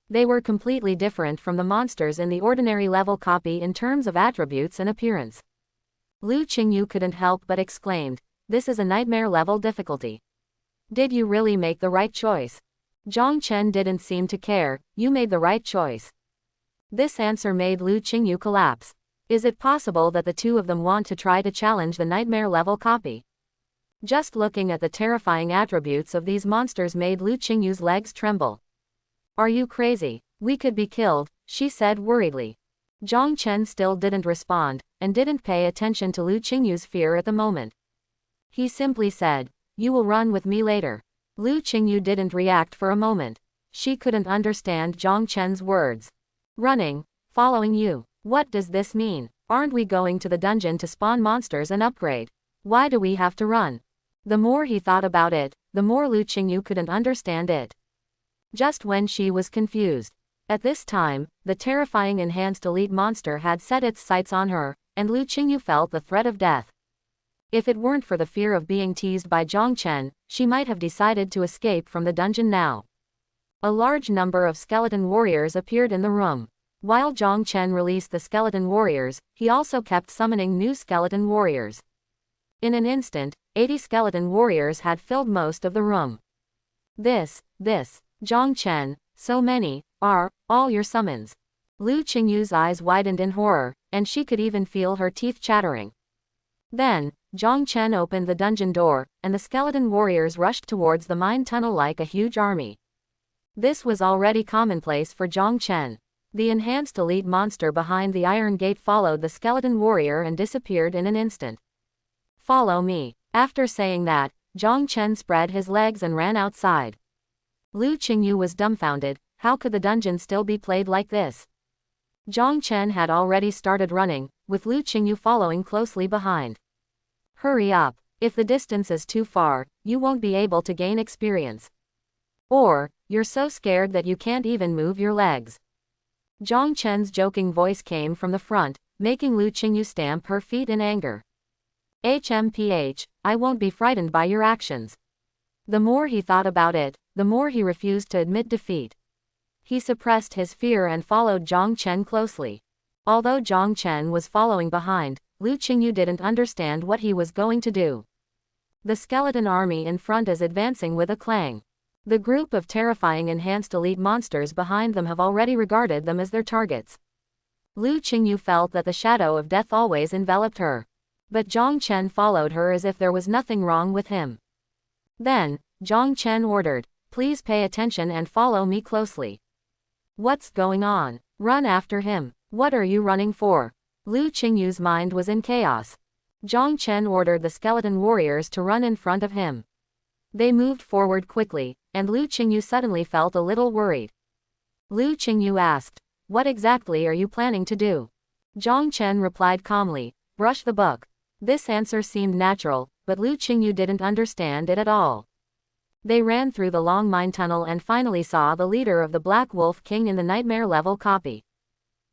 They were completely different from the monsters in the ordinary level copy in terms of attributes and appearance. Lu Qingyu couldn't help but exclaimed, this is a nightmare level difficulty. Did you really make the right choice? Zhang Chen didn't seem to care. You made the right choice. This answer made Lu Qingyu collapse. Is it possible that the two of them want to try to challenge the nightmare level copy? Just looking at the terrifying attributes of these monsters made Lu Qingyu's legs tremble. Are you crazy? We could be killed, she said worriedly. Zhang Chen still didn't respond, and didn't pay attention to Lu Qingyu's fear at the moment. He simply said, you will run with me later. Lu Qingyu didn't react for a moment. She couldn't understand Zhang Chen's words. Running? Following you? What does this mean? Aren't we going to the dungeon to spawn monsters and upgrade? Why do we have to run? The more he thought about it, the more Lu Qingyu couldn't understand it. Just when she was confused. At this time, the terrifying enhanced elite monster had set its sights on her, and Lu Qingyu felt the threat of death. If it weren't for the fear of being teased by Zhang Chen, she might have decided to escape from the dungeon now. A large number of skeleton warriors appeared in the room. While Zhang Chen released the skeleton warriors, he also kept summoning new skeleton warriors. In an instant, 80 skeleton warriors had filled most of the room. This, Zhang Chen, so many, are all your summons. Lu Qingyu's eyes widened in horror, and she could even feel her teeth chattering. Then, Zhang Chen opened the dungeon door, and the skeleton warriors rushed towards the mine tunnel like a huge army. This was already commonplace for Zhang Chen. The enhanced elite monster behind the iron gate followed the skeleton warrior and disappeared in an instant. Follow me. After saying that, Zhang Chen spread his legs and ran outside. Lu Qingyu was dumbfounded. How could the dungeon still be played like this? Zhang Chen had already started running, with Lu Qingyu following closely behind. Hurry up. If the distance is too far, you won't be able to gain experience. Or, you're so scared that you can't even move your legs. Zhang Chen's joking voice came from the front, making Lu Qingyu stamp her feet in anger. HMPH, I won't be frightened by your actions. The more he thought about it, the more he refused to admit defeat. He suppressed his fear and followed Zhang Chen closely. Although Zhang Chen was following behind, Lu Qingyu didn't understand what he was going to do. The skeleton army in front is advancing with a clang. The group of terrifying enhanced elite monsters behind them have already regarded them as their targets. Lu Qingyu felt that the shadow of death always enveloped her. But Zhang Chen followed her as if there was nothing wrong with him. Then, Zhang Chen ordered, "Please pay attention and follow me closely." "What's going on? Run after him. What are you running for?" Lu Qingyu's mind was in chaos. Zhang Chen ordered the skeleton warriors to run in front of him. They moved forward quickly, and Lu Qingyu suddenly felt a little worried. Lu Qingyu asked, "What exactly are you planning to do?" Zhang Chen replied calmly, "Brush the book." This answer seemed natural, but Lu Qingyu didn't understand it at all. They ran through the long mine tunnel and finally saw the leader of the Black Wolf King in the nightmare level copy.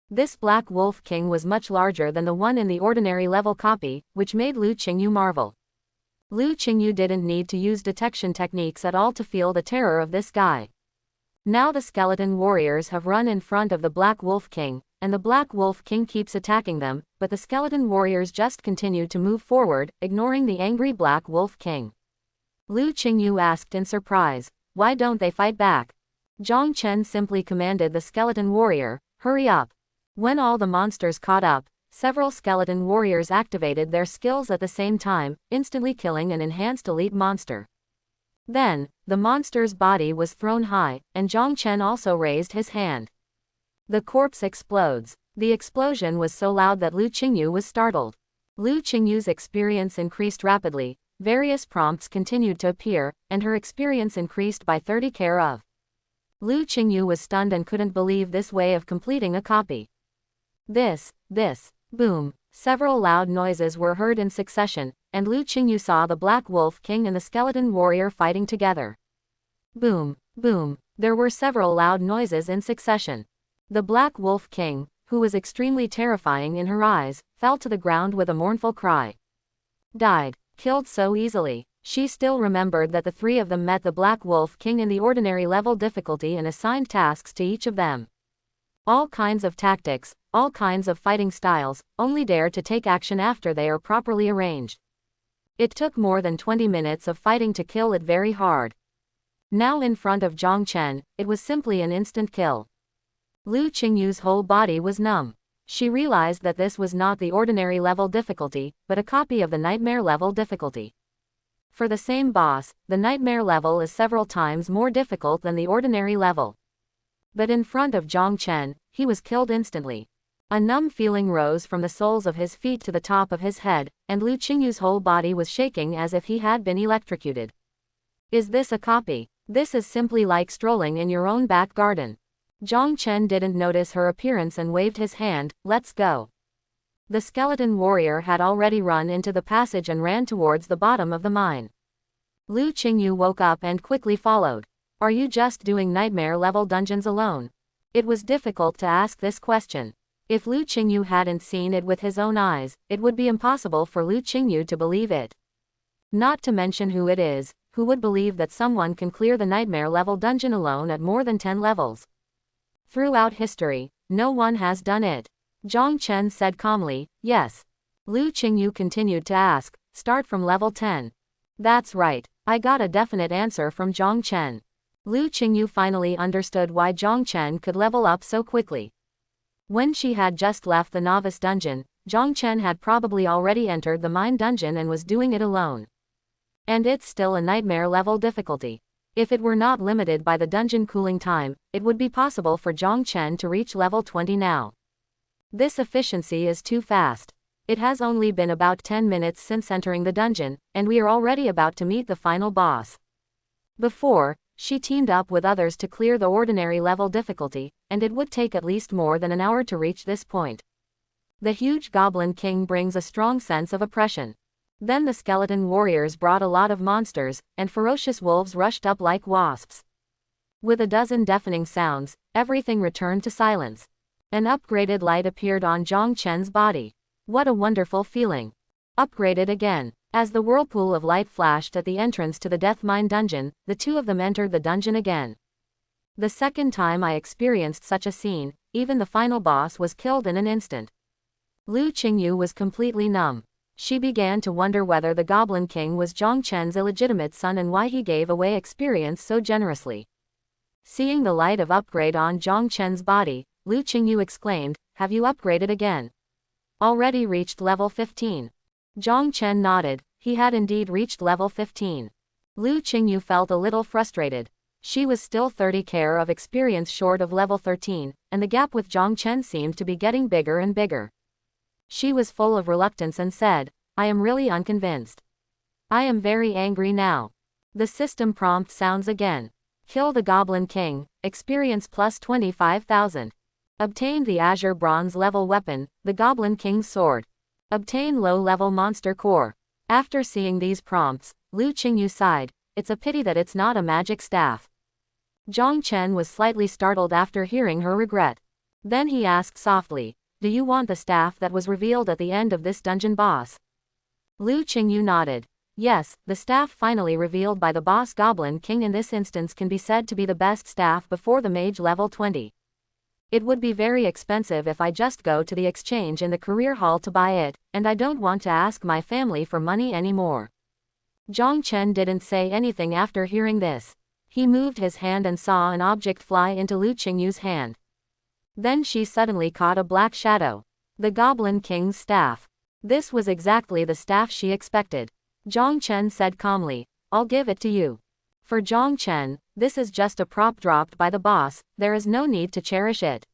This Black Wolf King was much larger than the one in the ordinary level copy, which made Lu Qingyu marvel. Lu Qingyu didn't need to use detection techniques at all to feel the terror of this guy. Now the skeleton warriors have run in front of the Black Wolf King, and the Black Wolf King keeps attacking them, but the skeleton warriors just continue to move forward, ignoring the angry Black Wolf King. Lu Qingyu asked in surprise, "Why don't they fight back?" Zhang Chen simply commanded the skeleton warrior, "Hurry up." When all the monsters caught up, several skeleton warriors activated their skills at the same time, instantly killing an enhanced elite monster. Then, the monster's body was thrown high, and Zhang Chen also raised his hand. The corpse explodes. The explosion was so loud that Lu Qingyu was startled. Lu Qingyu's experience increased rapidly, various prompts continued to appear, and her experience increased by 30 care of. Lu Qingyu was stunned and couldn't believe this way of completing a copy. This, boom. Several loud noises were heard in succession, and Lu Qingyu saw the Black Wolf King and the skeleton warrior fighting together. Boom, boom. There were several loud noises in succession. The Black Wolf King, who was extremely terrifying in her eyes, fell to the ground with a mournful cry. Died. Killed so easily. She still remembered that the three of them met the Black Wolf King in the ordinary level difficulty and assigned tasks to each of them. All kinds of tactics, all kinds of fighting styles, only dare to take action after they are properly arranged. It took more than 20 minutes of fighting to kill it very hard. Now in front of Zhang Chen, it was simply an instant kill. Lu Qingyu's whole body was numb. She realized that this was not the ordinary level difficulty, but a copy of the nightmare level difficulty. For the same boss, the nightmare level is several times more difficult than the ordinary level. But in front of Zhang Chen, he was killed instantly. A numb feeling rose from the soles of his feet to the top of his head, and Lu Qingyu's whole body was shaking as if he had been electrocuted. Is this a copy? This is simply like strolling in your own back garden. Zhang Chen didn't notice her appearance and waved his hand, "Let's go." The skeleton warrior had already run into the passage and ran towards the bottom of the mine. Lu Qingyu woke up and quickly followed. Are you just doing nightmare-level dungeons alone? It was difficult to ask this question. If Lu Qingyu hadn't seen it with his own eyes, it would be impossible for Lu Qingyu to believe it. Not to mention who it is, who would believe that someone can clear the nightmare-level dungeon alone at more than 10 levels. Throughout history, no one has done it. Zhang Chen said calmly, "Yes." Lu Qingyu continued to ask, "Start from level 10. That's right. I got a definite answer from Zhang Chen. Lu Qingyu finally understood why Zhang Chen could level up so quickly. When she had just left the novice dungeon, Zhang Chen had probably already entered the mine dungeon and was doing it alone. And it's still a nightmare level difficulty. If it were not limited by the dungeon cooling time, it would be possible for Zhang Chen to reach level 20 now. This efficiency is too fast. It has only been about 10 minutes since entering the dungeon, and we are already about to meet the final boss. Before, she teamed up with others to clear the ordinary level difficulty, and it would take at least more than an hour to reach this point. The huge Goblin King brings a strong sense of oppression. Then the skeleton warriors brought a lot of monsters, and ferocious wolves rushed up like wasps. With a dozen deafening sounds, everything returned to silence. An upgraded light appeared on Zhang Chen's body. What a wonderful feeling. Upgraded again. As the whirlpool of light flashed at the entrance to the Death Mine dungeon, the two of them entered the dungeon again. The second time I experienced such a scene, even the final boss was killed in an instant. Lu Qingyu was completely numb. She began to wonder whether the Goblin King was Zhang Chen's illegitimate son and why he gave away experience so generously. Seeing the light of upgrade on Zhang Chen's body, Lu Qingyu exclaimed, "Have you upgraded again?" "Already reached level 15. Zhang Chen nodded. He had indeed reached level 15. Lu Qingyu felt a little frustrated. She was still 30k of experience short of level 13, and the gap with Zhang Chen seemed to be getting bigger and bigger. She was full of reluctance and said, "I am really unconvinced. I am very angry now." The system prompt sounds again. Kill the Goblin King, experience plus 25,000. Obtain the Azure Bronze level weapon, the Goblin King's sword. Obtain low-level monster core. After seeing these prompts, Lu Qingyu sighed. It's a pity that it's not a magic staff. Zhang Chen was slightly startled after hearing her regret. Then he asked softly, "Do you want the staff that was revealed at the end of this dungeon boss?" Lu Qingyu nodded. Yes, the staff finally revealed by the boss Goblin King in this instance can be said to be the best staff before the mage level 20. It would be very expensive if I just go to the exchange in the career hall to buy it, and I don't want to ask my family for money anymore. Zhang Chen didn't say anything after hearing this. He moved his hand and saw an object fly into Lu Qingyu's hand. Then she suddenly caught a black shadow. The Goblin King's staff. This was exactly the staff she expected. Zhang Chen said calmly, "I'll give it to you." For Zhang Chen, this is just a prop dropped by the boss, there is no need to cherish it.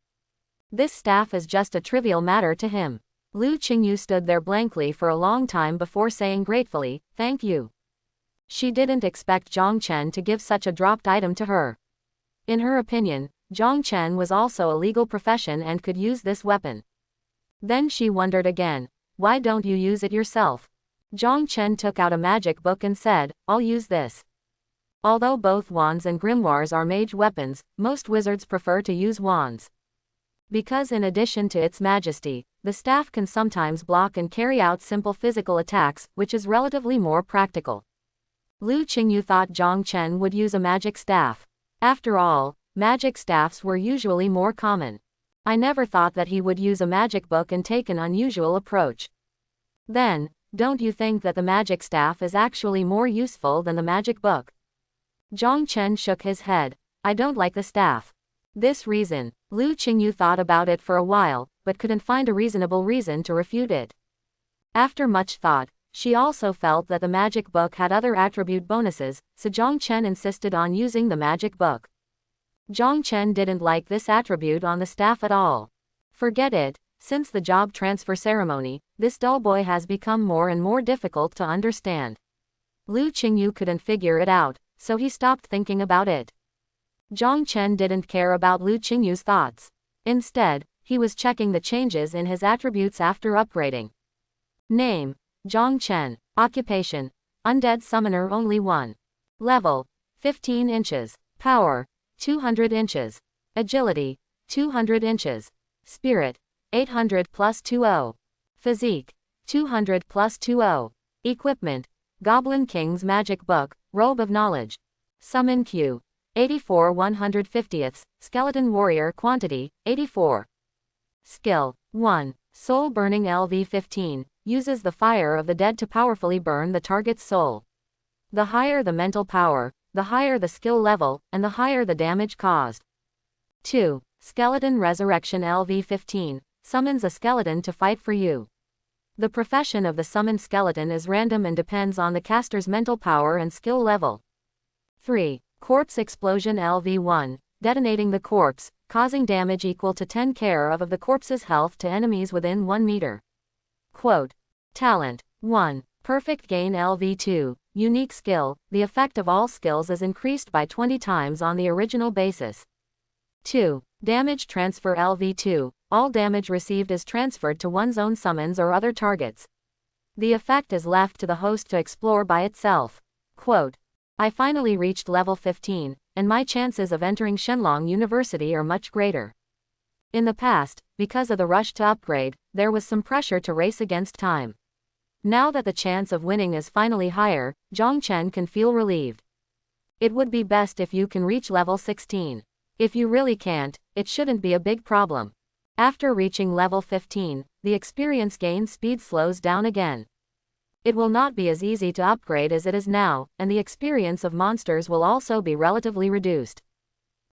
This staff is just a trivial matter to him. Lu Qingyu stood there blankly for a long time before saying gratefully, "Thank you." She didn't expect Zhang Chen to give such a dropped item to her. In her opinion, Zhang Chen was also a legal profession and could use this weapon. Then she wondered again, "Why don't you use it yourself?" Zhang Chen took out a magic book and said, "I'll use this." Although both wands and grimoires are mage weapons, most wizards prefer to use wands. Because in addition to its majesty, the staff can sometimes block and carry out simple physical attacks, which is relatively more practical. Lu Qingyu thought Zhang Chen would use a magic staff. After all, magic staffs were usually more common. I never thought that he would use a magic book and take an unusual approach. Then, don't you think that the magic staff is actually more useful than the magic book? Zhang Chen shook his head. I don't like the staff. This reason. Lu Qingyu thought about it for a while, but couldn't find a reasonable reason to refute it. After much thought, she also felt that the magic book had other attribute bonuses, so Zhang Chen insisted on using the magic book. Zhang Chen didn't like this attribute on the staff at all. Forget it, since the job transfer ceremony, this dull boy has become more and more difficult to understand. Lu Qingyu couldn't figure it out, so he stopped thinking about it. Zhang Chen didn't care about Lu Qingyu's thoughts. Instead, he was checking the changes in his attributes after upgrading. Name: Zhang Chen. Occupation: Undead Summoner only 1. Level: 15 inches. Power: 200 inches. Agility: 200 inches. Spirit: 800 plus 20. Physique: 200 plus 20. Equipment: Goblin King's Magic Book, Robe of Knowledge. Summon Q: 84 150ths, Skeleton Warrior Quantity, 84. Skill: 1. Soul Burning LV15, uses the fire of the dead to powerfully burn the target's soul. The higher the mental power, the higher the skill level, and the higher the damage caused. 2. Skeleton Resurrection LV15, summons a skeleton to fight for you. The profession of the summoned skeleton is random and depends on the caster's mental power and skill level. 3. Corpse Explosion LV1, detonating the corpse, causing damage equal to 10 care of the corpse's health to enemies within 1 meter. Quote. Talent. 1. Perfect gain LV2. Unique skill. The effect of all skills is increased by 20 times on the original basis. 2. Damage transfer LV2. All damage received is transferred to one's own summons or other targets. The effect is left to the host to explore by itself. Quote. I finally reached level 15, and my chances of entering Shenlong University are much greater. In the past, because of the rush to upgrade, there was some pressure to race against time. Now that the chance of winning is finally higher, Zhang Chen can feel relieved. It would be best if you can reach level 16. If you really can't, it shouldn't be a big problem. After reaching level 15, the experience gain speed slows down again. It will not be as easy to upgrade as it is now, and the experience of monsters will also be relatively reduced.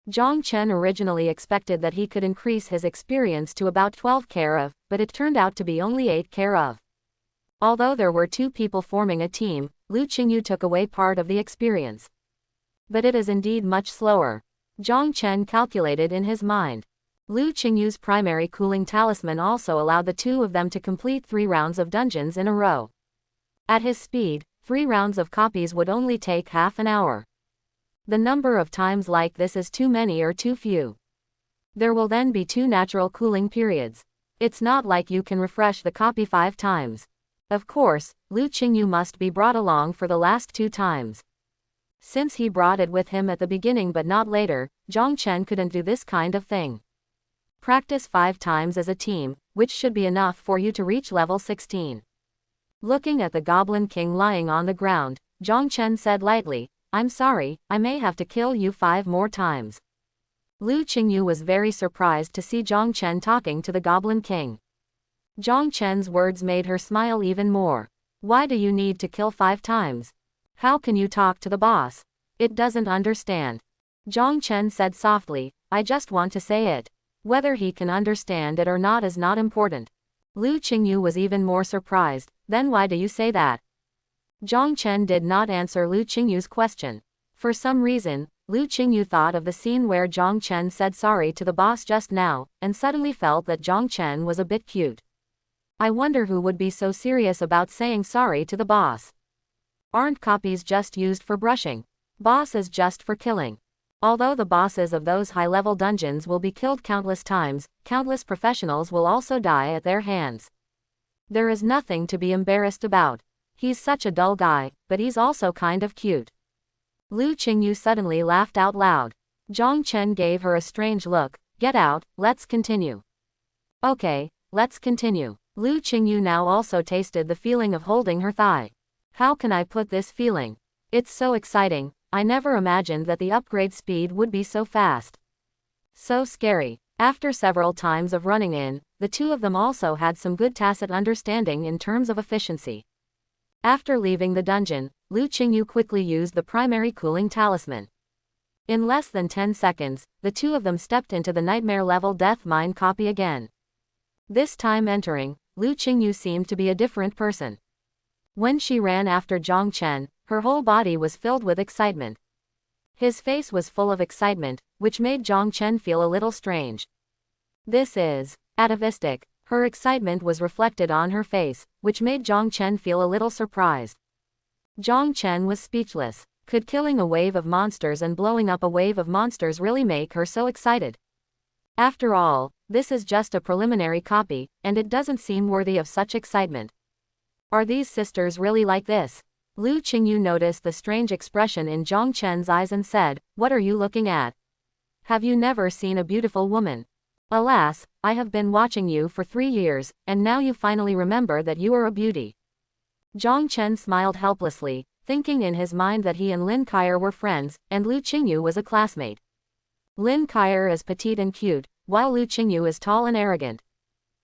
Zhang Chen originally expected that he could increase his experience to about 12 care of, but it turned out to be only 8 care of. Although there were 2 people forming a team, Lu Qingyu took away part of the experience. But it is indeed much slower. Zhang Chen calculated in his mind. Lu Qingyu's primary cooling talisman also allowed the 2 of them to complete 3 rounds of dungeons in a row. At his speed, 3 rounds of copies would only take half an hour. The number of times like this is too many or too few. There will then be 2 natural cooling periods. It's not like you can refresh the copy 5 times. Of course, Lu Qingyu must be brought along for the last 2 times. Since he brought it with him at the beginning but not later, Zhang Chen couldn't do this kind of thing. Practice 5 times as a team, which should be enough for you to reach level 16. Looking at the Goblin King lying on the ground, Zhang Chen said lightly, I'm sorry, I may have to kill you 5 more times. Lu Qingyu was very surprised to see Zhang Chen talking to the Goblin King. Zhang Chen's words made her smile even more. Why do you need to kill 5 times? How can you talk to the boss? It doesn't understand. Zhang Chen said softly, I just want to say it. Whether he can understand it or not is not important. Lu Qingyu was even more surprised. Then why do you say that? Zhang Chen did not answer Lu Qingyu's question. For some reason, Lu Qingyu thought of the scene where Zhang Chen said sorry to the boss just now, and suddenly felt that Zhang Chen was a bit cute. I wonder who would be so serious about saying sorry to the boss. Aren't copies just used for brushing? Boss is just for killing. Although the bosses of those high-level dungeons will be killed countless times, countless professionals will also die at their hands. There is nothing to be embarrassed about. He's such a dull guy, but he's also kind of cute. Lu Qingyu suddenly laughed out loud. Zhang Chen gave her a strange look. Get out, let's continue. Okay, let's continue. Lu Qingyu now also tasted the feeling of holding her thigh. How can I put this feeling? It's so exciting. I never imagined that the upgrade speed would be so fast. So scary. After several times of running in, the 2 of them also had some good tacit understanding in terms of efficiency. After leaving the dungeon, Lu Qingyu quickly used the primary cooling talisman. In less than 10 seconds, the 2 of them stepped into the nightmare level death mine copy again. This time entering, Lu Qingyu seemed to be a different person. When she ran after Zhang Chen, her whole body was filled with excitement. His face was full of excitement, which made Zhang Chen feel a little strange. This is atavistic. Her excitement was reflected on her face, which made Zhang Chen feel a little surprised. Zhang Chen was speechless. Could killing a wave of monsters and blowing up a wave of monsters really make her so excited? After all, this is just a preliminary copy, and it doesn't seem worthy of such excitement. Are these sisters really like this? Lu Qingyu noticed the strange expression in Zhang Chen's eyes and said, What are you looking at? Have you never seen a beautiful woman? Alas, I have been watching you for 3 years, and now you finally remember that you are a beauty. Zhang Chen smiled helplessly, thinking in his mind that he and Lin Kaier were friends, and Lu Qingyu was a classmate. Lin Kaier is petite and cute, while Lu Qingyu is tall and arrogant.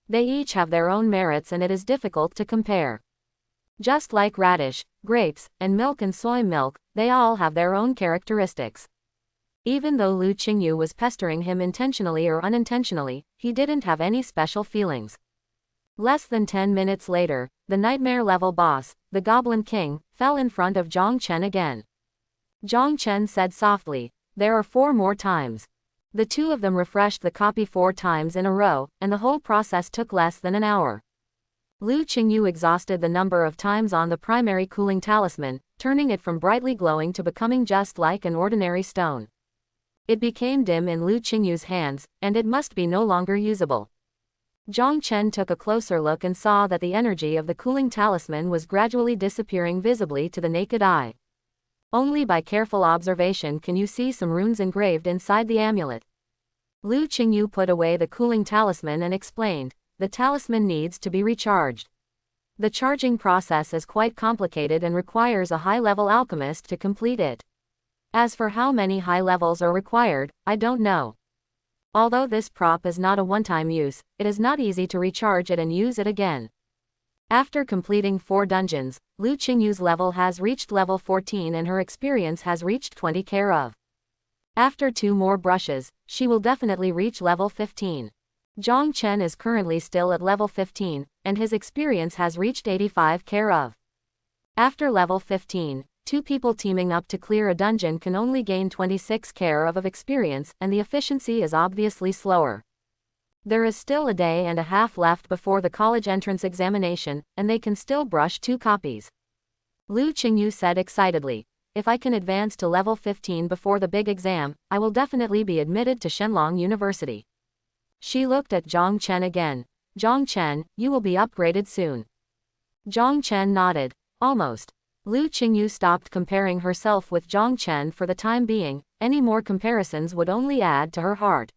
They each have their own merits and it is difficult to compare. Just like radish, grapes, and milk and soy milk, they all have their own characteristics. Even though Lu Qingyu was pestering him intentionally or unintentionally, he didn't have any special feelings. Less than 10 minutes later, the nightmare level boss, the Goblin King, fell in front of Zhang Chen again. Zhang Chen said softly, There are 4 more times. The 2 of them refreshed the copy 4 times in a row, and the whole process took less than an hour. Lu Qingyu exhausted the number of times on the primary cooling talisman, turning it from brightly glowing to becoming just like an ordinary stone. It became dim in Lu Qingyu's hands, and it must be no longer usable. Zhang Chen took a closer look and saw that the energy of the cooling talisman was gradually disappearing visibly to the naked eye. Only by careful observation can you see some runes engraved inside the amulet. Lu Qingyu put away the cooling talisman and explained, the talisman needs to be recharged. The charging process is quite complicated and requires a high-level alchemist to complete it. As for how many high levels are required, I don't know. Although this prop is not a one-time use, it is not easy to recharge it and use it again. After completing 4 dungeons, Lu Qingyu's level has reached level 14 and her experience has reached 20 care of. After 2 more brushes, she will definitely reach level 15. Zhang Chen is currently still at level 15, and his experience has reached 85 care of. After level 15, 2 people teaming up to clear a dungeon can only gain 26 care of experience, and the efficiency is obviously slower. There is still a day and a half left before the college entrance examination, and they can still brush 2 copies. Lu Qingyu said excitedly, if I can advance to level 15 before the big exam, I will definitely be admitted to Shenlong University. She looked at Zhang Chen again. Zhang Chen, you will be upgraded soon. Zhang Chen nodded. Almost. Lu Qingyu stopped comparing herself with Zhang Chen for the time being, any more comparisons would only add to her heart.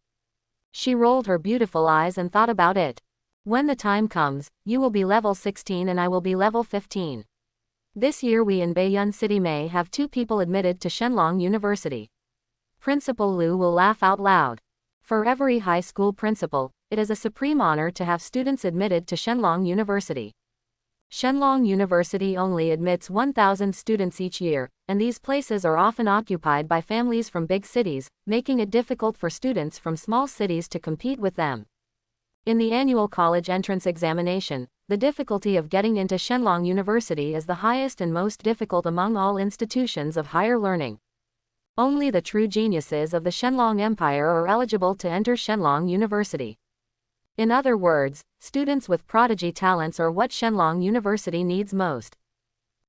She rolled her beautiful eyes and thought about it. When the time comes, you will be level 16 and I will be level 15. This year we in Baiyun City may have 2 people admitted to Shenlong University. Principal Lu will laugh out loud. For every high school principal, it is a supreme honor to have students admitted to Shenlong University. Shenlong University only admits 1,000 students each year, and these places are often occupied by families from big cities, making it difficult for students from small cities to compete with them. In the annual college entrance examination, the difficulty of getting into Shenlong University is the highest and most difficult among all institutions of higher learning. Only the true geniuses of the Shenlong Empire are eligible to enter Shenlong University. In other words, students with prodigy talents are what Shenlong University needs most.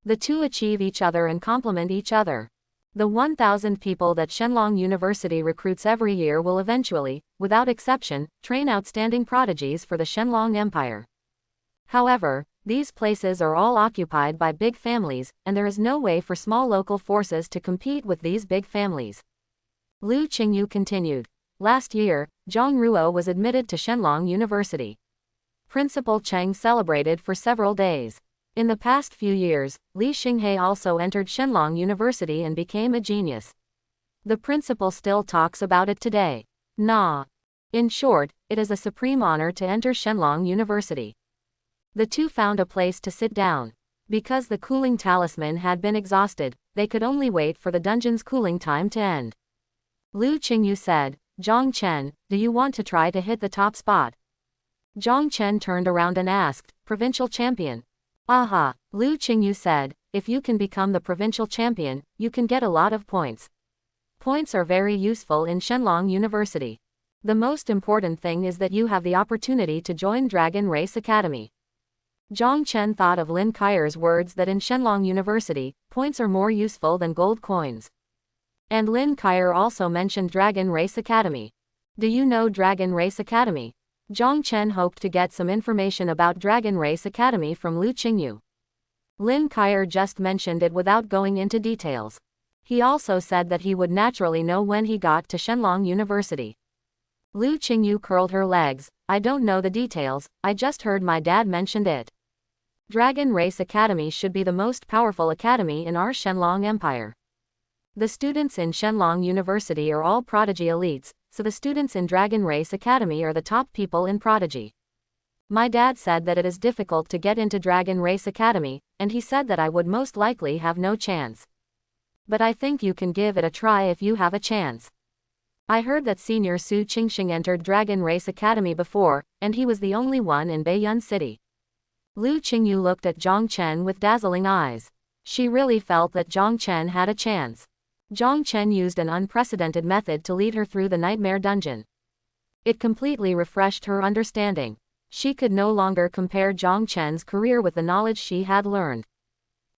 The 2 achieve each other and complement each other. The 1,000 people that Shenlong University recruits every year will eventually, without exception, train outstanding prodigies for the Shenlong Empire. However, these places are all occupied by big families, and there is no way for small local forces to compete with these big families. Lu Qingyu continued. Last year, Zhang Ruo was admitted to Shenlong University. Principal Cheng celebrated for several days. In the past few years, Li Xinghe also entered Shenlong University and became a genius. The principal still talks about it today. Nah. In short, it is a supreme honor to enter Shenlong University. The 2 found a place to sit down. Because the cooling talisman had been exhausted, they could only wait for the dungeon's cooling time to end. Lu Qingyu said, Zhang Chen, do you want to try to hit the top spot? Zhang Chen turned around and asked, provincial champion. Aha, Lu Qingyu said, if you can become the provincial champion, you can get a lot of points. Points are very useful in Shenlong University. The most important thing is that you have the opportunity to join Dragon Race Academy. Zhang Chen thought of Lin Kaier's words that in Shenlong University, points are more useful than gold coins. And Lin Kaier also mentioned Dragon Race Academy. Do you know Dragon Race Academy? Zhang Chen hoped to get some information about Dragon Race Academy from Lu Qingyu. Lin Kaier just mentioned it without going into details. He also said that he would naturally know when he got to Shenlong University. Lu Qingyu curled her legs. I don't know the details, I just heard my dad mentioned it. Dragon Race Academy should be the most powerful academy in our Shenlong Empire. The students in Shenlong University are all prodigy elites, so the students in Dragon Race Academy are the top people in prodigy. My dad said that it is difficult to get into Dragon Race Academy, and he said that I would most likely have no chance. But I think you can give it a try if you have a chance. I heard that Senior Su Qingxing entered Dragon Race Academy before, and he was the only one in Baiyun City. Lu Qingyu looked at Zhang Chen with dazzling eyes. She really felt that Zhang Chen had a chance. Zhang Chen used an unprecedented method to lead her through the nightmare dungeon. It completely refreshed her understanding. She could no longer compare Zhang Chen's career with the knowledge she had learned.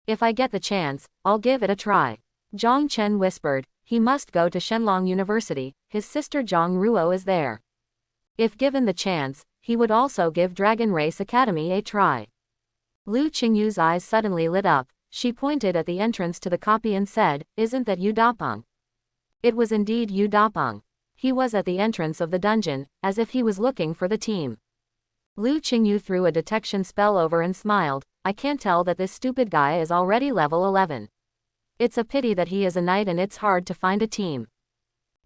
If I get the chance, I'll give it a try. Zhang Chen whispered. He must go to Shenlong University, his sister Zhang Ruo is there. If given the chance, he would also give Dragon Race Academy a try. Lu Qingyu's eyes suddenly lit up. She pointed at the entrance to the copy and said, "Isn't that Yu Dapeng?" It was indeed Yu Dapeng. He was at the entrance of the dungeon, as if he was looking for the team. Lu Qingyu threw a detection spell over and smiled. I can't tell that this stupid guy is already level 11. It's a pity that he is a knight and it's hard to find a team.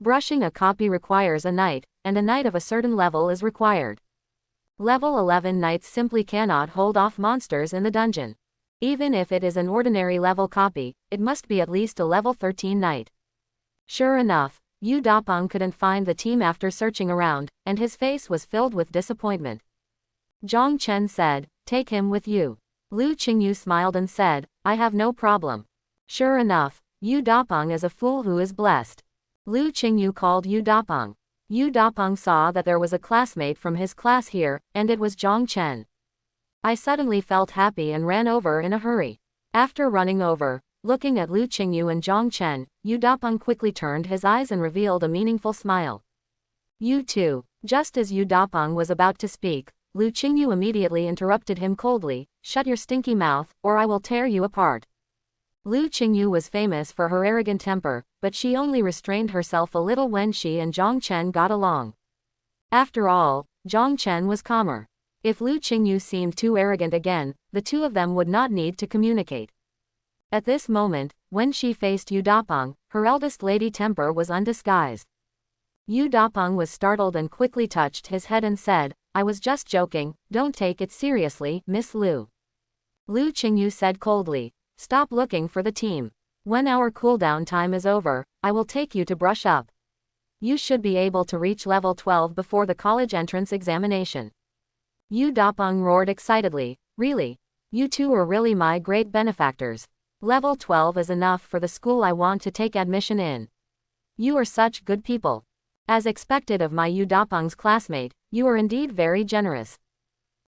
Brushing a copy requires a knight, and a knight of a certain level is required. Level 11 knights simply cannot hold off monsters in the dungeon. Even if it is an ordinary level copy, it must be at least a level 13 knight. Sure enough, Yu Dapeng couldn't find the team after searching around, and his face was filled with disappointment. Zhang Chen said, "Take him with you." Lu Qingyu smiled and said, "I have no problem." Sure enough, Yu Dapeng is a fool who is blessed. Lu Qingyu called Yu Dapeng. Yu Dapeng saw that there was a classmate from his class here, and it was Zhang Chen. I suddenly felt happy and ran over in a hurry. After running over, looking at Lu Qingyu and Zhang Chen, Yu Dapeng quickly turned his eyes and revealed a meaningful smile. "You too." Just as Yu Dapeng was about to speak, Lu Qingyu immediately interrupted him coldly, "Shut your stinky mouth, or I will tear you apart." Lu Qingyu was famous for her arrogant temper, but she only restrained herself a little when she and Zhang Chen got along. After all, Zhang Chen was calmer. If Lu Qingyu seemed too arrogant again, the two of them would not need to communicate. At this moment, when she faced Yu Dapeng, her eldest lady temper was undisguised. Yu Dapeng was startled and quickly touched his head and said, "I was just joking, don't take it seriously, Miss Lu." Lu Qingyu said coldly, "Stop looking for the team. When our cooldown time is over, I will take you to brush up. You should be able to reach level 12 before the college entrance examination." Yu Dapeng roared excitedly, "Really? You two are really my great benefactors. Level 12 is enough for the school I want to take admission in. You are such good people. As expected of my Yu Dapeng's classmate, you are indeed very generous."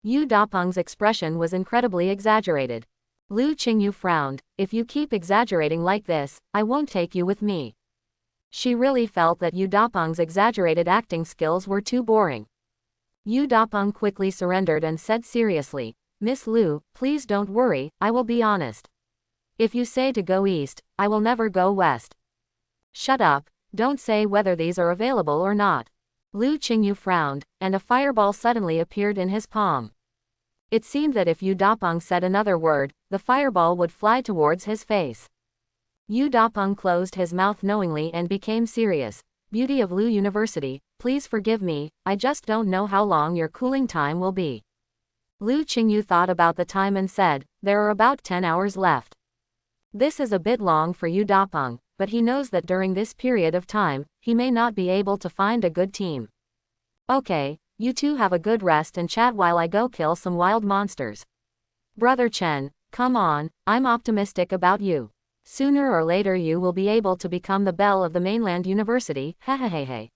Yu Dapeng's expression was incredibly exaggerated. Lu Qingyu frowned, "If you keep exaggerating like this, I won't take you with me." She really felt that Yu Dapeng's exaggerated acting skills were too boring. Yu Dapeng quickly surrendered and said seriously, "Miss Lu, please don't worry, I will be honest. If you say to go east, I will never go west." "Shut up, don't say whether these are available or not." Lu Qingyu frowned, and a fireball suddenly appeared in his palm. It seemed that if Yu Dapeng said another word, the fireball would fly towards his face. Yu Dapeng closed his mouth knowingly and became serious. "Beauty of Lu University, please forgive me, I just don't know how long your cooling time will be." Lu Qingyu thought about the time and said, "There are about 10 hours left." This is a bit long for Yu Dapeng, but he knows that during this period of time, he may not be able to find a good team. "Okay, you two have a good rest and chat while I go kill some wild monsters. Brother Chen, come on, I'm optimistic about you. Sooner or later you will be able to become the belle of the mainland university, hehehehe."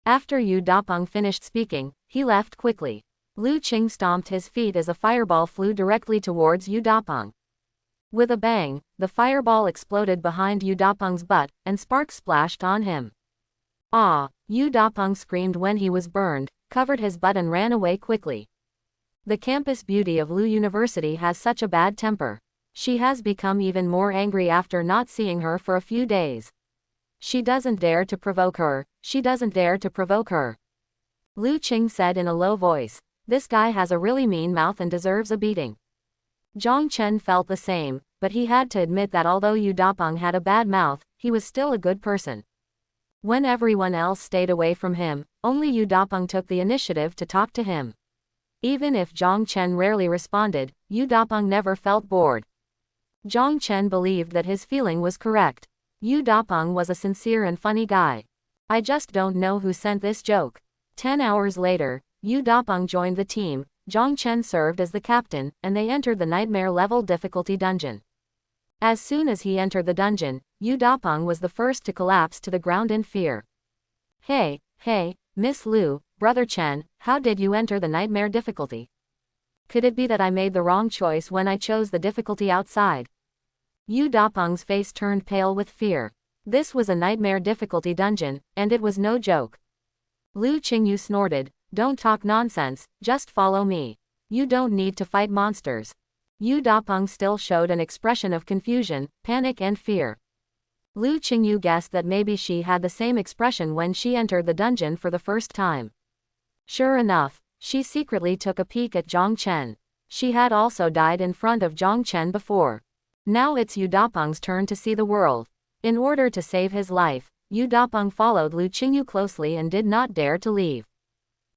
After Yu Dapeng finished speaking, he left quickly. Lu Qing stomped his feet as a fireball flew directly towards Yu Dapeng. With a bang, the fireball exploded behind Yu Dapeng's butt, and sparks splashed on him. "Ah!" Yu Dapeng screamed when he was burned, covered his butt and ran away quickly. The campus beauty of Lu University has such a bad temper. She has become even more angry after not seeing her for a few days. She doesn't dare to provoke her, she doesn't dare to provoke her. Lu Qing said in a low voice, "This guy has a really mean mouth and deserves a beating." Zhang Chen felt the same, but he had to admit that although Yu Dapeng had a bad mouth, he was still a good person. When everyone else stayed away from him, only Yu Dapeng took the initiative to talk to him. Even if Zhang Chen rarely responded, Yu Dapeng never felt bored. Zhang Chen believed that his feeling was correct. Yu Dapeng was a sincere and funny guy. "I just don't know who sent this joke." 10 hours later, Yu Dapeng joined the team, Zhang Chen served as the captain, and they entered the nightmare level difficulty dungeon. As soon as he entered the dungeon, Yu Dapeng was the first to collapse to the ground in fear. Hey, Miss Lu, Brother Chen, how did you enter the nightmare difficulty? Could it be that I made the wrong choice when I chose the difficulty outside? Yu Dapeng's face turned pale with fear. This was a nightmare difficulty dungeon, and it was no joke. Lu Qingyu snorted, don't talk nonsense, just follow me. You don't need to fight monsters. Yu Dapeng still showed an expression of confusion, panic and fear. Lu Qingyu guessed that maybe she had the same expression when she entered the dungeon for the first time. Sure enough, she secretly took a peek at Zhang Chen. She had also died in front of Zhang Chen before. Now it's Yu Dapeng's turn to see the world. In order to save his life, Yu Dapeng followed Lu Qingyu closely and did not dare to leave.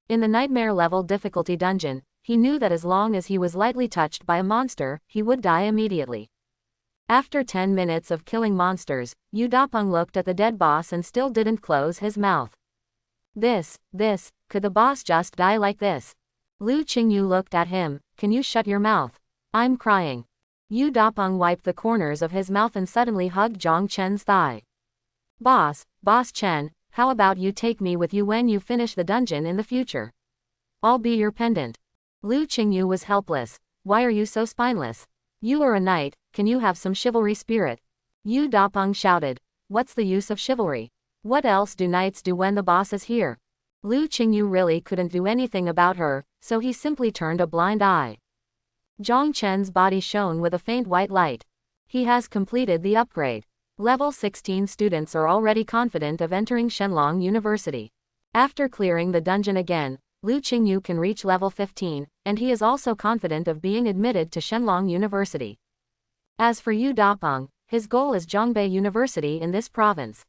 In the nightmare level difficulty dungeon, he knew that as long as he was lightly touched by a monster, he would die immediately. After 10 minutes of killing monsters, Yu Dapeng looked at the dead boss and still didn't close his mouth. Could the boss just die like this? Lu Qingyu looked at him, can you shut your mouth? I'm crying. Yu Dapeng wiped the corners of his mouth and suddenly hugged Zhang Chen's thigh. Boss Chen, how about you take me with you when you finish the dungeon in the future? I'll be your pendant. Lu Qingyu was helpless. Why are you so spineless? You are a knight, can you have some chivalry spirit? Yu Dapeng shouted. What's the use of chivalry? What else do knights do when the boss is here? Lu Qingyu really couldn't do anything about her, so he simply turned a blind eye. Zhang Chen's body shone with a faint white light. He has completed the upgrade. Level 16 students are already confident of entering Shenlong University. After clearing the dungeon again, Lu Qingyu can reach level 15, and he is also confident of being admitted to Shenlong University. As for Yu Dapeng, his goal is Zhongbei University in this province.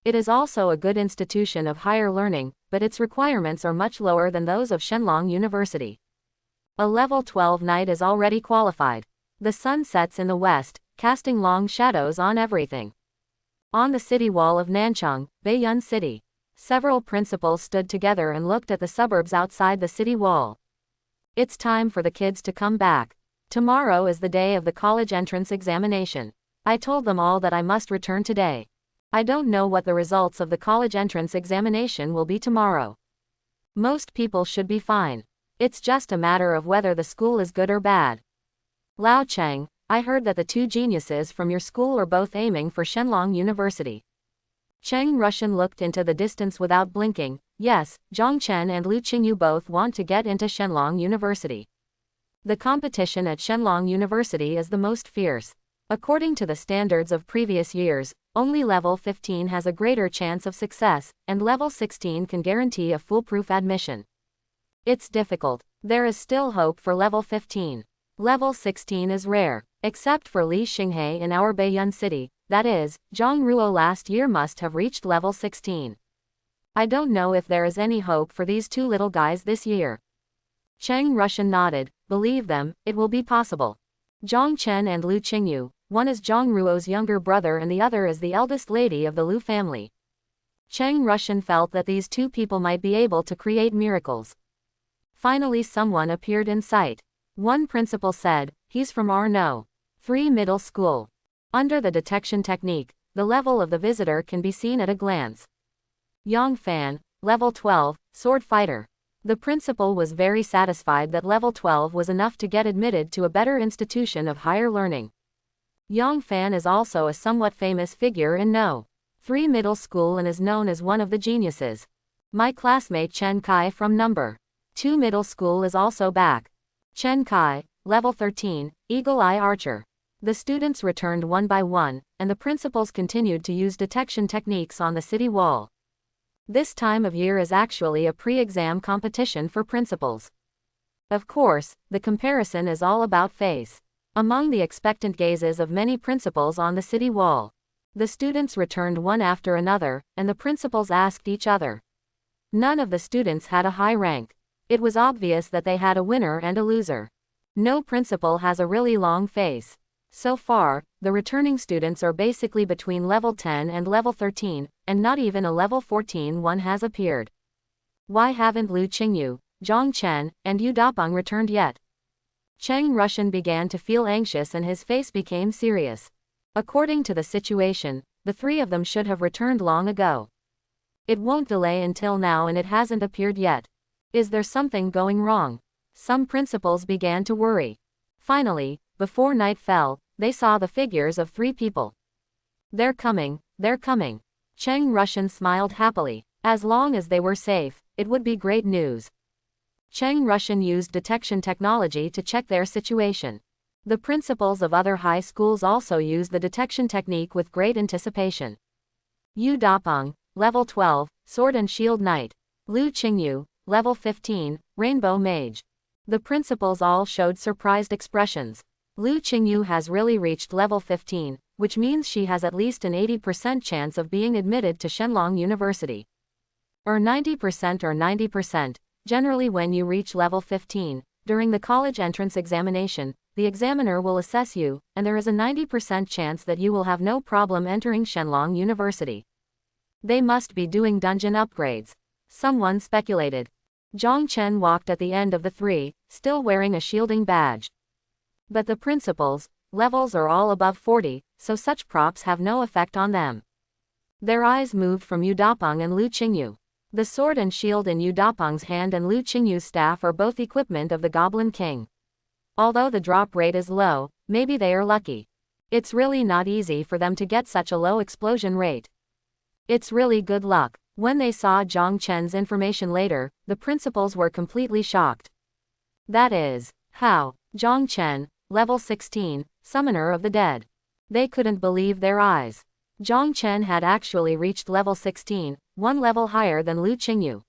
It is also a good institution of higher learning, but its requirements are much lower than those of Shenlong University. A level 12 knight is already qualified. The sun sets in the west, casting long shadows on everything. On the city wall of Nanchang, Baiyun City, several principals stood together and looked at the suburbs outside the city wall. It's time for the kids to come back. Tomorrow is the day of the college entrance examination. I told them all that I must return today. I don't know what the results of the college entrance examination will be tomorrow. Most people should be fine. It's just a matter of whether the school is good or bad. Lao Cheng, I heard that the two geniuses from your school are both aiming for Shenlong University. Cheng Russian looked into the distance without blinking. Yes, Zhang Chen and Lu Qingyu both want to get into Shenlong University. The competition at Shenlong University is the most fierce. According to the standards of previous years, only level 15 has a greater chance of success, and level 16 can guarantee a foolproof admission. It's difficult. There is still hope for level 15. Level 16 is rare. Except for Li Xinghe in our Baiyun City, that is, Zhang Ruo last year must have reached level 16. I don't know if there is any hope for these two little guys this year. Cheng Russian nodded. Believe them, it will be possible. Zhang Chen and Lu Qingyu, one is Zhang Ruo's younger brother and the other is the eldest lady of the Lu family. Cheng Russian felt that these two people might be able to create miracles. Finally someone appeared in sight. One principal said, he's from Arno 3 Middle School. Under the detection technique, the level of the visitor can be seen at a glance. Yang Fan, level 12, sword fighter. The principal was very satisfied that level 12 was enough to get admitted to a better institution of higher learning. Yang Fan is also a somewhat famous figure in No. 3 Middle School and is known as one of the geniuses. My classmate Chen Kai from No. 2 Middle School is also back. Chen Kai, level 13, Eagle Eye Archer. The students returned one by one, and the principals continued to use detection techniques on the city wall. This time of year is actually a pre-exam competition for principals. Of course, the comparison is all about face. Among the expectant gazes of many principals on the city wall, the students returned one after another, and the principals asked each other. None of the students had a high rank. It was obvious that they had a winner and a loser. No principal has a really long face. So far, the returning students are basically between level 10 and level 13, and not even a level 14 one has appeared. Why haven't Lu Qingyu, Zhang Chen, and Yu Dapeng returned yet? Cheng Russian began to feel anxious and his face became serious. According to the situation, the three of them should have returned long ago. It won't delay until now and it hasn't appeared yet. Is there something going wrong? Some principals began to worry. Finally, before night fell, they saw the figures of 3 people. They're coming, they're coming. Cheng Russian smiled happily. As long as they were safe, it would be great news. Cheng Russian used detection technology to check their situation. The principals of other high schools also used the detection technique with great anticipation. Yu Dapeng, level 12, Sword and Shield Knight. Lu Qingyu, level 15, Rainbow Mage. The principals all showed surprised expressions. Lu Qingyu has really reached level 15, which means she has at least an 80% chance of being admitted to Shenlong University. Or 90%. Generally when you reach level 15, during the college entrance examination, the examiner will assess you, and there is a 90% chance that you will have no problem entering Shenlong University. They must be doing dungeon upgrades. Someone speculated. Zhang Chen walked at the end of the 3, still wearing a shielding badge. But the principals' levels are all above 40, so such props have no effect on them. Their eyes moved from Yu Dapeng and Lu Qingyu. The sword and shield in Yu Dapeng's hand and Lu Qingyu's staff are both equipment of the Goblin King. Although the drop rate is low, maybe they are lucky. It's really not easy for them to get such a low explosion rate. It's really good luck. When they saw Zhang Chen's information later, the principals were completely shocked. That is, how? Zhang Chen, level 16, Summoner of the Dead. They couldn't believe their eyes. Zhang Chen had actually reached level 16, 1 level higher than Lu Qingyu.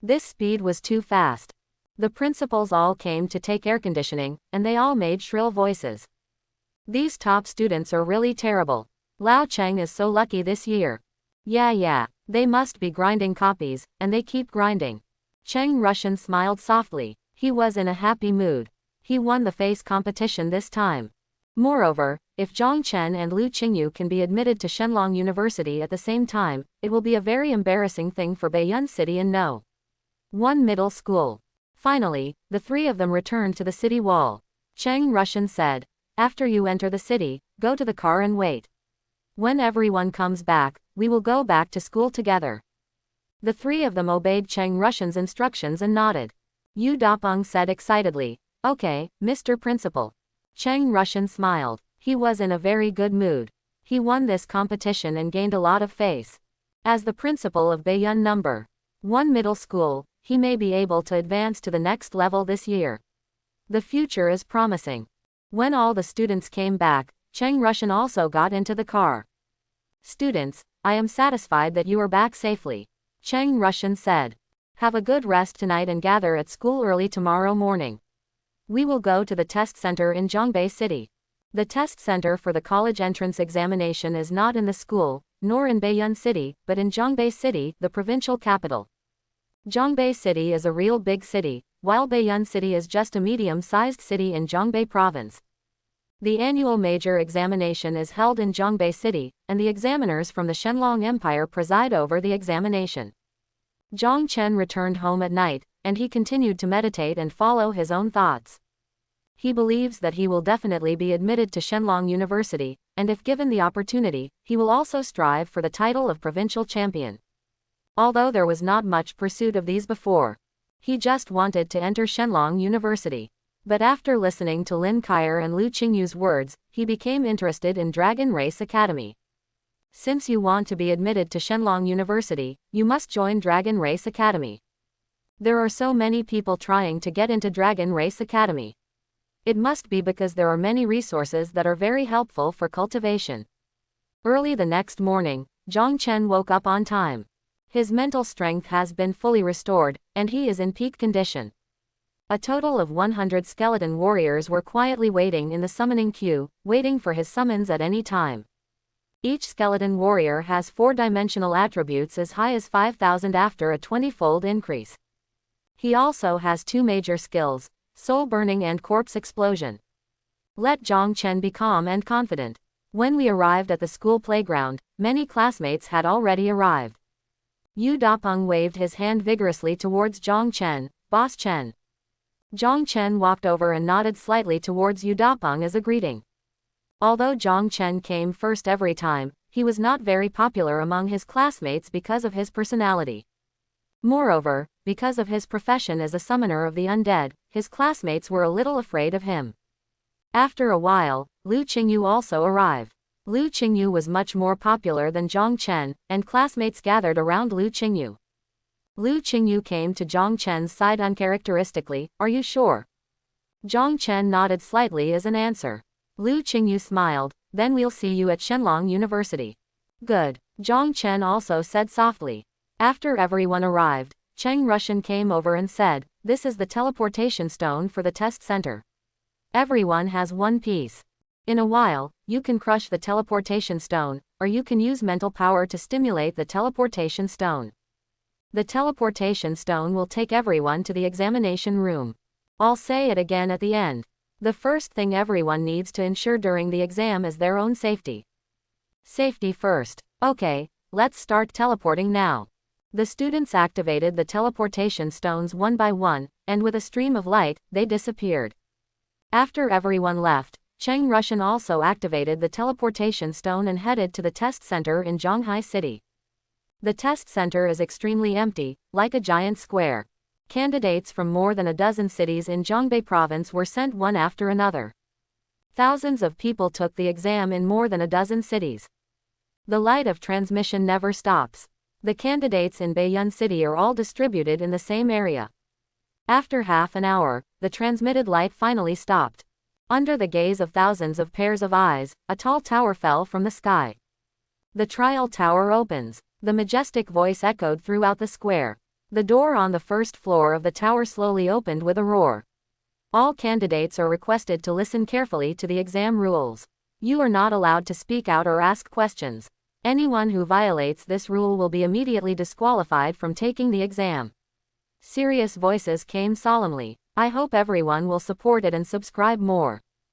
This speed was too fast. The principals all came to take air conditioning, and they all made shrill voices. These top students are really terrible. Lao Cheng is so lucky this year. Yeah, they must be grinding copies, and they keep grinding. Cheng Russian smiled softly. He was in a happy mood. He won the face competition this time. Moreover, if Zhang Chen and Lu Qingyu can be admitted to Shenlong University at the same time, it will be a very embarrassing thing for Baiyun City and No. 1 middle school. Finally, the 3 of them returned to the city wall. Cheng Russian said, "After you enter the city, go to the car and wait. When everyone comes back, we will go back to school together." The 3 of them obeyed Cheng Russian's instructions and nodded. Yu Dapeng said excitedly, "Okay, Mr. Principal." Cheng Russian smiled. He was in a very good mood. He won this competition and gained a lot of face. As the principal of Baiyun No. 1 middle school, he may be able to advance to the next level this year. The future is promising. When all the students came back, Cheng Russian also got into the car. "Students, I am satisfied that you are back safely," Cheng Russian said. "Have a good rest tonight and gather at school early tomorrow morning. We will go to the test center in Zhongbei City. The test center for the college entrance examination is not in the school, nor in Baiyun City, but in Zhongbei City, the provincial capital. Zhongbei City is a real big city, while Baiyun City is just a medium-sized city in Zhongbei province. The annual major examination is held in Zhongbei City, and the examiners from the Shenlong Empire preside over the examination." Zhang Chen returned home at night, and he continued to meditate and follow his own thoughts. He believes that he will definitely be admitted to Shenlong University, and if given the opportunity, he will also strive for the title of provincial champion. Although there was not much pursuit of these before. He just wanted to enter Shenlong University. But after listening to Lin Kaier and Lu Qingyu's words, he became interested in Dragon Race Academy. Since you want to be admitted to Shenlong University, you must join Dragon Race Academy. There are so many people trying to get into Dragon Race Academy. It must be because there are many resources that are very helpful for cultivation. Early the next morning, Zhang Chen woke up on time. His mental strength has been fully restored, and he is in peak condition. A total of 100 skeleton warriors were quietly waiting in the summoning queue, waiting for his summons at any time. Each skeleton warrior has 4-dimensional attributes as high as 5,000 after a 20-fold increase. He also has 2 major skills, Soul Burning and Corpse Explosion. Let Zhang Chen be calm and confident. When we arrived at the school playground, many classmates had already arrived. Yu Dapeng waved his hand vigorously towards Zhang Chen, "Boss Chen." Zhang Chen walked over and nodded slightly towards Yu Dapeng as a greeting. Although Zhang Chen came first every time, he was not very popular among his classmates because of his personality. Moreover, because of his profession as a summoner of the undead, his classmates were a little afraid of him. After a while, Lu Qingyu also arrived. Lu Qingyu was much more popular than Zhang Chen, and classmates gathered around Lu Qingyu. Lu Qingyu came to Zhang Chen's side uncharacteristically. "Are you sure?" Zhang Chen nodded slightly as an answer. Lu Qingyu smiled. "Then we'll see you at Shenlong University." "Good," Zhang Chen also said softly. After everyone arrived, Cheng Rushan came over and said, "This is the teleportation stone for the test center. Everyone has one piece. In a while, you can crush the teleportation stone, or you can use mental power to stimulate the teleportation stone. The teleportation stone will take everyone to the examination room. I'll say it again at the end. The first thing everyone needs to ensure during the exam is their own safety. Safety first. Okay, let's start teleporting now." The students activated the teleportation stones one by one, and with a stream of light, they disappeared. After everyone left, Cheng Rushan also activated the teleportation stone and headed to the test center in Zhonghai City. The test center is extremely empty, like a giant square. Candidates from more than a dozen cities in Zhongbei province were sent one after another. Thousands of people took the exam in more than a dozen cities. The light of transmission never stops. The candidates in Baiyun City are all distributed in the same area. After half an hour, the transmitted light finally stopped. Under the gaze of thousands of pairs of eyes, a tall tower fell from the sky. "The trial tower opens." The majestic voice echoed throughout the square. The door on the first floor of the tower slowly opened with a roar. All candidates are requested to listen carefully to the exam rules. You are not allowed to speak out or ask questions. Anyone who violates this rule will be immediately disqualified from taking the exam. Serious voices came solemnly. I hope everyone will support it and subscribe more.